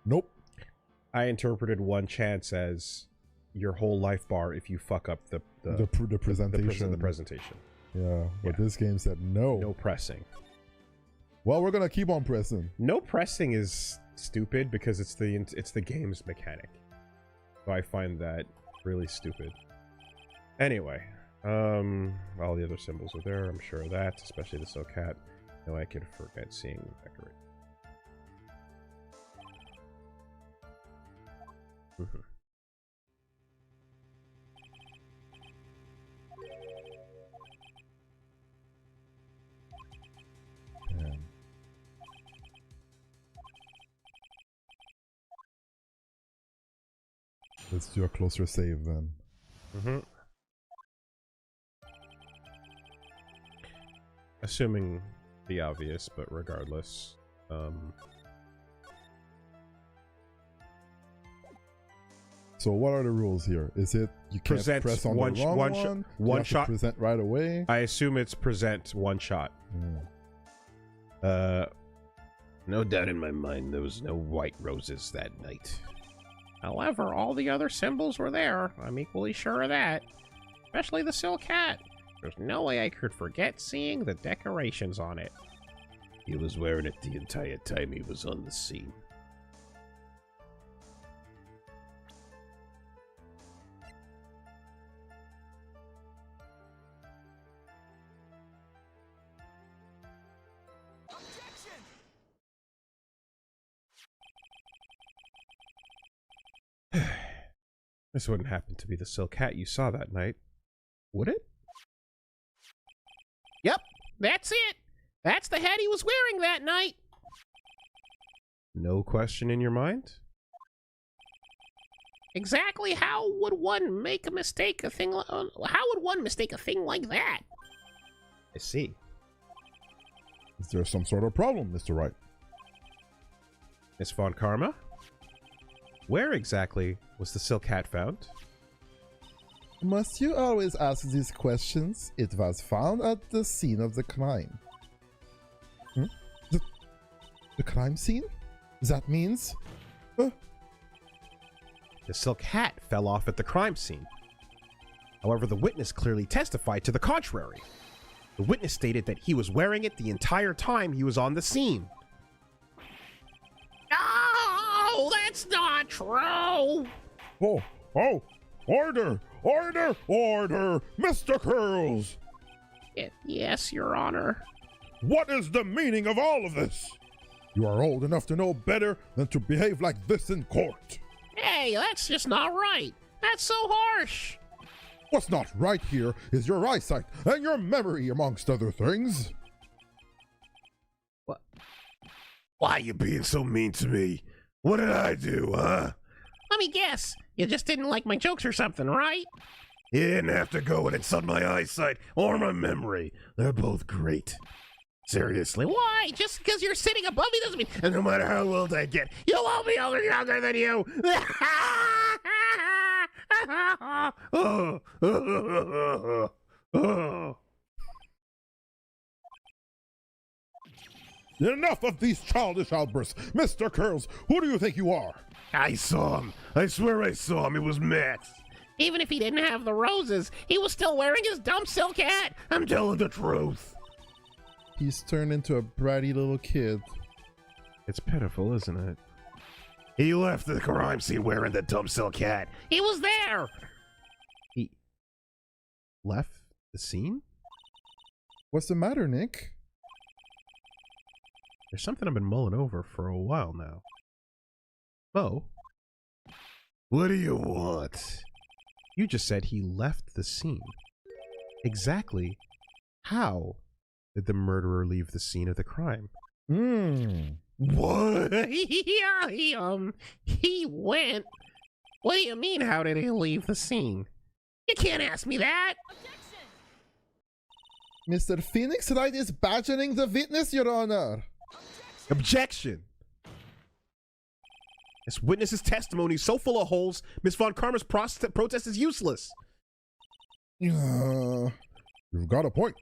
Nope. I interpreted one chance as your whole life bar if you fuck up the presentation. The presentation. Yeah, but this game said no. No pressing. Well, we're gonna keep on pressing. No pressing is stupid because it's the game's mechanic. So I find that really stupid. Anyway, all the other symbols are there. I'm sure of that, especially the silk hat. No, I could forget seeing decorate. Let's do a closer save then. Assuming the obvious, but regardless. So what are the rules here? Is it you can't Present press on one the wrong one one? one you have shot. to present right away. I assume it's present one shot. No doubt in my mind there was no white roses that night. However, all the other symbols were there. I'm equally sure of that. Especially the silk hat. There's no way I could forget seeing the decorations on it. He was wearing it the entire time he was on the scene. This wouldn't happen to be the silk hat you saw that night, would it? Yep, that's it. That's the hat he was wearing that night. No question in your mind? Exactly how would one make a mistake how would one mistake a thing like that? I see. Is there some sort of problem, Mr. Wright? Miss Von Karma? Where exactly was the silk hat found? Must you always ask these questions? It was found at the scene of the crime. The crime scene? That means... The silk hat fell off at the crime scene. However, the witness clearly testified to the contrary. The witness stated that he was wearing it the entire time he was on the scene. No, that's not true. Oh, order, order, order, Mr. Curls! Yes, Your Honor. What is the meaning of all of this? You are old enough to know better than to behave like this in court. Hey, that's just not right. That's so harsh. What's not right here is your eyesight and your memory, amongst other things. Why you being so mean to me? What did I do, huh? Let me guess. You just didn't like my jokes or something, right? You didn't have to go and insult my eyesight or my memory. They're both great. Seriously. Why? Just because you're sitting above me doesn't mean... And no matter how old I get, you'll all be younger than you. Enough of these childish outbursts. Mr. Curls, who do you think you are? I saw him. I swear I saw him. It was Matt. Even if he didn't have the roses, he was still wearing his dumb silk hat. I'm telling the truth. He's turned into a bratty little kid. It's pitiful, isn't it? He left the crime scene wearing the dumb silk hat. He was there. He left the scene? What's the matter, Nick? There's something I've been mulling over for a while now. Mo, What do you want? you just said he left the scene. Exactly how did the murderer leave the scene of the crime? What? Yeah, he went. What do you mean, how did he leave the scene? You can't ask me that. Mr. Phoenix Wright is badgering the witness, Your Honor. Objection! This witness's testimony is so full of holes, Miss Von Karma's protest is useless. You've got a point.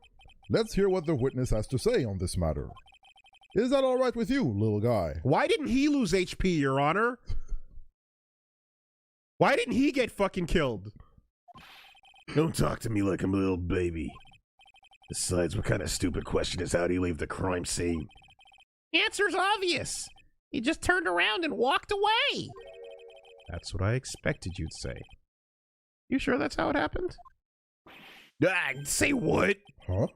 Let's hear what the witness has to say on this matter. Is that all right with you, little guy? Why didn't he lose HP, Your Honor? Why didn't he get fucking killed? Don't talk to me like I'm a little baby. Besides, what kind of stupid question is how do you leave the crime scene? The answer's obvious. He just turned around and walked away. That's what I expected you'd say. You sure that's how it happened? Say what? Huh?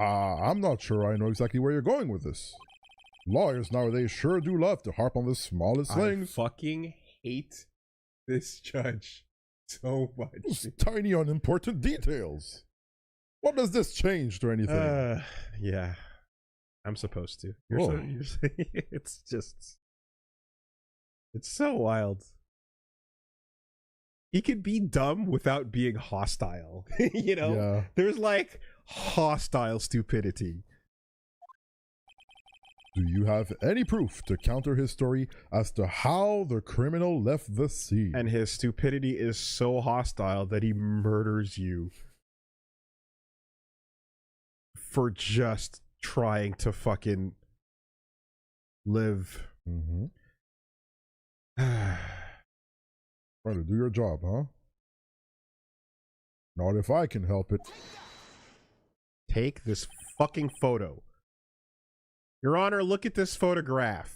I'm not sure I know exactly where you're going with this. Lawyers nowadays sure do love to harp on the smallest things. I fucking hate this judge so much. Those tiny unimportant details. What does this change to anything? Yeah. I'm supposed to. It's just... It's so wild. He could be dumb without being hostile. You know? Yeah. There's like hostile stupidity. Do you have any proof to counter his story as to how the criminal left the scene? And his stupidity is so hostile that he murders you for just trying to fucking live. Mm-hmm. Try to do your job, huh? Not if I can help it. Take this fucking photo. Your Honor, look at this photograph.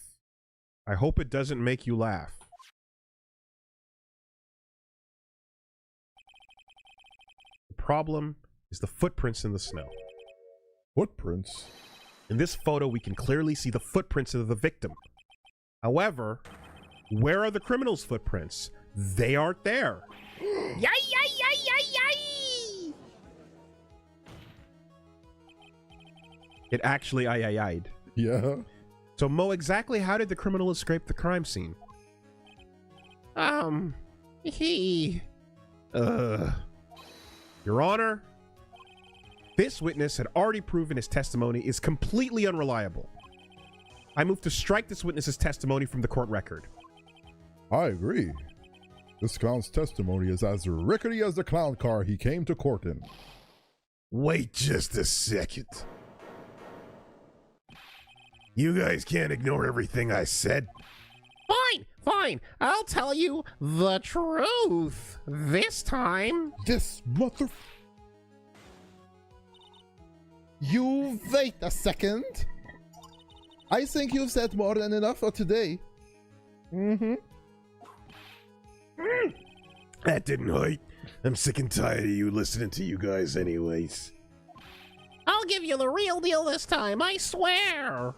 I hope it doesn't make you laugh. The problem is the footprints in the snow. Footprints? In this photo, we can clearly see the footprints of the victim. However, where are the criminal's footprints? They aren't there. Yay, yay, yay, yay, yay! It actually I-I-I'd. Yeah. So, Mo, exactly how did the criminal escape the crime scene? He... Your Honor, this witness had already proven his testimony is completely unreliable. I move to strike this witness's testimony from the court record. I agree. This clown's testimony is as rickety as the clown car he came to court in. Wait just a second. You guys can't ignore everything I said. Fine! Fine, I'll tell you the truth this time. This mother... You wait a second. I think you've said more than enough for today. That didn't hurt. I'm sick and tired of you listening to you guys anyways. I'll give you the real deal this time, I swear.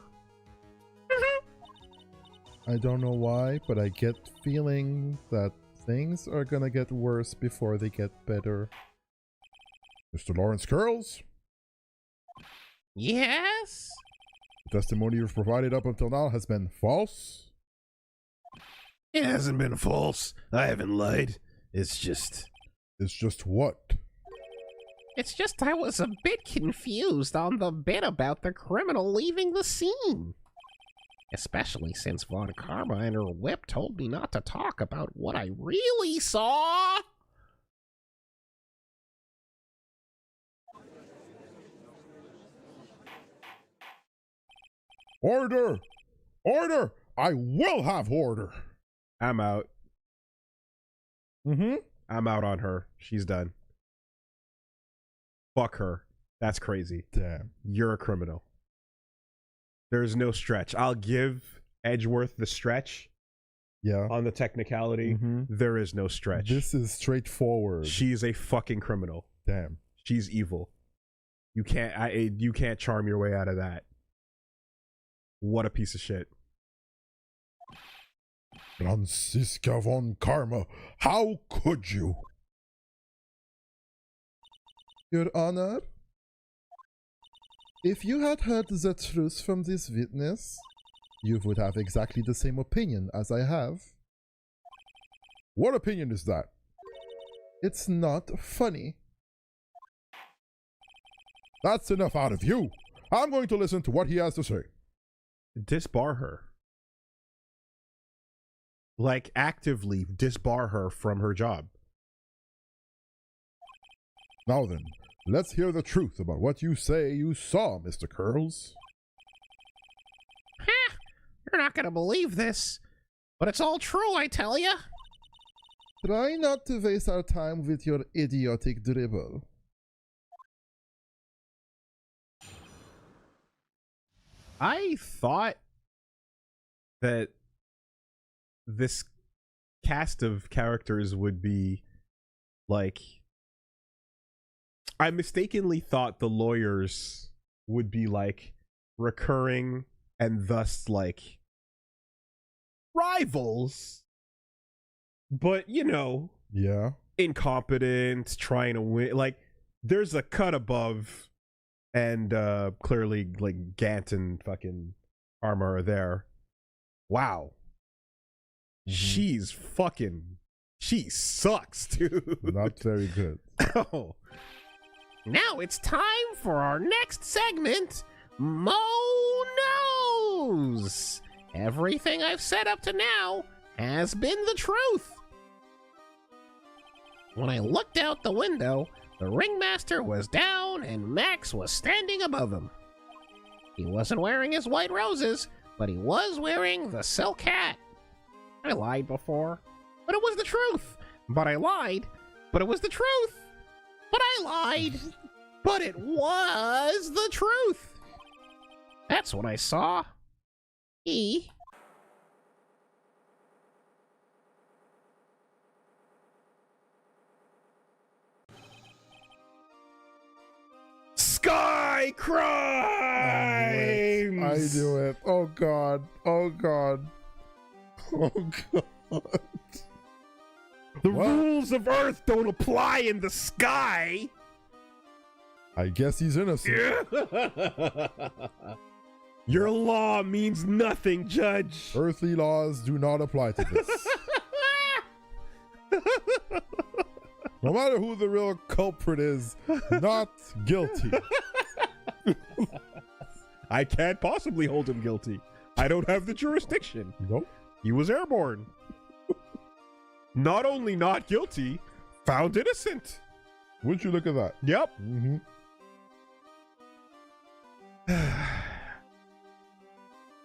I don't know why, but I get feeling that things are gonna get worse before they get better. Mr. Lawrence Curls, Yes? the testimony you've provided up until now has been false. It hasn't been false. I haven't lied. It's just what? It's just I was a bit confused on the bit about the criminal leaving the scene. Especially since Von Karma and her whip told me not to talk about what I really saw. Order! Order! I will have order! I'm out. Mm-hmm. I'm out on her. She's done. Fuck her. That's crazy. Damn. You're a criminal. There's no stretch. I'll give Edgeworth the stretch Yeah. on the technicality. Mhm. There is no stretch. This is straightforward. She's a fucking criminal. Damn. She's evil. You can't charm your way out of that. What a piece of shit. Franziska von Karma, how could you? Your Honor, if you had heard the truth from this witness, you would have exactly the same opinion as I have. What opinion is that? It's not funny. That's enough out of you. I'm going to listen to what he has to say. Disbar her. Like, actively disbar her from her job. Now then, let's hear the truth about what you say you saw, Mr. Curls. Ha! You're not gonna believe this, but it's all true, I tell ya. Try not to waste our time with your idiotic dribble. I thought that this cast of characters would be like, I mistakenly thought the lawyers would be like recurring and thus like rivals, but you know, Yeah. incompetent, trying to win. Like, there's a cut above, and clearly like Gant and fucking Armor are there. Wow. She sucks, dude. Not very good. Oh. Now it's time for our next segment, Mo Knows. Everything I've said up to now has been the truth. When I looked out the window, the ringmaster was down and Max was standing above him. He wasn't wearing his white roses, but he was wearing the silk hat. I lied before, but it was the truth. But I lied, but it was the truth. But I lied, but it was the truth. That's what I saw. Sky Crimes! I knew it. Oh god. Oh god. Oh god. The What? rules of Earth don't apply in the sky! I guess he's innocent. Your law means nothing, Judge. Earthly laws do not apply to this. No matter who the real culprit is, not guilty. I can't possibly hold him guilty. I don't have the jurisdiction. Nope. He was airborne. Not only not guilty, found innocent. Would you look at that? Yep. Mm-hmm.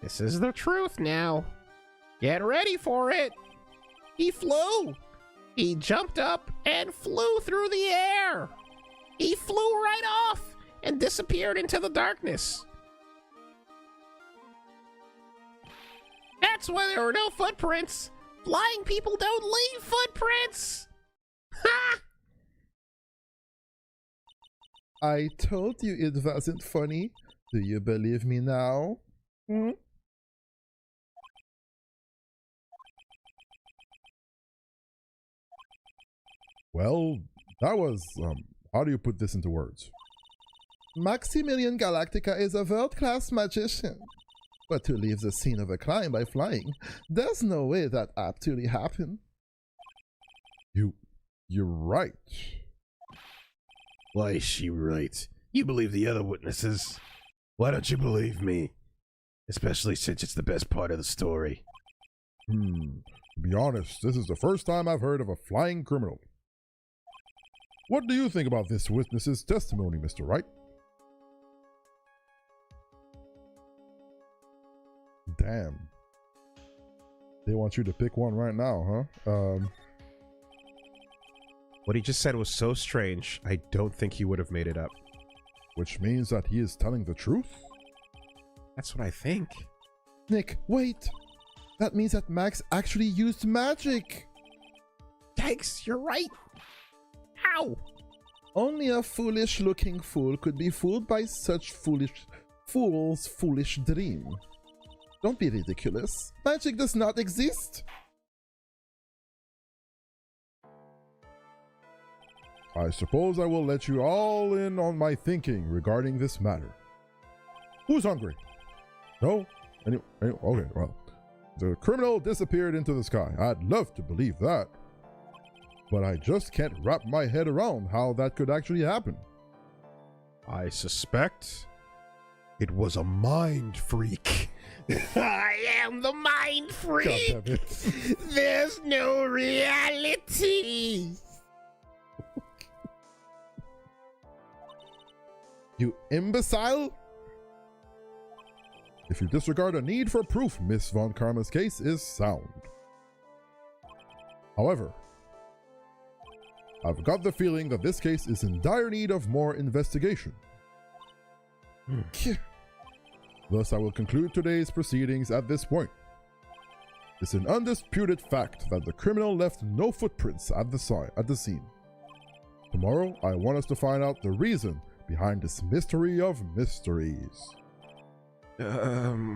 This is the truth now. Get ready for it. He flew. He jumped up and flew through the air. He flew right off and disappeared into the darkness. That's why there were no footprints. Flying people don't leave footprints. Ha! I told you it wasn't funny. Do you believe me now? Hmm? Well, that was, how do you put this into words? Maximilian Galactica is a world-class magician. But to leave the scene of a crime by flying, there's no way that actually happened. You're right. Why is she right? You believe the other witnesses. Why don't you believe me? Especially since it's the best part of the story. To be honest, this is the first time I've heard of a flying criminal. What do you think about this witness's testimony, Mr. Wright? Damn. They want you to pick one right now, huh? What he just said was so strange, I don't think he would have made it up. Which means that he is telling the truth? That's what I think. Nick, wait! That means that Max actually used magic! Yikes, you're right. Ow! Only a foolish-looking fool could be fooled by such fool's foolish dream. Don't be ridiculous. Magic does not exist. I suppose I will let you all in on my thinking regarding this matter. Who's hungry? No? Okay, well. The criminal disappeared into the sky. I'd love to believe that. But I just can't wrap my head around how that could actually happen. I suspect it was a mind freak. I am the mind freak. God damn it. There's no reality. You imbecile! If you disregard a need for proof, Miss Von Karma's case is sound. However, I've got the feeling that this case is in dire need of more investigation. Thus, I will conclude today's proceedings at this point. It's an undisputed fact that the criminal left no footprints at the scene. Tomorrow, I want us to find out the reason behind this mystery of mysteries. Yeah.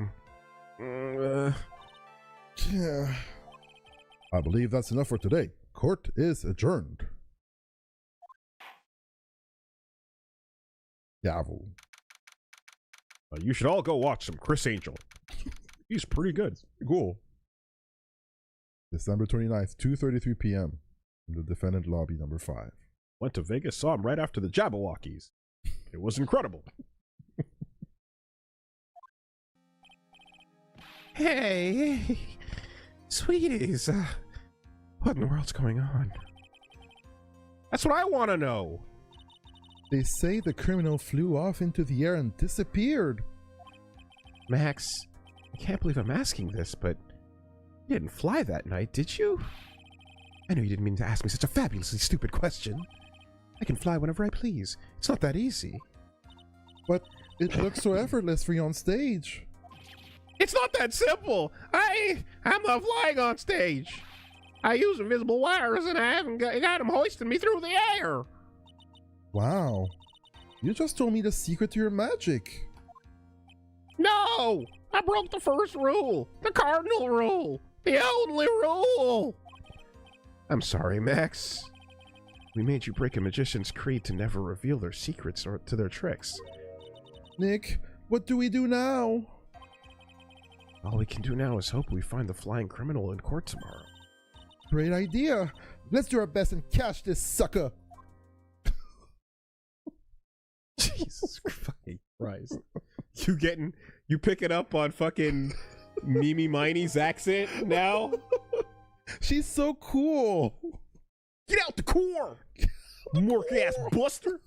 I believe that's enough for today. Court is adjourned. Gavel. You should all go watch some Chris Angel. He's pretty good. Cool. December 29th, 2:33 p.m. in the defendant lobby number 5. Went to Vegas, saw him right after the Jabberwockies. It was incredible. Hey, sweeties, what in the world's going on? That's what I want to know. They say the criminal flew off into the air and disappeared. Max, I can't believe I'm asking this, but you didn't fly that night, did you? I know you didn't mean to ask me such a fabulously stupid question. I can fly whenever I please. It's not that easy. But it looks so effortless for you on stage. It's not that simple. I'm not flying on stage. I use invisible wires and I haven't got them hoisting me through the air. Wow. You just told me the secret to your magic. No! I broke the first rule. The cardinal rule. The only rule. I'm sorry, Max. We made you break a magician's creed to never reveal their secrets or to their tricks. Nick, what do we do now? All we can do now is hope we find the flying criminal in court tomorrow. Great idea. Let's do our best and catch this sucker. Jesus fucking Christ. You picking up on fucking Mimi Miney's accent now? She's so cool. Get out the core! Mork ass buster!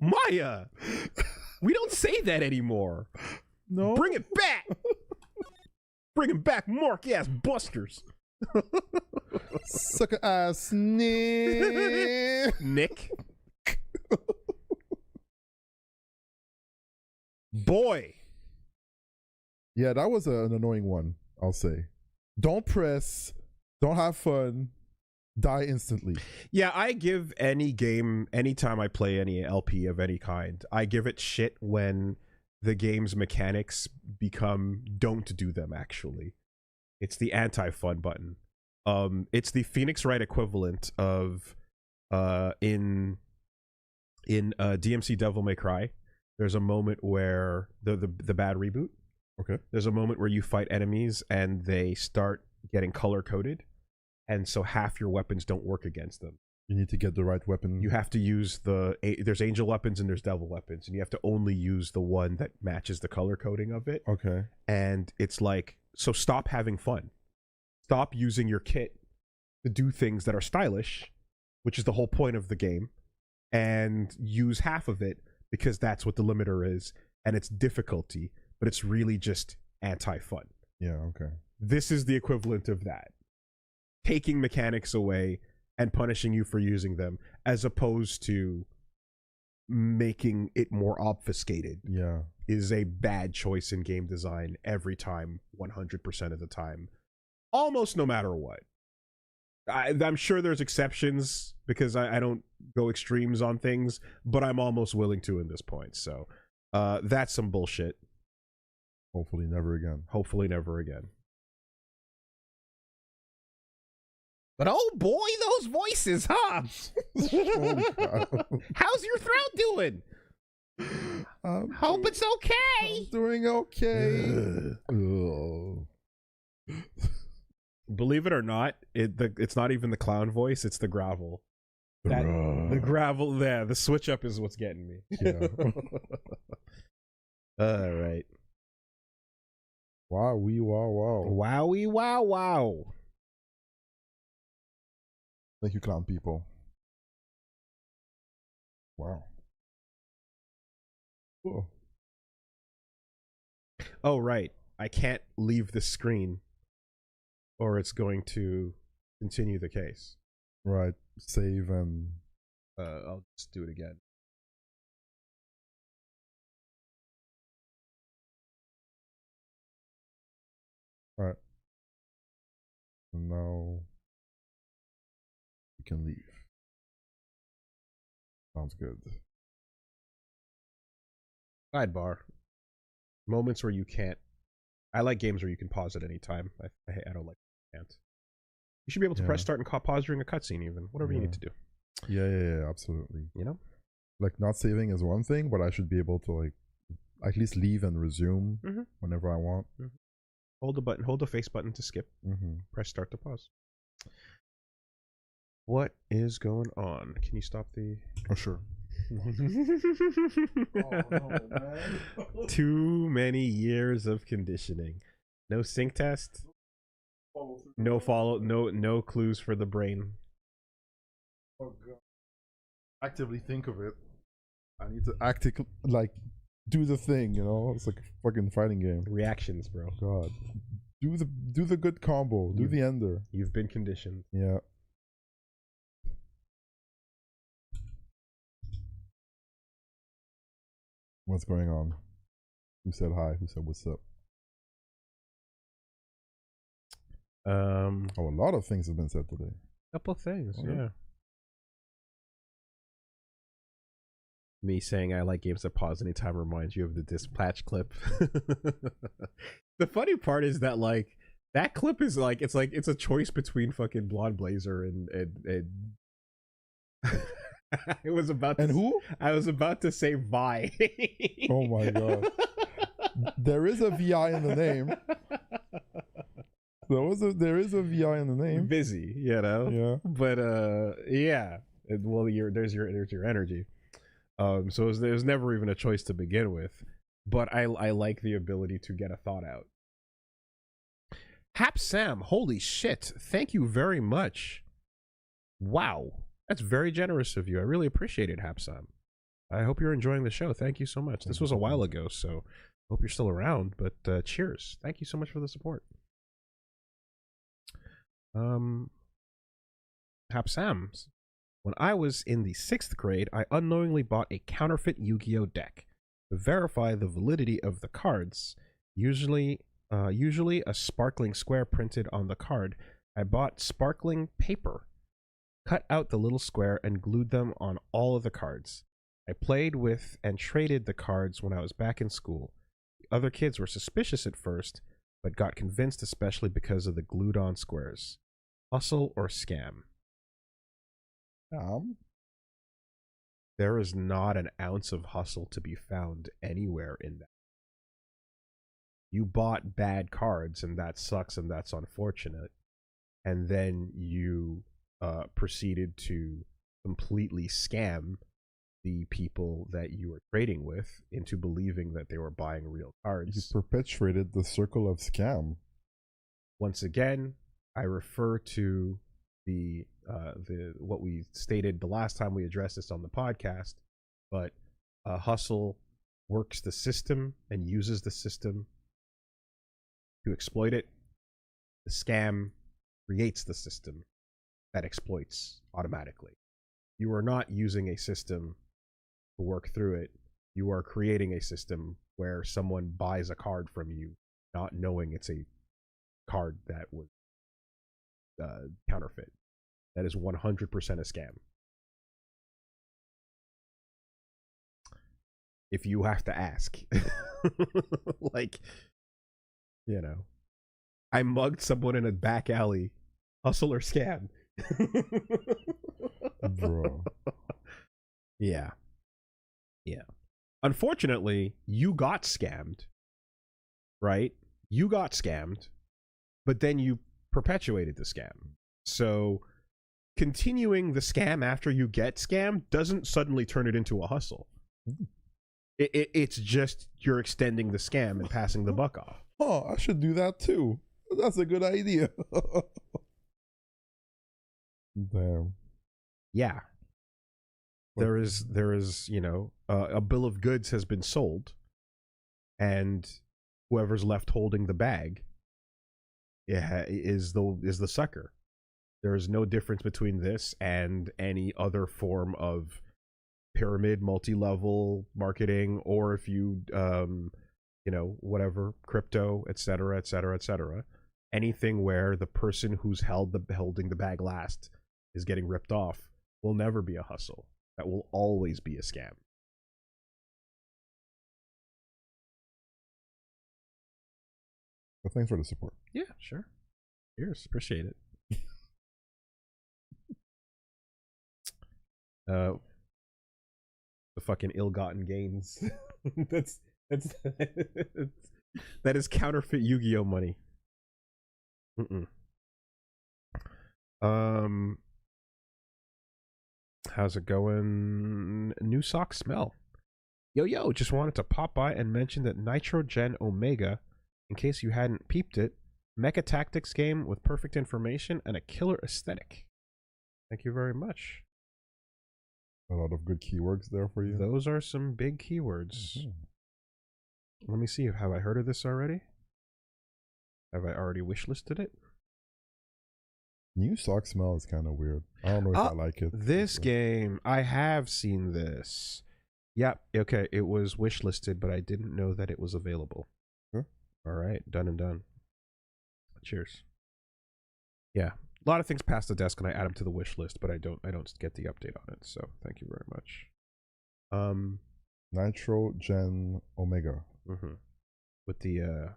Maya! We don't say that anymore. No? Bring it back! Bringing back Mark-ass busters. Sucker ass Nick. Nick. Boy. Yeah, that was an annoying one, I'll say. Don't press, don't have fun, die instantly. Yeah, I give any game, anytime I play any LP of any kind, I give it shit when the game's mechanics don't do them, actually. It's the anti-fun button. It's the Phoenix Wright equivalent of in DMC Devil May Cry. There's a moment where the bad reboot. Okay. There's a moment where you fight enemies and they start getting color coded, and so half your weapons don't work against them. You need to get the right weapon. You have to use there's angel weapons and there's devil weapons, and you have to only use the one that matches the color coding of it. Okay. And it's like, so stop having fun. Stop using your kit to do things that are stylish, which is the whole point of the game, and use half of it because that's what the limiter is, and it's difficulty, but it's really just anti-fun. Yeah, okay. This is the equivalent of that. Taking mechanics away and punishing you for using them, as opposed to making it more obfuscated, Yeah. is a bad choice in game design every time, 100% of the time. Almost no matter what. I'm sure there's exceptions because I don't go extremes on things, but I'm almost willing to in this point. So that's some bullshit. Hopefully never again. Hopefully never again. But oh boy, those voices, huh? How's your throat doing? Hope it's okay. Doing okay. Ugh. Believe it or not, it's not even the clown voice, it's the gravel. The gravel there, the switch up is what's getting me. Yeah. All right. Wow, wow. Wowie, wow, wow. Thank you, clown people. Wow. Cool. Oh, right. I can't leave the screen or it's going to continue the case. Right. Save and... I'll just do it again. Alright. Now... we can leave. Sounds good. Sidebar. Moments where you can't. I like games where you can pause at any time. I don't like can't. You should be able to press start and pause during a cutscene, even whatever you need to do. Yeah, absolutely. You know, like not saving is one thing, but I should be able to like at least leave and resume whenever I want. Hold the button, hold the face button to skip. Press start to pause. What is going on? Can you stop the? Oh sure. Oh, no, man. Too many years of conditioning. No sync test. No clues for the brain. Oh god. Actively think of it. I need to actively like do the thing, you know? It's like a fucking fighting game. Reactions, bro. God. Do the good combo. Do the ender. You've been conditioned. Yeah. What's going on? Who said hi? Who said what's up? Oh, a lot of things have been said today. Couple of things, Okay. yeah. Me saying I like games that pause anytime reminds you of the dispatch clip. The funny part is that like that clip is like it's a choice between fucking Blonde Blazer and I was about to, and who? I was about to say Vi. Oh my god. There is a VI in the name. There is a VI in the name. Busy, you know. Yeah. But yeah. Well, there's your energy. So there's never even a choice to begin with. But I like the ability to get a thought out. Hap Sam, holy shit! Thank you very much. Wow. That's very generous of you. I really appreciate it, Hap Sam. I hope you're enjoying the show. Thank you so much. This was a while ago, so hope you're still around. But cheers. Thank you so much for the support. Hapsams. When I was in the 6th grade, I unknowingly bought a counterfeit Yu-Gi-Oh deck. To verify the validity of the cards, usually a sparkling square printed on the card, I bought sparkling paper, cut out the little square, and glued them on all of the cards. I played with and traded the cards when I was back in school. The other kids were suspicious at first, but got convinced, especially because of the glued-on squares. Hustle or scam? There is not an ounce of hustle to be found anywhere in that. You bought bad cards, and that sucks, and that's unfortunate. And then you proceeded to completely scam the people that you were trading with into believing that they were buying real cards. You perpetuated the circle of scam. Once again, I refer to the what we stated the last time we addressed this on the podcast, but hustle works the system and uses the system to exploit it. The scam creates the system that exploits automatically. You are not using a system to work through it. You are creating a system where someone buys a card from you, not knowing it's a card that was counterfeit. That is 100% a scam. If you have to ask. Like, you know, I mugged someone in a back alley. Hustle or scam? Bro. Yeah. Unfortunately, you got scammed. Right? You got scammed, but then you perpetuated the scam. So continuing the scam after you get scammed doesn't suddenly turn it into a hustle. It's just you're extending the scam and passing the buck off. Oh, I should do that too. That's a good idea. Damn. Yeah. There is, you know, a bill of goods has been sold, and whoever's left holding the bag is the sucker. There is no difference between this and any other form of pyramid, multi-level marketing, or if you, you know, whatever, crypto, etc., etc., etc. Anything where the person who's holding the bag last is getting ripped off will never be a hustle. That will always be a scam. But thanks for the support. Yeah, sure. Cheers. Appreciate it. The fucking ill-gotten gains. that's that is counterfeit Yu-Gi-Oh money. How's it going? New sock smell. Yo, just wanted to pop by and mention that Nitro Gen Omega, in case you hadn't peeped it, mecha tactics game with perfect information and a killer aesthetic. Thank you very much. A lot of good keywords there for you. Those are some big keywords. Let me see. Have I heard of this already? Have I already wishlisted it? New sock smell is kind of weird. I don't know if I like it. This game, I have seen this. Yep. Okay. It was wishlisted, but I didn't know that it was available. Sure. All right. Done and done. Cheers. Yeah. A lot of things pass the desk and I add them to the wish list, but I don't get the update on it. So thank you very much. Nitro Gen Omega. With the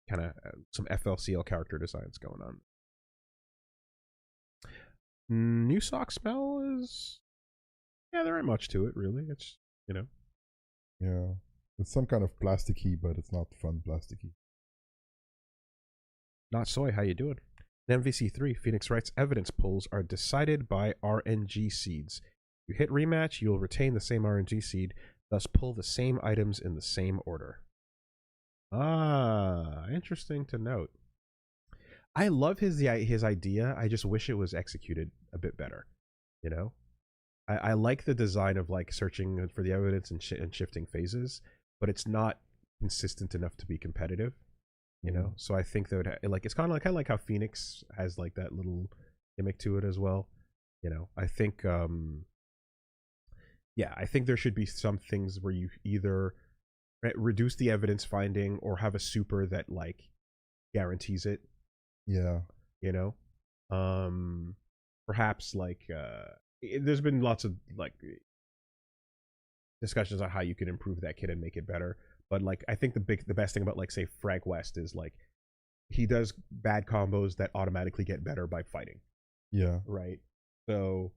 kind of some FLCL character designs going on. New sock smell is, yeah, there ain't much to it really. It's, you know, yeah, it's some kind of plasticky, but it's not fun plasticky. Not soy. How you doing? In MVC3, Phoenix Wright's evidence pools are decided by RNG seeds. You hit rematch, you'll retain the same RNG seed, thus pull the same items in the same order. Ah, interesting to note. I love his idea. I just wish it was executed a bit better. You know, I like the design of like searching for the evidence and shifting phases, but it's not consistent enough to be competitive. you know. So I think that like it's kind of like how Phoenix has like that little gimmick to it as well, you know. I think yeah, I think there should be some things where you either reduce the evidence finding or have a super that like guarantees it, Yeah. you know. Perhaps like there's been lots of like discussions on how you can improve that kit and make it better, but like I think the best thing about like say Frank West is like he does bad combos that automatically get better by fighting. Yeah. Right. So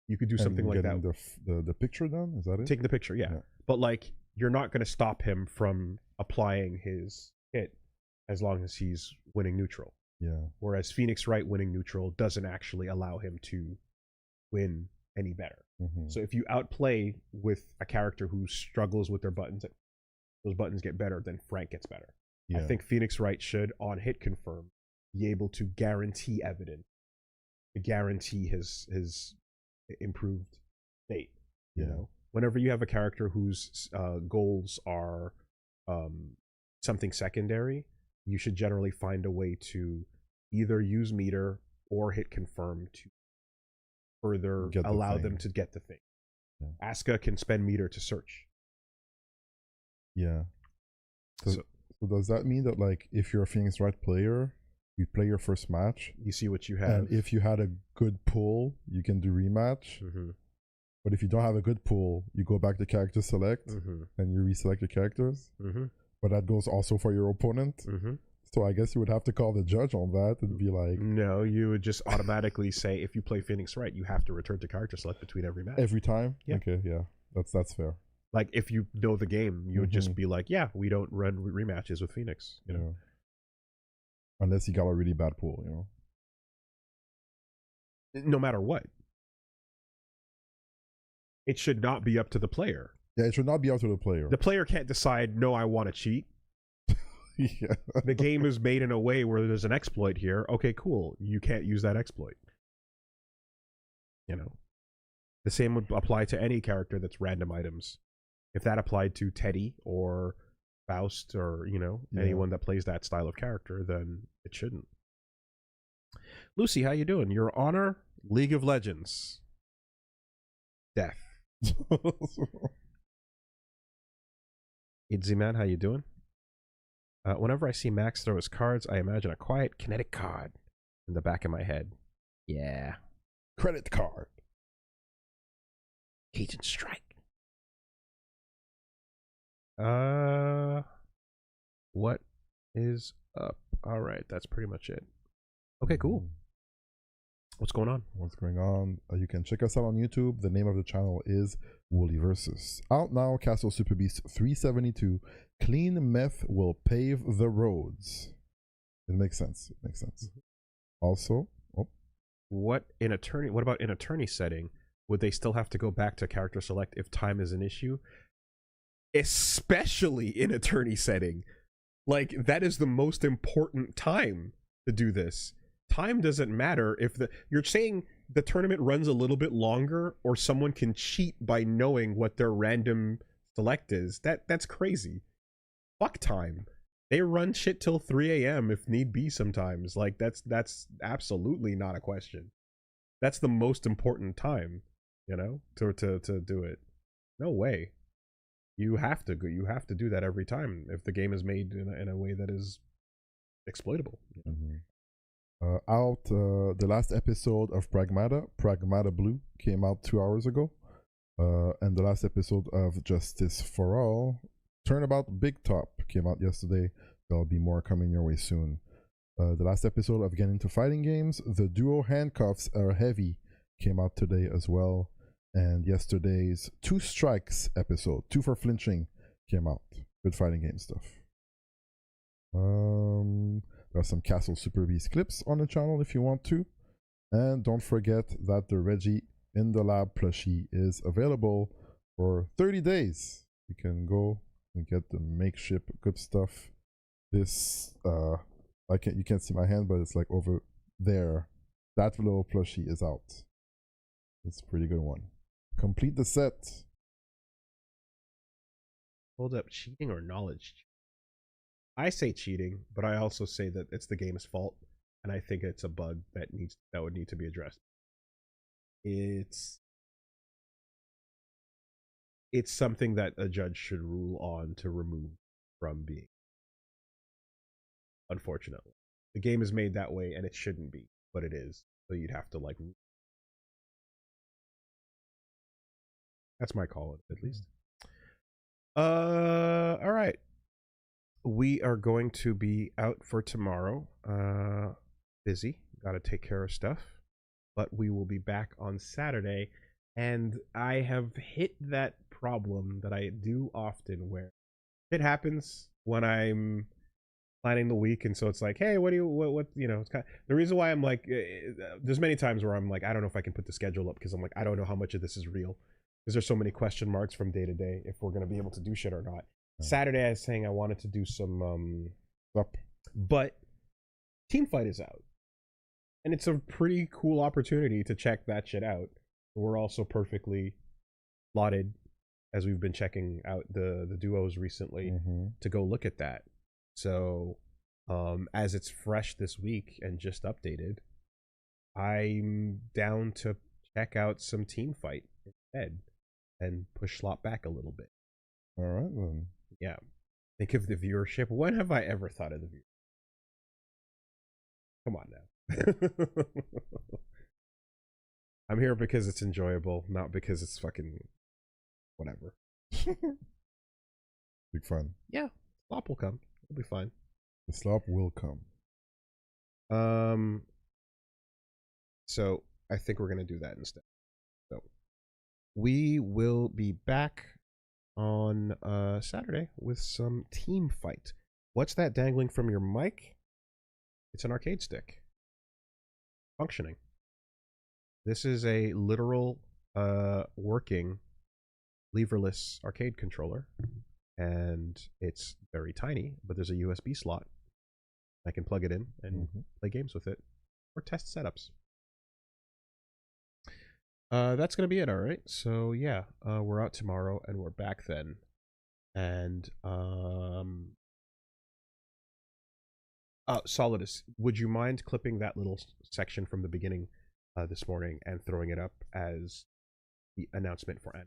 you could do something like that. The picture done, is that it? Taking the picture, yeah. But like you're not going to stop him from applying his hit as long as he's winning neutral. Yeah. Whereas Phoenix Wright winning neutral doesn't actually allow him to win any better. So if you outplay with a character who struggles with their buttons, those buttons get better, then Frank gets better. Yeah. I think Phoenix Wright should, on hit confirm, be able to guarantee evidence, to guarantee his improved state. You know, whenever you have a character whose goals are something secondary, you should generally find a way to either use meter or hit confirm to further allow them to get the thing. Asuka can spend meter to search. Yeah. So does that mean that like if you're a Phoenix Wright player, you play your first match, you see what you have, and if you had a good pull, you can do rematch. But if you don't have a good pull, you go back to character select and you reselect your characters. But that goes also for your opponent. So I guess you would have to call the judge on that and be like, no, you would just automatically say if you play Phoenix Wright, you have to return to character select between every match. Every time? Yeah. Okay, yeah. That's fair. Like if you know the game, you would just be like, yeah, we don't run rematches with Phoenix, you know. Unless you got a really bad pool, you know. No matter what. It should not be up to the player. Yeah, it should not be up to the player. The player can't decide, no, I want to cheat. Yeah. The game is made in a way where there's an exploit here. Okay, cool. You can't use that exploit. You know. The same would apply to any character that's random items. If that applied to Teddy or Faust or, you know, anyone that plays that style of character, then it shouldn't. Lucy, how you doing? Your Honor, League of Legends. Death. Idzy man, how you doing? Whenever I see Max throw his cards, I imagine a quiet kinetic card in the back of my head. Yeah. Credit card. Cajun Strike. What is up? All right, that's pretty much it. Okay, cool. What's going on? What's going on? You can check us out on YouTube. The name of the channel is WoolieVersus. Out now, Castle Super Beast 372. Clean meth will pave the roads. It makes sense. It makes sense. Also, what about in attorney setting? Would they still have to go back to character select if time is an issue? Especially in attorney setting. Like, that is the most important time to do this. Time doesn't matter if you're saying the tournament runs a little bit longer or someone can cheat by knowing what their random select is. That's crazy. Fuck time. They run shit till 3 a.m. if need be sometimes. Like, that's absolutely not a question. That's the most important time, you know, to do it. No way. You have to do that every time if the game is made in a way that is exploitable. The last episode of Pragmata Blue came out 2 hours ago, and the last episode of Justice for All, Turnabout Big Top, came out yesterday. There'll be more coming your way soon. The last episode of Getting into Fighting Games, The Duo Handcuffs Are Heavy, came out today as well, and yesterday's Two Strikes episode, Two for Flinching, came out. Good fighting game stuff. There's some Castle Super Beast clips on the channel if you want to. And don't forget that the Reggie in the Lab plushie is available for 30 days. You can go and get the makeshift good stuff. This, you can't see my hand, but it's like over there. That little plushie is out. It's a pretty good one. Complete the set. Hold up, cheating or knowledge? I say cheating, but I also say that it's the game's fault, and I think it's a bug that would need to be addressed. It's something that a judge should rule on to remove from being. Unfortunately, the game is made that way, and it shouldn't be, but it is. So you'd have to like. That's my call, at least. All right. We are going to be out for tomorrow. Busy. Got to take care of stuff. But we will be back on Saturday. And I have hit that problem that I do often where it happens when I'm planning the week. And so it's like, hey, what it's kind of, the reason why I'm like, there's many times where I'm like, I don't know if I can put the schedule up because I'm like, I don't know how much of this is real. Because there's so many question marks from day to day if we're going to be able to do shit or not. Saturday, I was saying I wanted to do some but Teamfight is out. And it's a pretty cool opportunity to check that shit out. We're also perfectly slotted, as we've been checking out the duos recently, to go look at that. So, as it's fresh this week and just updated, I'm down to check out some Teamfight instead and push slot back a little bit. All right, then. Yeah. Think of the viewership. When have I ever thought of the viewership? Come on now. I'm here because it's enjoyable, not because it's fucking whatever. Big fun. Yeah. Slop will come. It'll be fine. The slop will come. So I think we're gonna do that instead. So we will be back on Saturday with some Teamfight. What's that dangling from your mic? It's an arcade stick. Functioning. This is a literal working leverless arcade controller. And it's very tiny, but there's a USB slot. I can plug it in and play games with it or test setups. That's going to be it, all right? So, yeah, we're out tomorrow and we're back then. And, Solidus, would you mind clipping that little section from the beginning this morning and throwing it up as the announcement for Anna?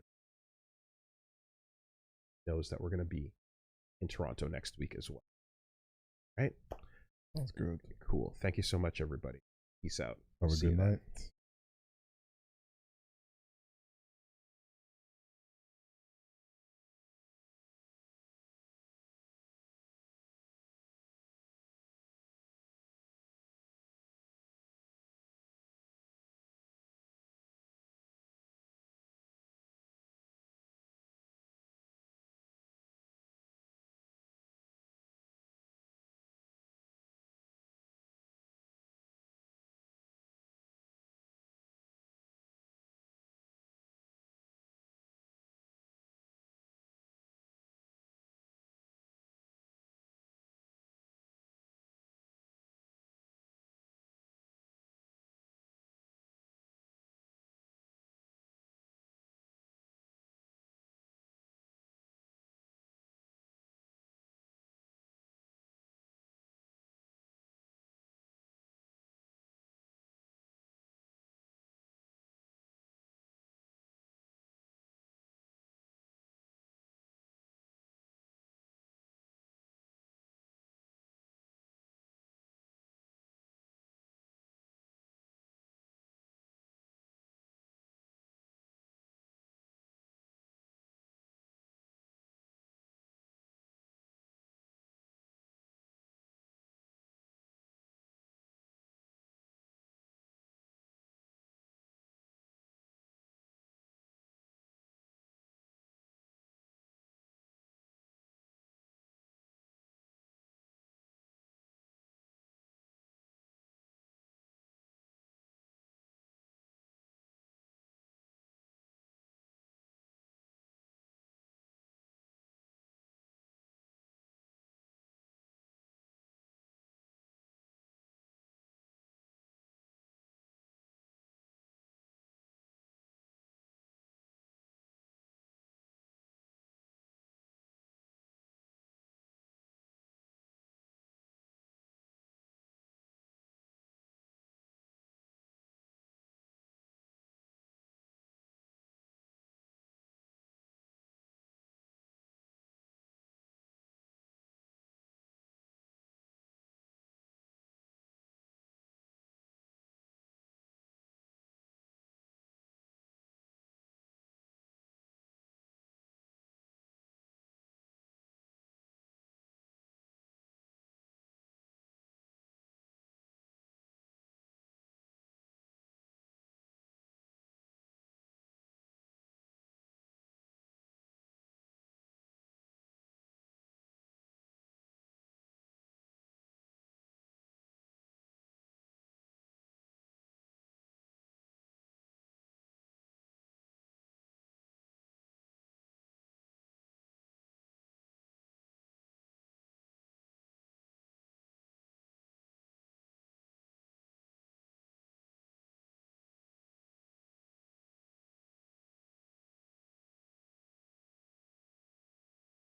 Knows that we're going to be in Toronto next week as well. Right? Sounds good. Cool. Thank you so much, everybody. Peace out. Have a good night.